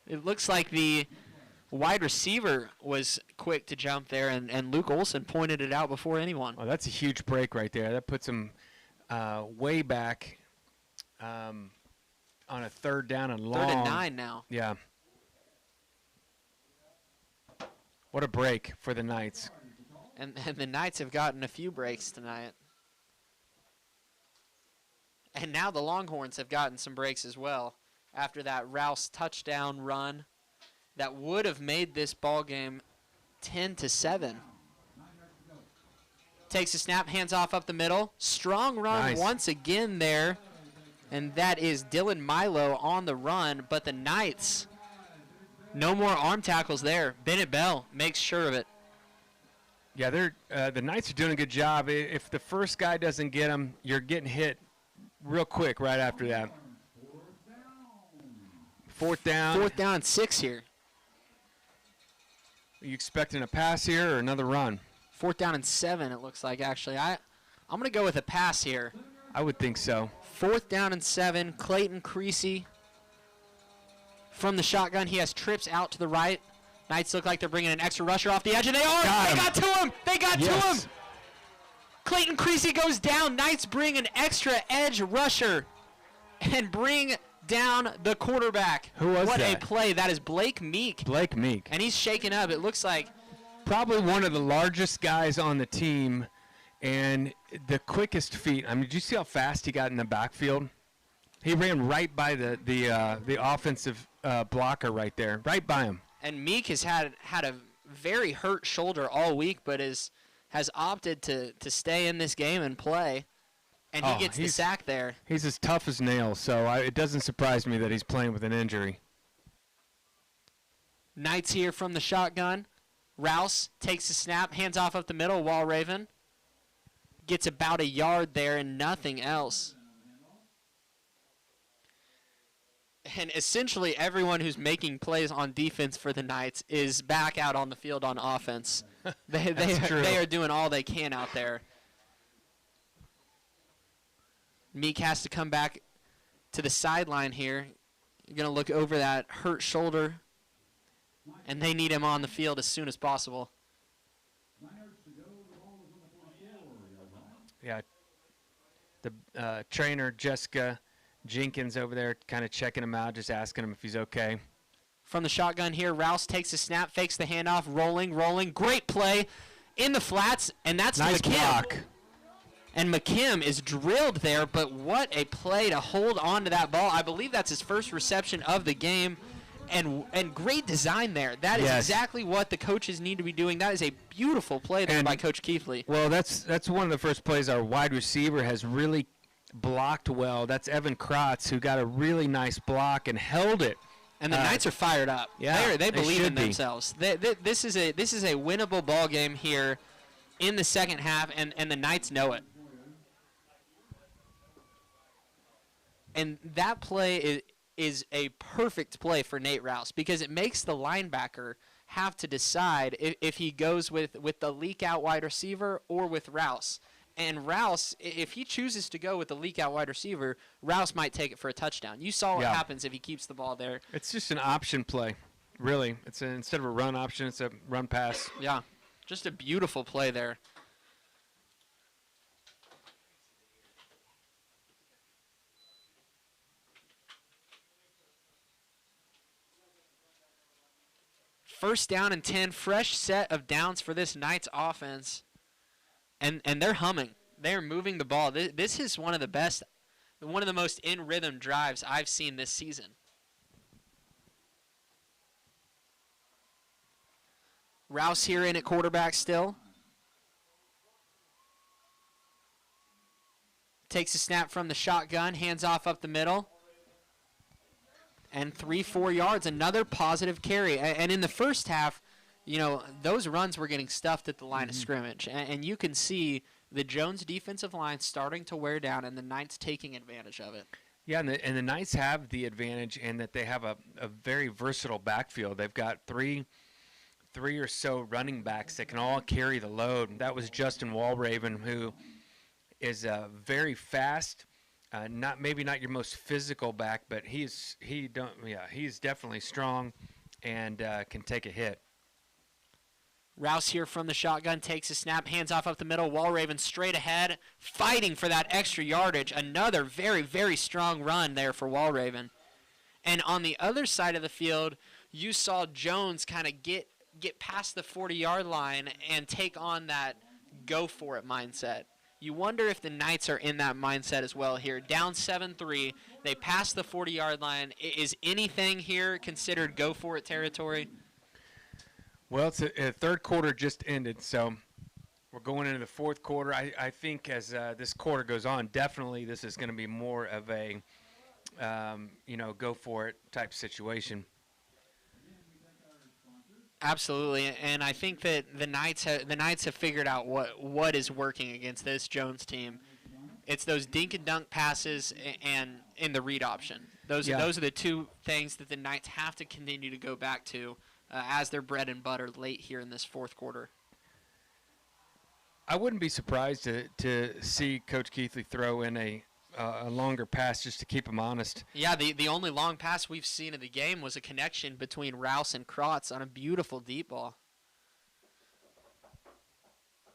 It looks like the wide receiver was quick to jump there, and Luke Olson pointed it out before anyone. Oh, that's a huge break right there. That puts him way back on a 3rd down and long. 3rd and 9 now. Yeah. What a break for the Knights. And the Knights have gotten a few breaks tonight. And now the Longhorns have gotten some breaks as well after that Rouse touchdown run that would have made this ball game 10-7. Takes a snap, hands off up the middle. Strong run once again there. And that is Dylan Milo on the run. But the Knights, no more arm tackles there. Bennett Bell makes sure of it. Yeah, the Knights are doing a good job. If the first guy doesn't get them, you're getting hit real quick right after that. Fourth down. 4th down and 6 here. Are you expecting a pass here or another run? 4th down and 7, it looks like, actually. I'm going to go with a pass here. I would think so. 4th down and 7. Clayton Creasy from the shotgun. He has trips out to the right. Knights look like they're bringing an extra rusher off the edge, and they are. Got They him. got to him. They got to Yes. him. Clayton Creasy goes down. Knights bring an extra edge rusher and bring down the quarterback. Who was what that? a play. That is Blake Meek. Blake Meek. And he's shaken up. It looks like Probably one of the largest guys on the team and the quickest feet. I mean, did you see how fast he got in the backfield? He ran right by the offensive blocker right there, right by him. and Meek has had a very hurt shoulder all week, but has opted to stay in this game and play. And he Oh, gets the he's- sack there. He's as tough as nails, so it doesn't surprise me that he's playing with an injury. Knights here from the shotgun. Rouse takes the snap, hands off up the middle. Walraven gets about a yard there and nothing else. And essentially everyone who's making plays on defense for the Knights is back out on the field on offense. They are doing all they can out there. Meek has to come back to the sideline here. You're going to look over that hurt shoulder. And they need him on the field as soon as possible. Yeah. The trainer, Jessica Jenkins, over there kind of checking him out, just asking him if he's okay. From the shotgun here, Rouse takes the snap, fakes the handoff, rolling. Great play in the flats, and that's Nice McKim. block. And McKim is drilled there, but what a play to hold on to that ball. I believe that's his first reception of the game. And great design there. That is Yes. exactly what the coaches need to be doing. That is a beautiful play there And- by Coach Keithley. Well, that's one of the first plays our wide receiver has really blocked well. That's Evan Kratz, who got a really nice block and held it. And the Knights are fired up. yeah, they they believe should in be. themselves. This is a winnable ball game here in the second half, and the Knights know it. And that play is a perfect play for Nate Rouse because it makes the linebacker have to decide if he goes with the leak out wide receiver or with Rouse. And Rouse, if he chooses to go with the leak out wide receiver, Rouse might take it for a touchdown. You saw what Yeah. happens if he keeps the ball there. It's just an option play, really. Instead of a run option, it's a run pass. Yeah, just a beautiful play there. First down and 10, fresh set of downs for this Knights offense. And they're humming. They're moving the ball. This is one of the best, one of the most in-rhythm drives I've seen this season. Rouse here in at quarterback still. Takes a snap from the shotgun, hands off up the middle. And 3-4 yards, another positive carry. And in the first half, you know, those runs were getting stuffed at the line of scrimmage. And you can see the Jones defensive line starting to wear down and the Knights taking advantage of it. Yeah, and the Knights have the advantage in that they have a very versatile backfield. They've got three or so running backs that can all carry the load. That was Justin Walraven, who is very fast. Maybe not your most physical back, but he's definitely strong and can take a hit. Rouse here from the shotgun takes a snap, hands off up the middle. Walraven straight ahead, fighting for that extra yardage. Another very, very strong run there for Walraven. And on the other side of the field, you saw Jones kind of get past the 40-yard line and take on that go-for-it mindset. You wonder if the Knights are in that mindset as well here. Down 7-3, they pass the 40-yard line. Is anything here considered go-for-it territory? Well, it's a third quarter just ended, so we're going into the fourth quarter. I think as this quarter goes on, definitely this is going to be more of a, go-for-it type situation. Absolutely, and I think that the Knights have figured out what is working against this Jones team, It's those dink and dunk passes and in the read option. Those Yeah. are the two things that the Knights have to continue to go back to as their bread and butter late here in this fourth quarter. I wouldn't be surprised to see Coach Keithley throw in a longer pass just to keep him honest. Yeah, the only long pass we've seen in the game was a connection between Rouse and Krotz on a beautiful deep ball.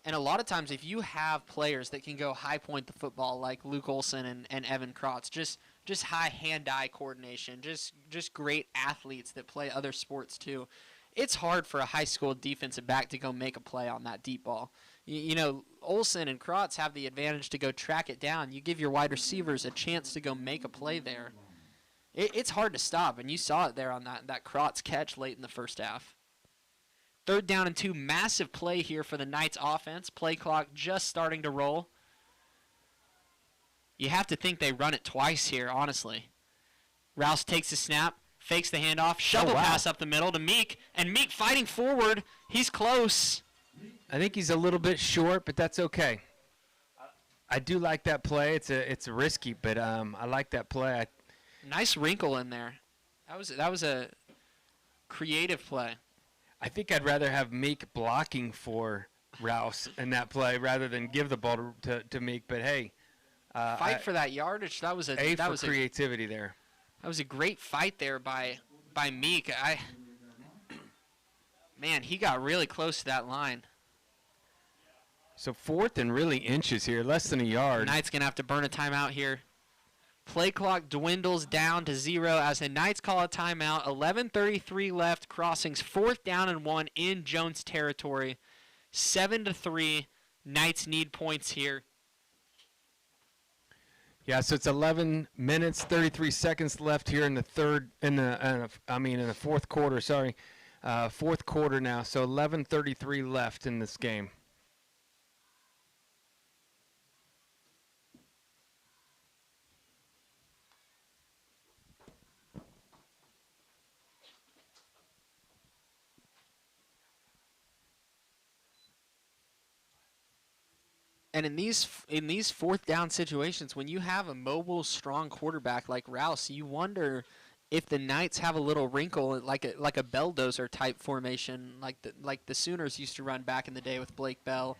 And a lot of times, if you have players that can go high point the football, like Luke Olson and Evan Krotz, just high hand-eye coordination, just great athletes that play other sports too, it's hard for a high school defensive back to go make a play on that deep ball. You know, Olson and Krotz have the advantage to go track it down. You give your wide receivers a chance to go make a play there. It's hard to stop, and you saw it there on that Krotz catch late in the first half. 3rd down and 2, massive play here for the Knights offense. Play clock just starting to roll. You have to think they run it twice here, honestly. Rouse takes the snap, fakes the handoff, shovel pass up the middle to Meek, and Meek fighting forward. He's close. I think he's a little bit short, but that's okay. I do like that play. It's risky, but I like that play. Nice wrinkle in there. That was a creative play. I think I'd rather have Meek blocking for Rouse in that play rather than give the ball to Meek. But hey, Fight for that yardage. That was creativity there. That was a great fight there by Meek. Man, he got really close to that line. So 4th and really inches here, less than a yard. Knights gonna have to burn a timeout here. Play clock dwindles down to 0 as the Knights call a timeout. 11:33 left. Crossings 4th down and 1 in Jones territory. 7-3. Knights need points here. Yeah, so it's 11 minutes 33 seconds left here in the fourth quarter. Sorry, fourth quarter now. So 11:33 left in this game. And in these 4th down situations, when you have a mobile, strong quarterback like Rouse, you wonder if the Knights have a little wrinkle, like a Belldozer type formation, like the Sooners used to run back in the day with Blake Bell,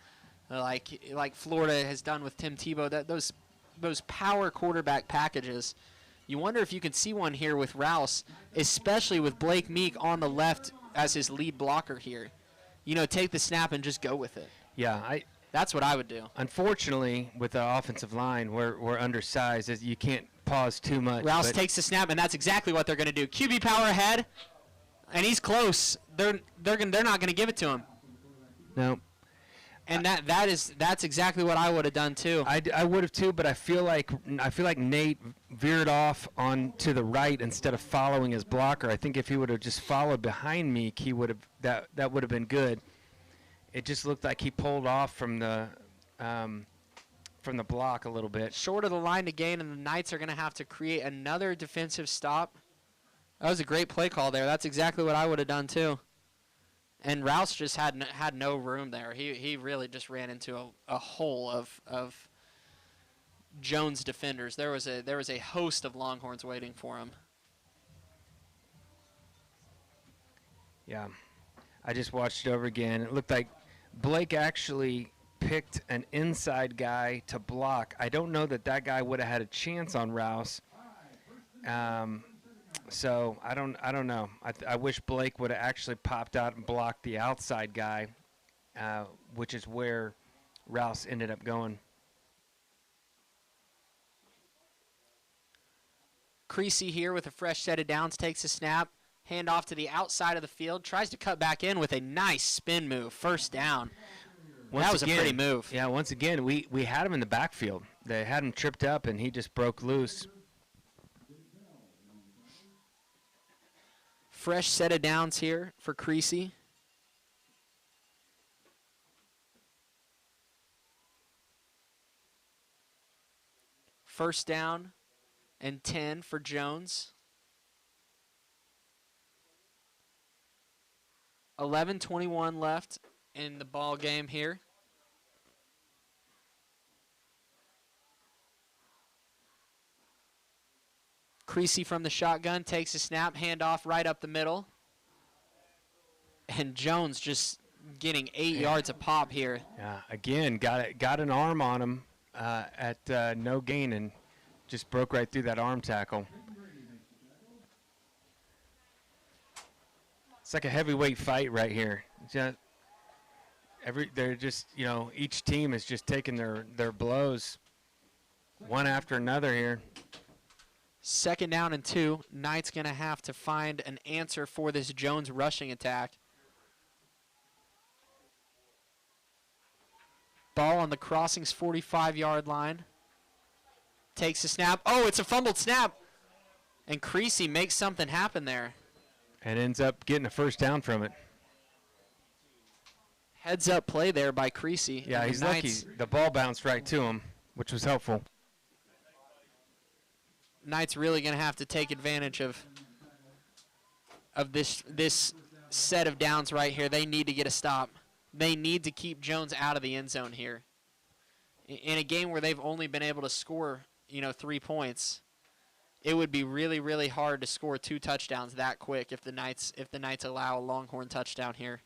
like Florida has done with Tim Tebow. That those power quarterback packages. You wonder if you can see one here with Rouse, especially with Blake Meek on the left as his lead blocker here. You know, take the snap and just go with it. Yeah, That's what I would do. Unfortunately, with the offensive line, we're undersized. You can't pause too much. Rouse takes the snap, and that's exactly what they're going to do. QB power ahead, and he's close. They're not going to give it to him. No. And that's exactly what I would have done too. I would have too, but I feel like Nate veered off on to the right instead of following his blocker. I think if he would have just followed behind Meek, he would have that would have been good. It just looked like he pulled off from the block a little bit. Short of the line to gain, and the Knights are going to have to create another defensive stop. That was a great play call there. That's exactly what I would have done too. And Rouse just had no room there. He really just ran into a hole of Jones defenders. There was a host of Longhorns waiting for him. Yeah, I just watched it over again. It looked like Blake actually picked an inside guy to block. I don't know that guy would have had a chance on Rouse. So I don't know. I wish Blake would have actually popped out and blocked the outside guy, which is where Rouse ended up going. Creasy here with a fresh set of downs, takes a snap, hand off to the outside of the field, tries to cut back in with a nice spin move, 1st down. That was a pretty move. Yeah, once again, we had him in the backfield. They had him tripped up, and he just broke loose. Fresh set of downs here for Creasy. First down and 10 for Jones. 11:21 left in the ball game here. Creasy from the shotgun takes a snap, handoff right up the middle. And Jones just getting 8 yards a pop here. Yeah, again, got an arm on him at no gain and just broke right through that arm tackle. It's like a heavyweight fight right here. They're just, each team is just taking their blows one after another here. 2nd down and 2. Knight's going to have to find an answer for this Jones rushing attack. Ball on the Crossings 45-yard line. Takes a snap. Oh, it's a fumbled snap. And Creasy makes something happen there. And ends up getting a first down from it. Heads up play there by Creasy. Yeah, he's lucky. The ball bounced right to him, which was helpful. Knight's really going to have to take advantage of this set of downs right here. They need to get a stop. They need to keep Jones out of the end zone here. In a game where they've only been able to score, 3 points, it would be really, really hard to score 2 touchdowns that quick if the Knights allow a Longhorn touchdown here.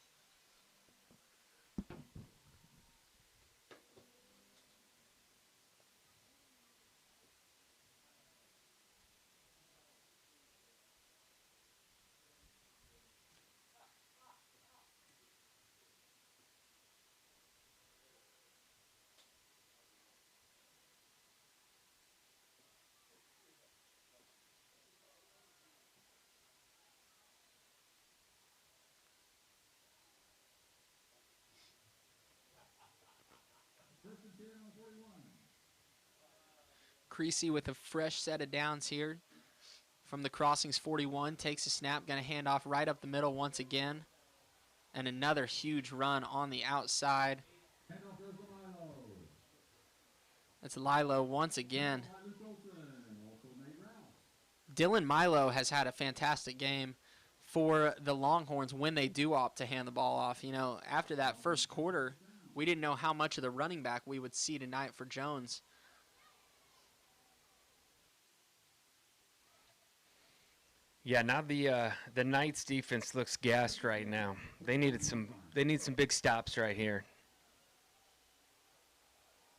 Creasy with a fresh set of downs here from the Crossings 41. Takes a snap, going to hand off right up the middle once again. And another huge run on the outside. That's Lilo once again. Dylan Milo has had a fantastic game for the Longhorns when they do opt to hand the ball off. After that first quarter, we didn't know how much of the running back we would see tonight for Jones. Yeah, now the Knights defense looks gassed right now. They need some big stops right here.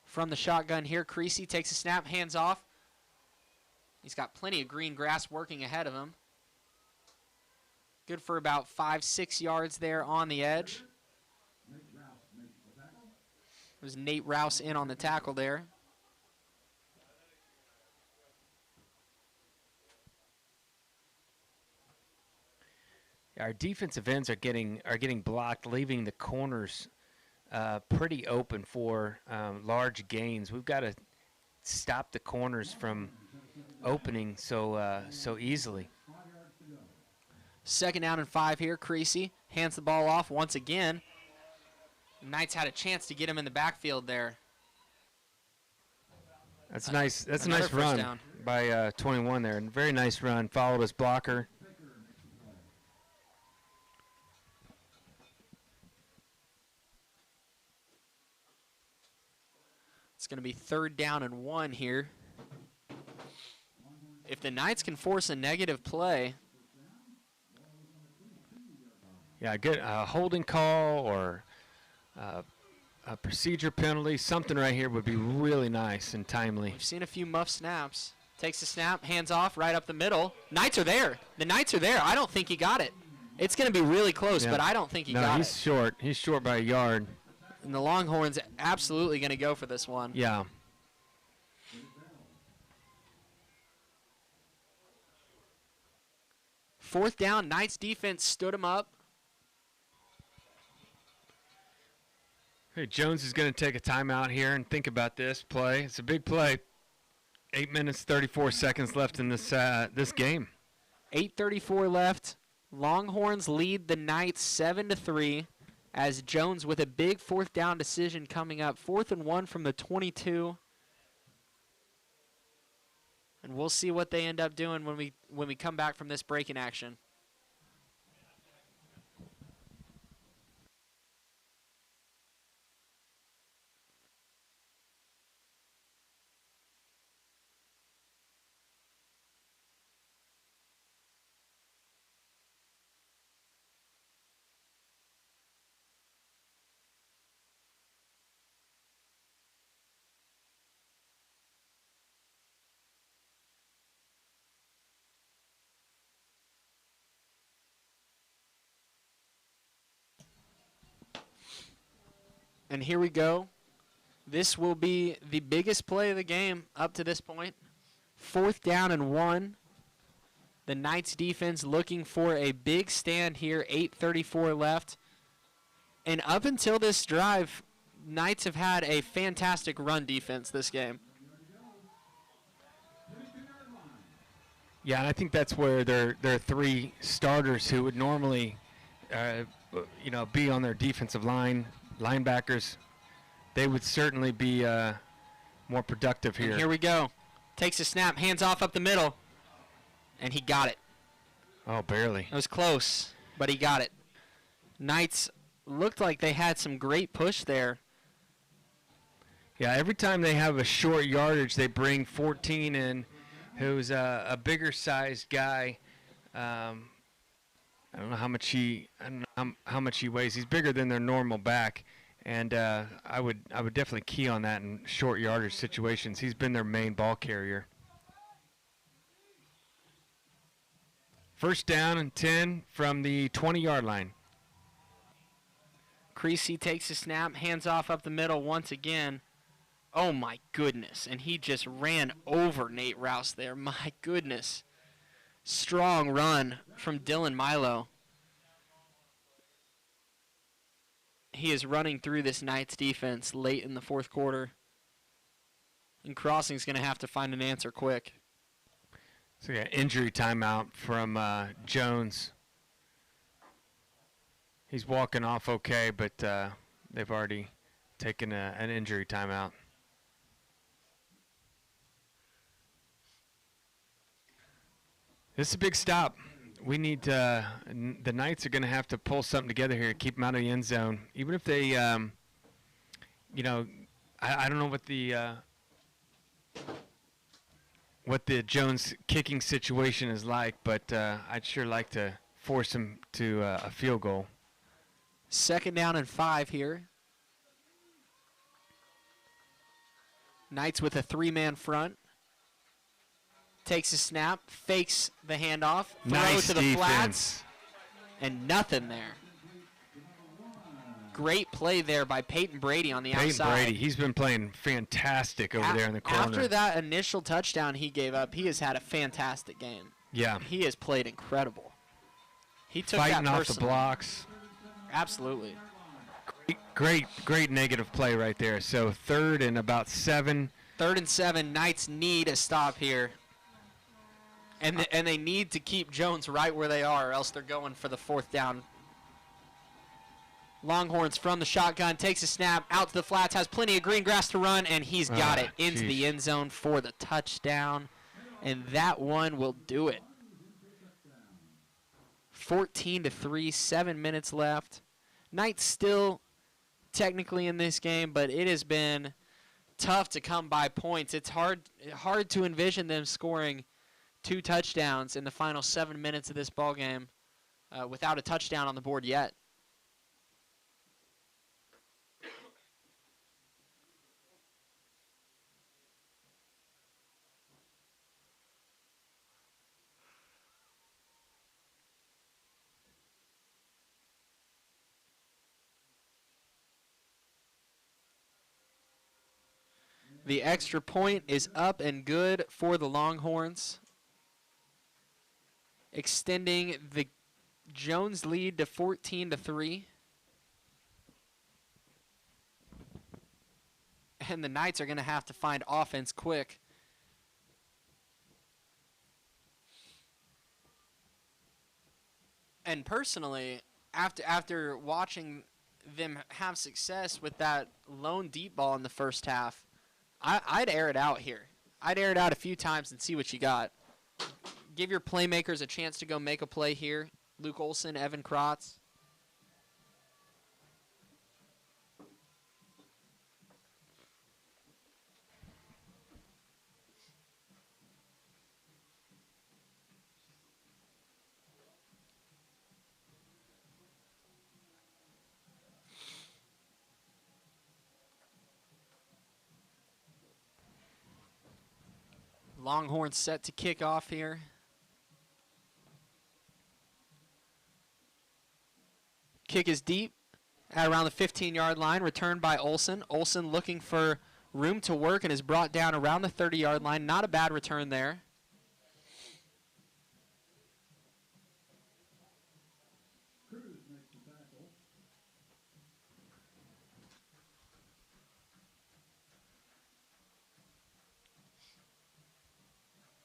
From the shotgun here, Creasy takes a snap, hands off. He's got plenty of green grass working ahead of him. Good for about 5-6 yards there on the edge. There's Nate Rouse in on the tackle there. Our defensive ends are getting blocked, leaving the corners pretty open for large gains. We've got to stop the corners from opening so easily. 2nd down and 5 here. Creasy hands the ball off once again. Knights had a chance to get him in the backfield there. That's nice. That's a Another nice first run down. by 21 there. Very nice run. Followed his blocker. It's going to be 3rd down and 1 here. If the Knights can force a negative play. Yeah, good holding call or a procedure penalty. Something right here would be really nice and timely. We've seen a few muff snaps. Takes a snap, hands off, right up the middle. Knights are there. The Knights are there. I don't think he got it. It's going to be really close, Yeah. but I don't think he No, got he's it. short. He's short by a yard. And the Longhorns absolutely going to go for this one. Yeah. Fourth down, Knights defense stood him up. Hey, Jones is going to take a timeout here and think about this play. It's a big play. 8 minutes, 34 seconds left in this game. 8:34 left. Longhorns lead the Knights 7-3 as Jones with a big 4th down decision coming up. 4th and 1 from the 22. And we'll see what they end up doing when we come back from this break in action. And here we go. This will be the biggest play of the game up to this point. 4th down and 1. The Knights defense looking for a big stand here. 8:34 left. And up until this drive, Knights have had a fantastic run defense this game. Yeah, and I think that's where their 3 starters who would normally, be on their defensive line, linebackers, they would certainly be more productive here. And here we go. Takes a snap, hands off up the middle, and he got it. Oh, barely. It was close, but he got it. Knights looked like they had some great push there. Yeah, every time they have a short yardage, they bring 14 in, who's a bigger sized guy. I don't know how much he weighs. He's bigger than their normal back, and I would definitely key on that in short yardage situations. He's been their main ball carrier. 1st down and 10 from the 20-yard line. Creasy takes a snap, hands off up the middle once again. Oh my goodness, and he just ran over Nate Rouse there. My goodness. Strong run from Dylan Milo. He is running through this Knights defense late in the 4th quarter. And Crossing's going to have to find an answer quick. So yeah, injury timeout from Jones. He's walking off okay, but they've already taken an injury timeout. This is a big stop. We need the Knights are going to have to pull something together here, keep them out of the end zone. Even if they, I don't know what the Jones kicking situation is like, but I'd sure like to force him to a field goal. 2nd down and 5 here. Knights with a 3-man front. Takes a snap, fakes the handoff, throw Nice to the defense. flats, and nothing there. Great play there by Peyton Brady on the Peyton outside. Brady, he's been playing fantastic over there in the corner. After that initial touchdown he gave up, he has had a fantastic game. Yeah, He has played incredible. He took fighting that off the personally. blocks. Absolutely. Great negative play right there. So 3rd and about 7. 3rd and 7, Knights need a stop here. And they need to keep Jones right where they are, or else they're going for the 4th down. Longhorns from the shotgun, takes a snap, out to the flats, has plenty of green grass to run, and he's got it into jeez. the end zone for the touchdown. And that one will do it. 14-3, 7 minutes left. Knights still technically in this game, but it has been tough to come by points. It's hard to envision them scoring 2 touchdowns in the final 7 minutes of this ball game without a touchdown on the board yet. The extra point is up and good for the Longhorns, extending the Jones lead to 14-3. And the Knights are going to have to find offense quick. And personally, after watching them have success with that lone deep ball in the first half, I'd air it out here. I'd air it out a few times and see what you got. Give your playmakers a chance to go make a play here. Luke Olson, Evan Krotz. Longhorns set to kick off here. Kick is deep. at around the 15-yard line, returned by Olson. Olson looking for room to work and is brought down around the 30-yard line. Not a bad return there.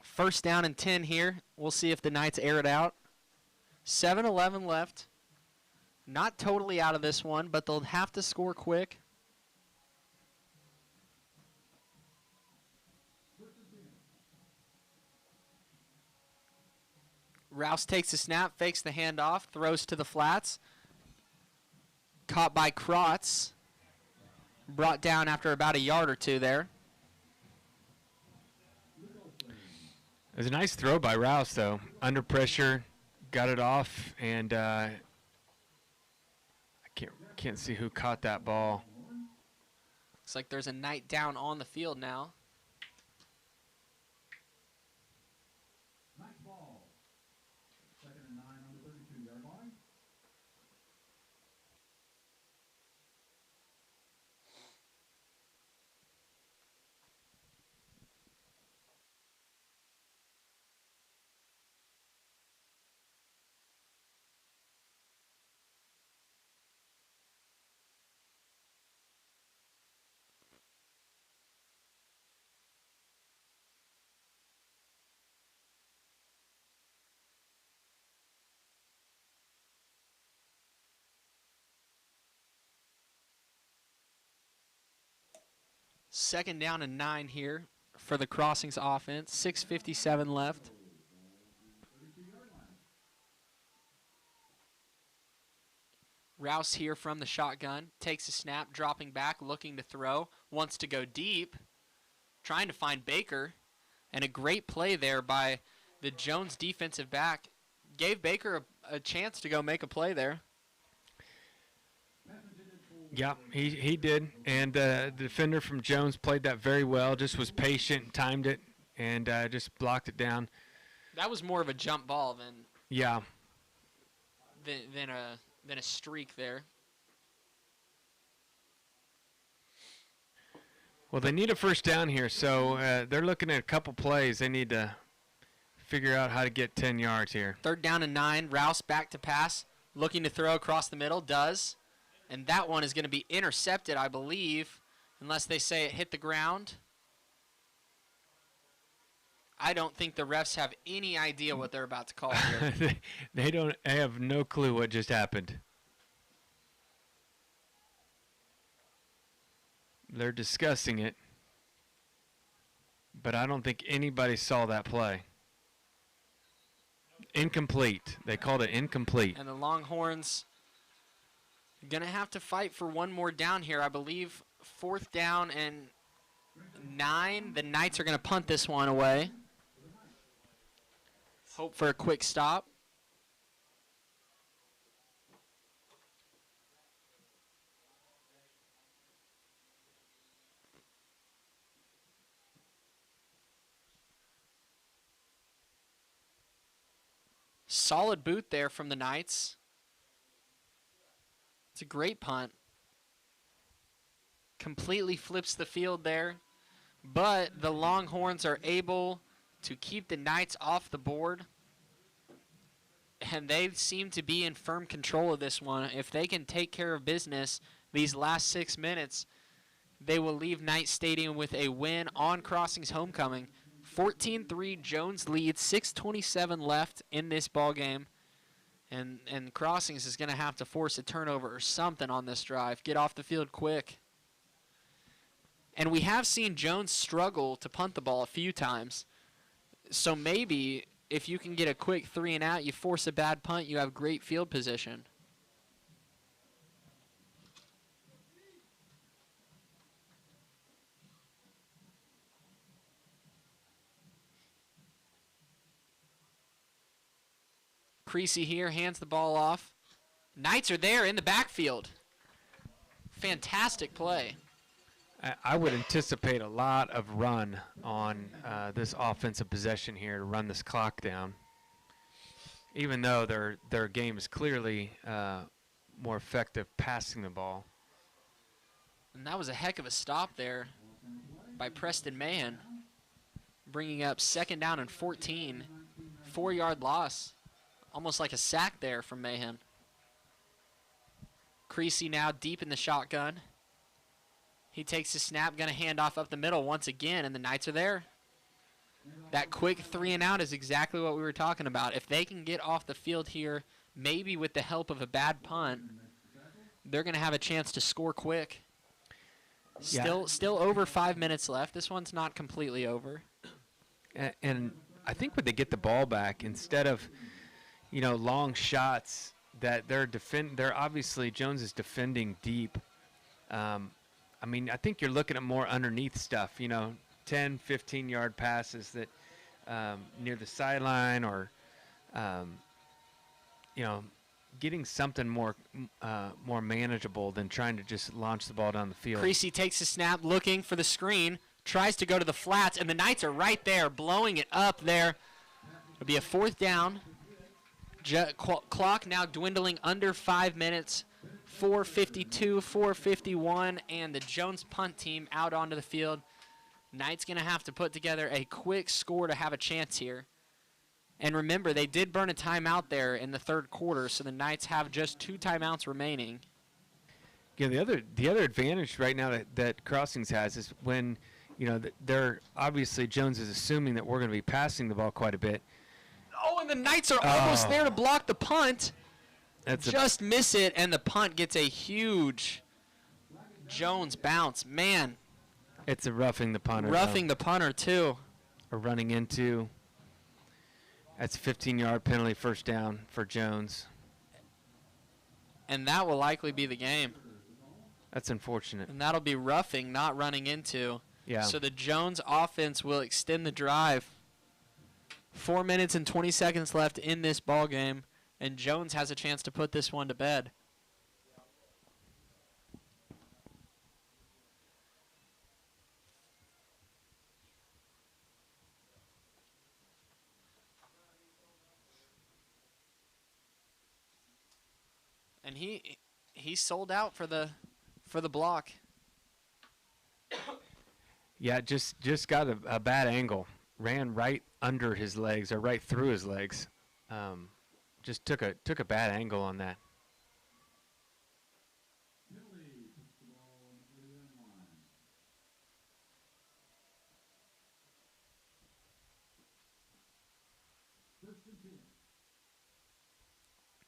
First down and 10 here. We'll see if the Knights air it out. 7:11 left. Not totally out of this one, but they'll have to score quick. Rouse takes a snap, fakes the handoff, throws to the flats. Caught by Krotz. Brought down after about a yard or two there. It was a nice throw by Rouse, though. Under pressure, got it off, and I can't see who caught that ball. Looks like there's a Knight down on the field now. Second down and 9 here for the Crossings offense. 6:57 left. Rouse here from the shotgun. Takes a snap, dropping back, looking to throw. Wants to go deep. Trying to find Baker. And a great play there by the Jones defensive back. Gave Baker a chance to go make a play there. Yeah, he did, and the defender from Jones played that very well. Just was patient, timed it, and just blocked it down. That was more of a jump ball than a streak there. Well, they need a first down here, so they're looking at a couple plays. They need to figure out how to get 10 yards here. Third down and 9. Rouse back to pass, looking to throw across the middle. Does. And that one is going to be intercepted, I believe, unless they say it hit the ground. I don't think the refs have any idea what they're about to call here. They have no clue what just happened. They're discussing it, but I don't think anybody saw that play. Incomplete. They called it incomplete. And the Longhorns going to have to fight for one more down here. I believe 4th down and 9. The Knights are going to punt this one away. Hope for a quick stop. Solid boot there from the Knights. It's a great punt. Completely flips the field there. But the Longhorns are able to keep the Knights off the board. And they seem to be in firm control of this one. If they can take care of business these last 6 minutes, they will leave Knight Stadium with a win on Crossings homecoming. 14-3, Jones leads, 6:27 left in this ball game. And Crossings is going to have to force a turnover or something on this drive. Get off the field quick. And we have seen Jones struggle to punt the ball a few times. So maybe if you can get a quick 3 and out, you force a bad punt, you have great field position. Creasy here, hands the ball off. Knights are there in the backfield. Fantastic play. I would anticipate a lot of run on this offensive possession here to run this clock down. Even though their game is clearly more effective passing the ball. And that was a heck of a stop there by Preston Mahan, bringing up 2nd down and 14. 4-yard loss, almost like a sack there from Mahan. Creasy now deep in the shotgun. He takes the snap, going to hand off up the middle once again, and the Knights are there. That quick 3 and out is exactly what we were talking about. If they can get off the field here, maybe with the help of a bad punt, they're going to have a chance to score quick. Still over 5 minutes left. This one's not completely over. And I think when they get the ball back, instead of, long shots that they're obviously Jones is defending deep. I think you're looking at more underneath stuff, 10, 15-yard passes that near the sideline or, getting something more manageable than trying to just launch the ball down the field. Creasy takes the snap, looking for the screen, tries to go to the flats, and the Knights are right there, blowing it up there. It'll be a 4th down. Clock now dwindling under 5 minutes. 4:52, 4:51, and the Jones punt team out onto the field. Knights going to have to put together a quick score to have a chance here. And remember, they did burn a timeout there in the 3rd quarter, so the Knights have just 2 timeouts remaining. Yeah, the other advantage right now that Crossings has is when, they're obviously Jones is assuming that we're going to be passing the ball quite a bit. Oh, and the Knights are almost there to block the punt. Just miss it, and the punt gets a huge Jones bounce. Man. It's a roughing the punter. Roughing the punter, too. Or running into. That's a 15-yard penalty, 1st down for Jones. And that will likely be the game. That's unfortunate. And that'll be roughing, not running into. Yeah. So the Jones offense will extend the drive. 4 minutes and 20 seconds left in this ball game, and Jones has a chance to put this one to bed. And he sold out for the block. Yeah, just got a bad angle. Ran right under his legs or right through his legs. Just took a bad angle on that.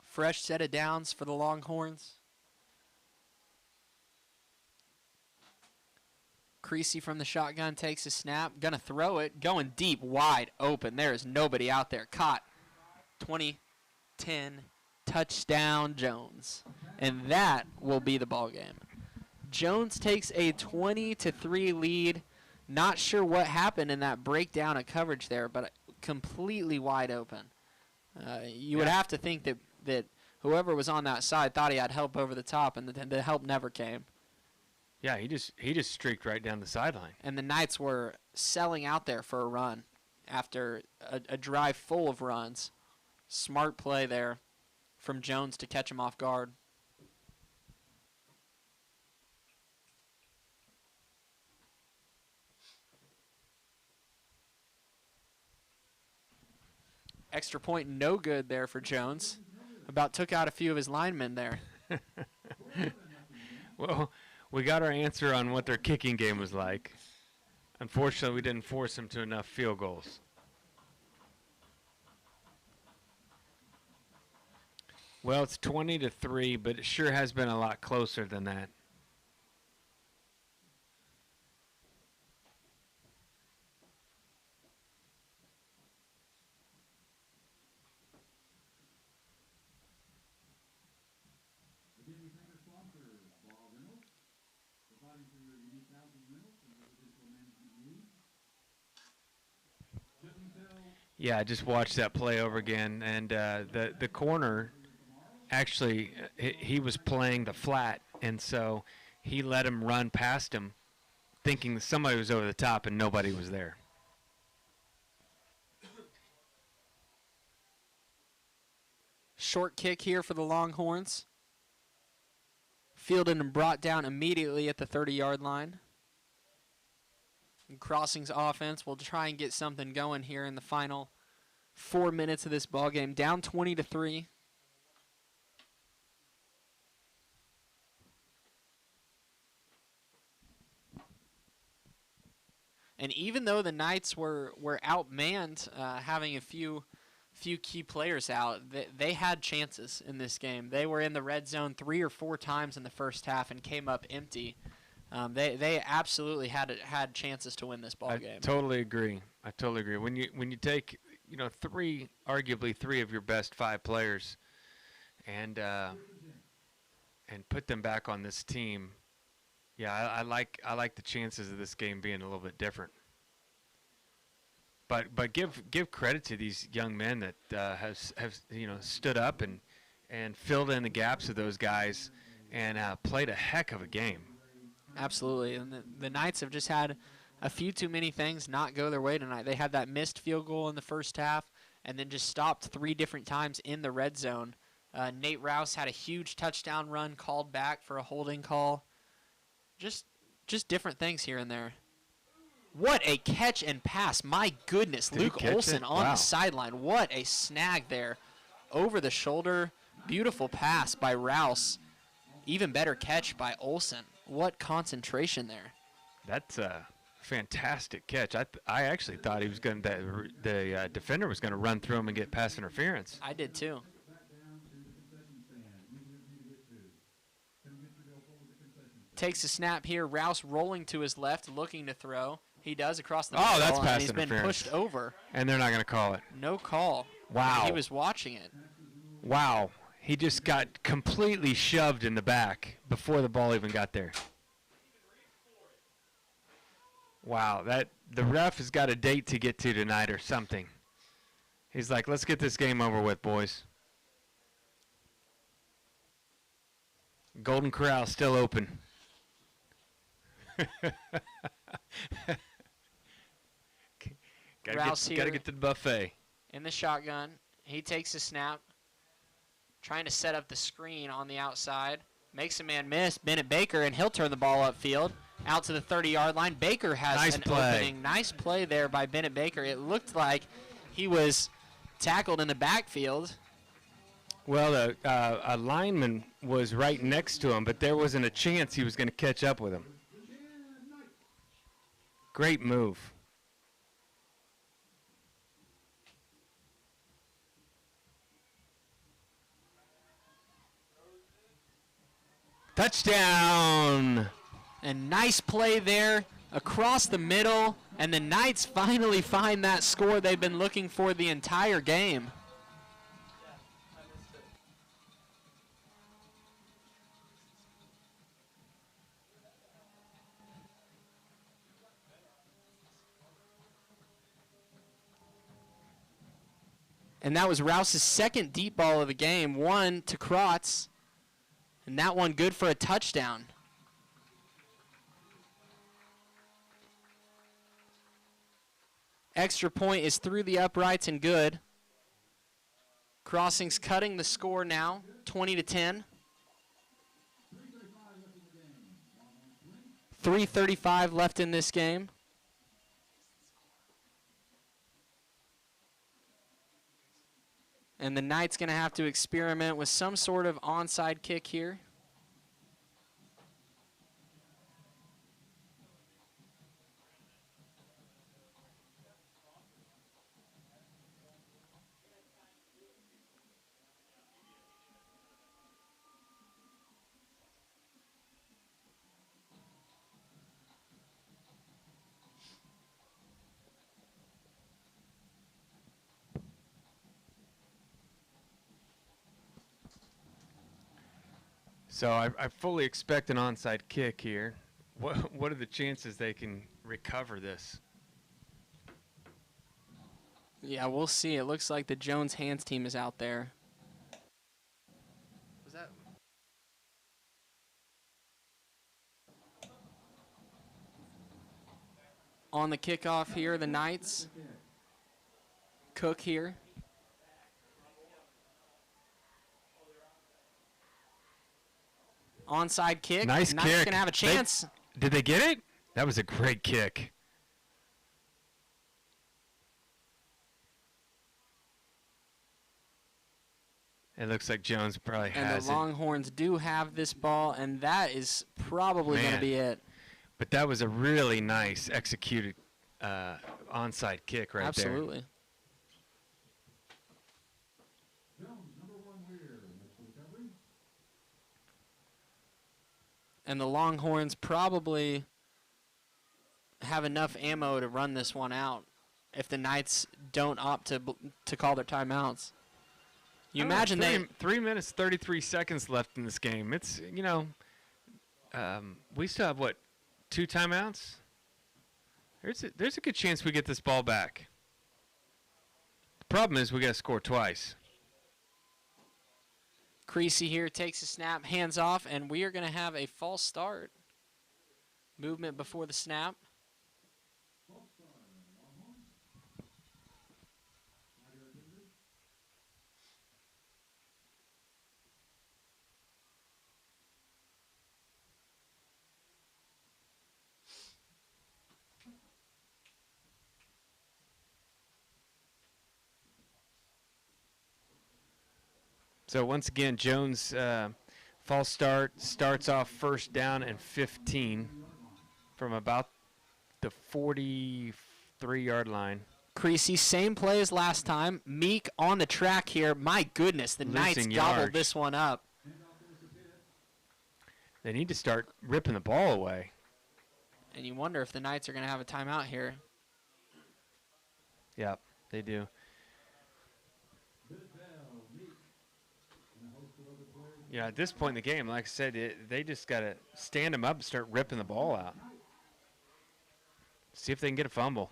Fresh set of downs for the Longhorns. Creasy from the shotgun takes a snap. Gonna throw it. Going deep, wide open. There is nobody out there. Caught. 20-10. Touchdown, Jones. And that will be the ball game. Jones takes a 20-3 lead. Not sure what happened in that breakdown of coverage there, but completely wide open. You would have to think that whoever was on that side thought he had help over the top, and the help never came. Yeah, he just streaked right down the sideline. And the Knights were selling out there for a run after a drive full of runs. Smart play there from Jones to catch him off guard. Extra point no good there for Jones. About took out a few of his linemen there. Well, we got our answer on what their kicking game was like. Unfortunately, we didn't force them to enough field goals. Well, it's 20-3, but it sure has been a lot closer than that. Yeah, I just watched that play over again, and the corner actually he was playing the flat, and so he let him run past him, thinking somebody was over the top, and nobody was there. Short kick here for the Longhorns. fielded and brought down immediately at the 30-yard line. And Crossings offense will try and get something going here in the final 4 minutes of this ball game. Down 20-3. And even though the Knights were outmanned, having a few key players out, they had chances in this game. They were in the red zone 3 or 4 times in the first half and came up empty. They absolutely had chances to win this ball game. I totally agree. When you take arguably three of your best 5 players, and put them back on this team, yeah, I like the chances of this game being a little bit different. But give credit to these young men that have stood up and filled in the gaps of those guys and played a heck of a game. Absolutely, and the Knights have just had a few too many things not go their way tonight. They had that missed field goal in the first half and then just stopped 3 different times in the red zone. Nate Rouse had a huge touchdown run called back for a holding call. Just different things here and there. What a catch and pass. My goodness, Luke Olson on the sideline. What a snag there. Over the shoulder. Beautiful pass by Rouse. Even better catch by Olson. What concentration there. That's a fantastic catch. I actually thought he was going the defender was going to run through him and get pass interference. I did too. Takes a snap here. Rouse rolling to his left, looking to throw. He does across the middle. Oh, that's pass He's been interference. pushed over. And they're not going to call it. No call. Wow. He was watching it. Wow. He just got completely shoved in the back before the ball even got there. Wow, the ref has got a date to get to tonight or something. He's like, let's get this game over with, boys. Golden Corral still open. Rouse Gotta here get to the buffet. in the shotgun. He takes a snap, trying to set up the screen on the outside. Makes a man miss, Bennett Baker, and he'll turn the ball upfield out to the 30-yard line. Baker has an opening. Nice play there by Bennett Baker. It looked like he was tackled in the backfield. Well, a lineman was right next to him, but there wasn't a chance he was going to catch up with him. Great move. Touchdown! And nice play there across the middle, and the Knights finally find that score they've been looking for the entire game. And that was Rouse's second deep ball of the game, one to Krotz, and that one good for a touchdown. Extra point is through the uprights and good. Crossings cutting the score now, 20-10. 3:35 left in this game. And the Knights going to have to experiment with some sort of onside kick here. So I fully expect an onside kick here. What are the chances they can recover this? Yeah, we'll see. It looks like the Jones Hands team is out there. Was that? On the kickoff here, the Knights. Cook here. Onside kick. Nice Knight's kick. going to have a chance. Did they get it? That was a great kick. It looks like Jones probably And has the it. Longhorns do have this ball, and that is probably going to Man. be it. But that was a really nice executed onside kick right there. Absolutely. And the Longhorns probably have enough ammo to run this one out if the Knights don't opt to call their timeouts. You imagine they 3 minutes 33 seconds left in this game. It's we still have what, 2 timeouts? There's a good chance we get this ball back. The problem is we got to score twice. Creasy here takes a snap, hands off, and we are going to have a false start. Movement before the snap. So once again, Jones false start, starts off first down and 15 from about the 43-yard line. Creasy, same play as last time. Meek on the track here. My goodness, the Knights Losing gobbled yards. this one up. They need to start ripping the ball away. And you wonder if the Knights are going to have a timeout here. Yep, they do. Yeah, at this point in the game, like I said, they just got to stand them up and start ripping the ball out. See if they can get a fumble.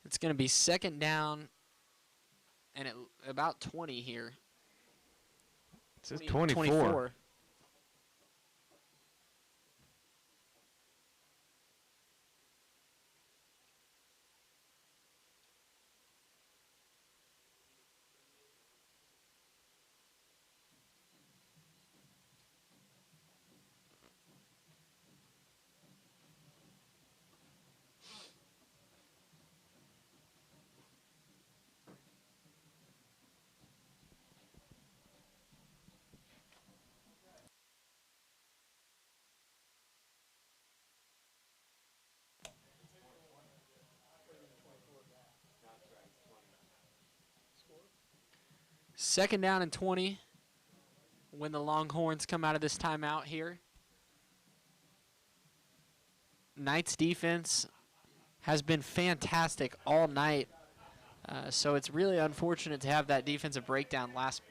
It's going to be second down and about 20 here. It says 24. Second down and 20 when the Longhorns come out of this timeout here. Knights defense has been fantastic all night, so it's really unfortunate to have that defensive breakdown last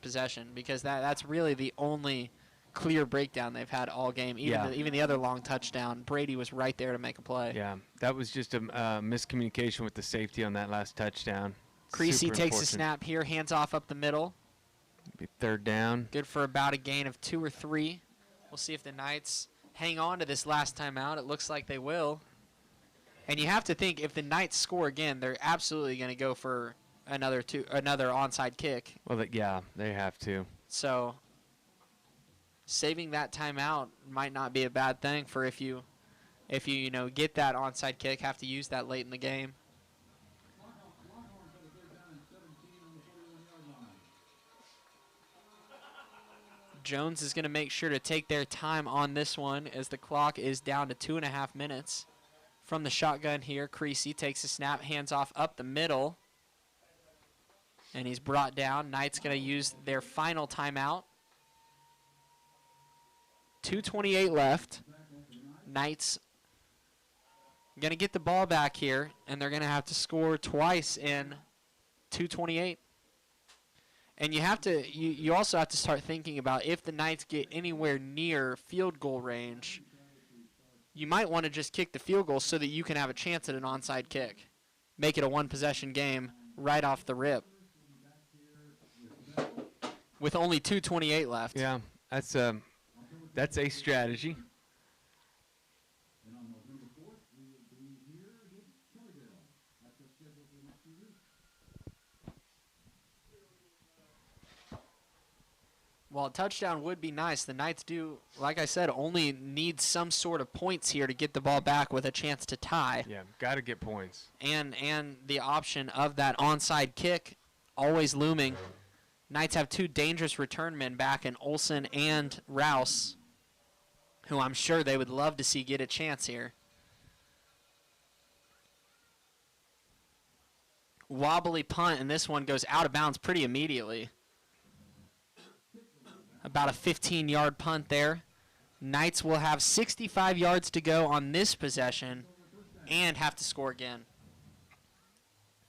possession, because that's really the only clear breakdown they've had all game. Even the other long touchdown, Brady was right there to make a play. Yeah, that was just a miscommunication with the safety on that last touchdown. Creasy Super takes a unfortunate. snap here, hands off up the middle. Be third down. Good for about a gain of 2 or 3. We'll see if the Knights hang on to this last timeout. It looks like they will. And you have to think, if the Knights score again, they're absolutely going to go for another onside kick. Well, yeah, they have to. So saving that timeout might not be a bad thing for if you get that onside kick, have to use that late in the game. Jones is going to make sure to take their time on this one as the clock is down to 2.5 minutes. From the shotgun here, Creasy takes a snap, hands off up the middle. And he's brought down. Knights going to use their final timeout. 2:28 left. Knights going to get the ball back here, and they're going to have to score twice in 2:28. And you also have to start thinking about, if the Knights get anywhere near field goal range, you might want to just kick the field goal so that you can have a chance at an onside kick. Make it a one-possession game right off the rip. With only 2:28 left. Yeah, that's a strategy. Well, a touchdown would be nice. The Knights do, like I said, only need some sort of points here to get the ball back with a chance to tie. Yeah, got to get points. And the option of that onside kick always looming. Knights have two dangerous return men back in Olsen and Rouse, who I'm sure they would love to see get a chance here. Wobbly punt, and this one goes out of bounds pretty immediately. About a 15-yard punt there. Knights will have 65 yards to go on this possession and have to score again.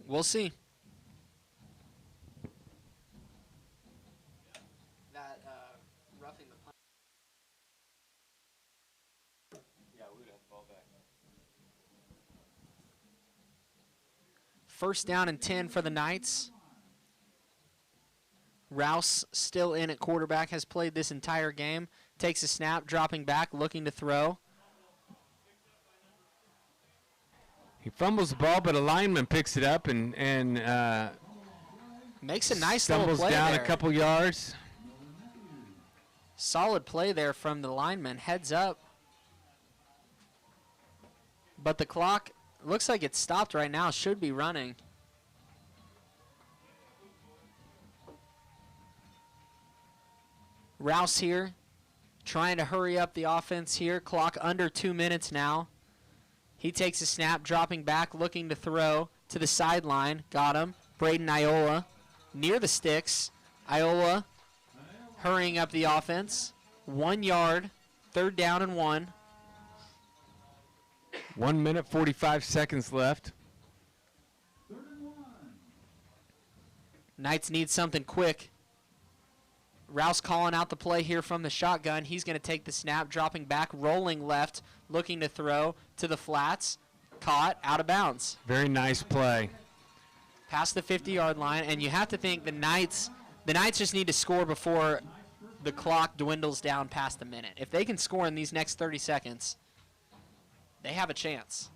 We'll see. That roughing the punt. Yeah, we would have the ball back. First down and 10 for the Knights. Rouse still in at quarterback, has played this entire game. Takes a snap, dropping back, looking to throw. He fumbles the ball, but a lineman picks it up and Makes a nice little stumbles play down there. a couple yards. Solid play there from the lineman. Heads up. But the clock looks like it's stopped right now. Should be running. Rouse here, trying to hurry up the offense here. Clock under 2 minutes now. He takes a snap, dropping back, looking to throw to the sideline. Got him. Braden Iola near the sticks. Iola hurrying up the offense. 1 yard, 3rd down and 1. 1 minute, 45 seconds left. Knights need something quick. Rouse calling out the play here from the shotgun. He's going to take the snap, dropping back, rolling left, looking to throw to the flats. Caught, out of bounds. Very nice play. Past the 50-yard line, and you have to think the Knights just need to score before the clock dwindles down past a minute. If they can score in these next 30 seconds, they have a chance.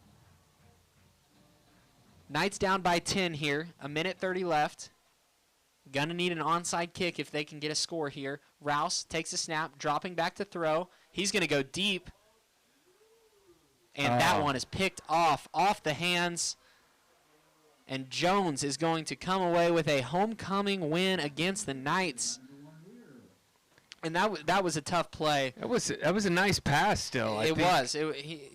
Knights down by 10 here, a minute 30 left. Gonna need an onside kick if they can get a score here. Rouse takes a snap, dropping back to throw. He's gonna go deep. And that one is picked off the hands. And Jones is going to come away with a homecoming win against the Knights. And that was a tough play. That was a nice pass still. I It think. was.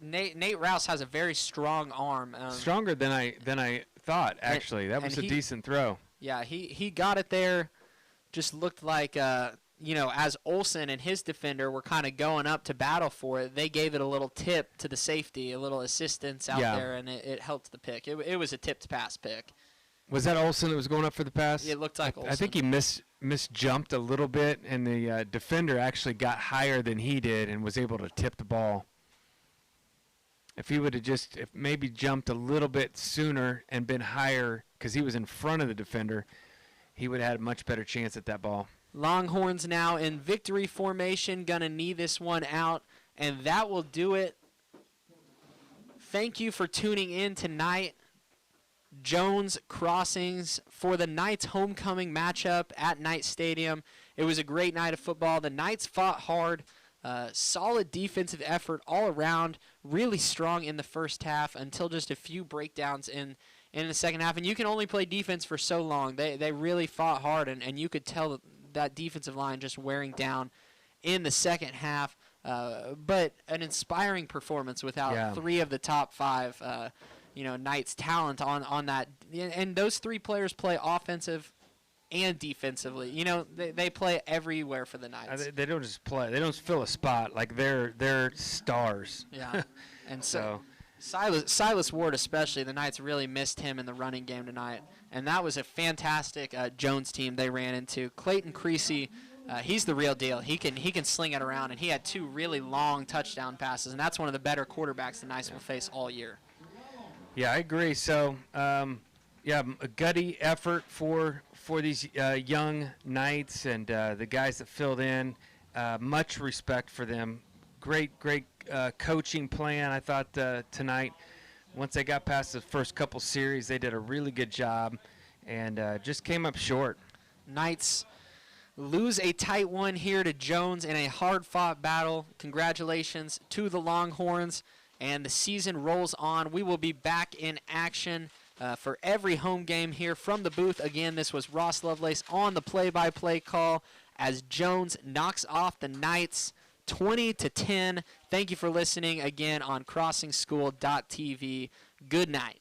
Nate Rouse has a very strong arm. Stronger than I thought, actually. That was a decent throw. Yeah, he got it there. Just looked like, as Olsen and his defender were kind of going up to battle for it, they gave it a little tip to the safety, a little assistance out there, and it helped the pick. It was a tipped pass pick. Was that Olsen that was going up for the pass? It looked like Olsen. I think he misjumped a little bit, and the defender actually got higher than he did and was able to tip the ball. If he would have maybe jumped a little bit sooner and been higher because he was in front of the defender, he would have had a much better chance at that ball. Longhorns now in victory formation, gonna knee this one out, and that will do it. Thank you for tuning in tonight. Jones Crossings for the Knights homecoming matchup at Knight Stadium. It was a great night of football. The Knights fought hard. Solid defensive effort all around. Really strong in the first half until just a few breakdowns in the second half. And you can only play defense for so long. They really fought hard, and you could tell that defensive line just wearing down in the second half. But an inspiring performance without 3 of the top 5 Knights talent on that. And those 3 players play offensive and defensively. They play everywhere for the Knights. They don't just play. They don't fill a spot. Like they're stars. Yeah. And so Silas Ward especially, the Knights really missed him in the running game tonight. And that was a fantastic Jones team they ran into. Clayton Creasy, he's the real deal. He can sling it around, and he had 2 really long touchdown passes, and that's one of the better quarterbacks the Knights will face all year. Yeah, I agree. So, a gutty effort for these young Knights and the guys that filled in. Much respect for them. Great coaching plan, I thought, tonight. Once they got past the first couple series, they did a really good job and just came up short. Knights lose a tight one here to Jones in a hard-fought battle. Congratulations to the Longhorns, and the season rolls on. We will be back in action for every home game here from the booth. Again, this was Ross Lovelace on the play-by-play call as Jones knocks off the Knights 20-10. Thank you for listening again on CrossingSchool.tv. Good night.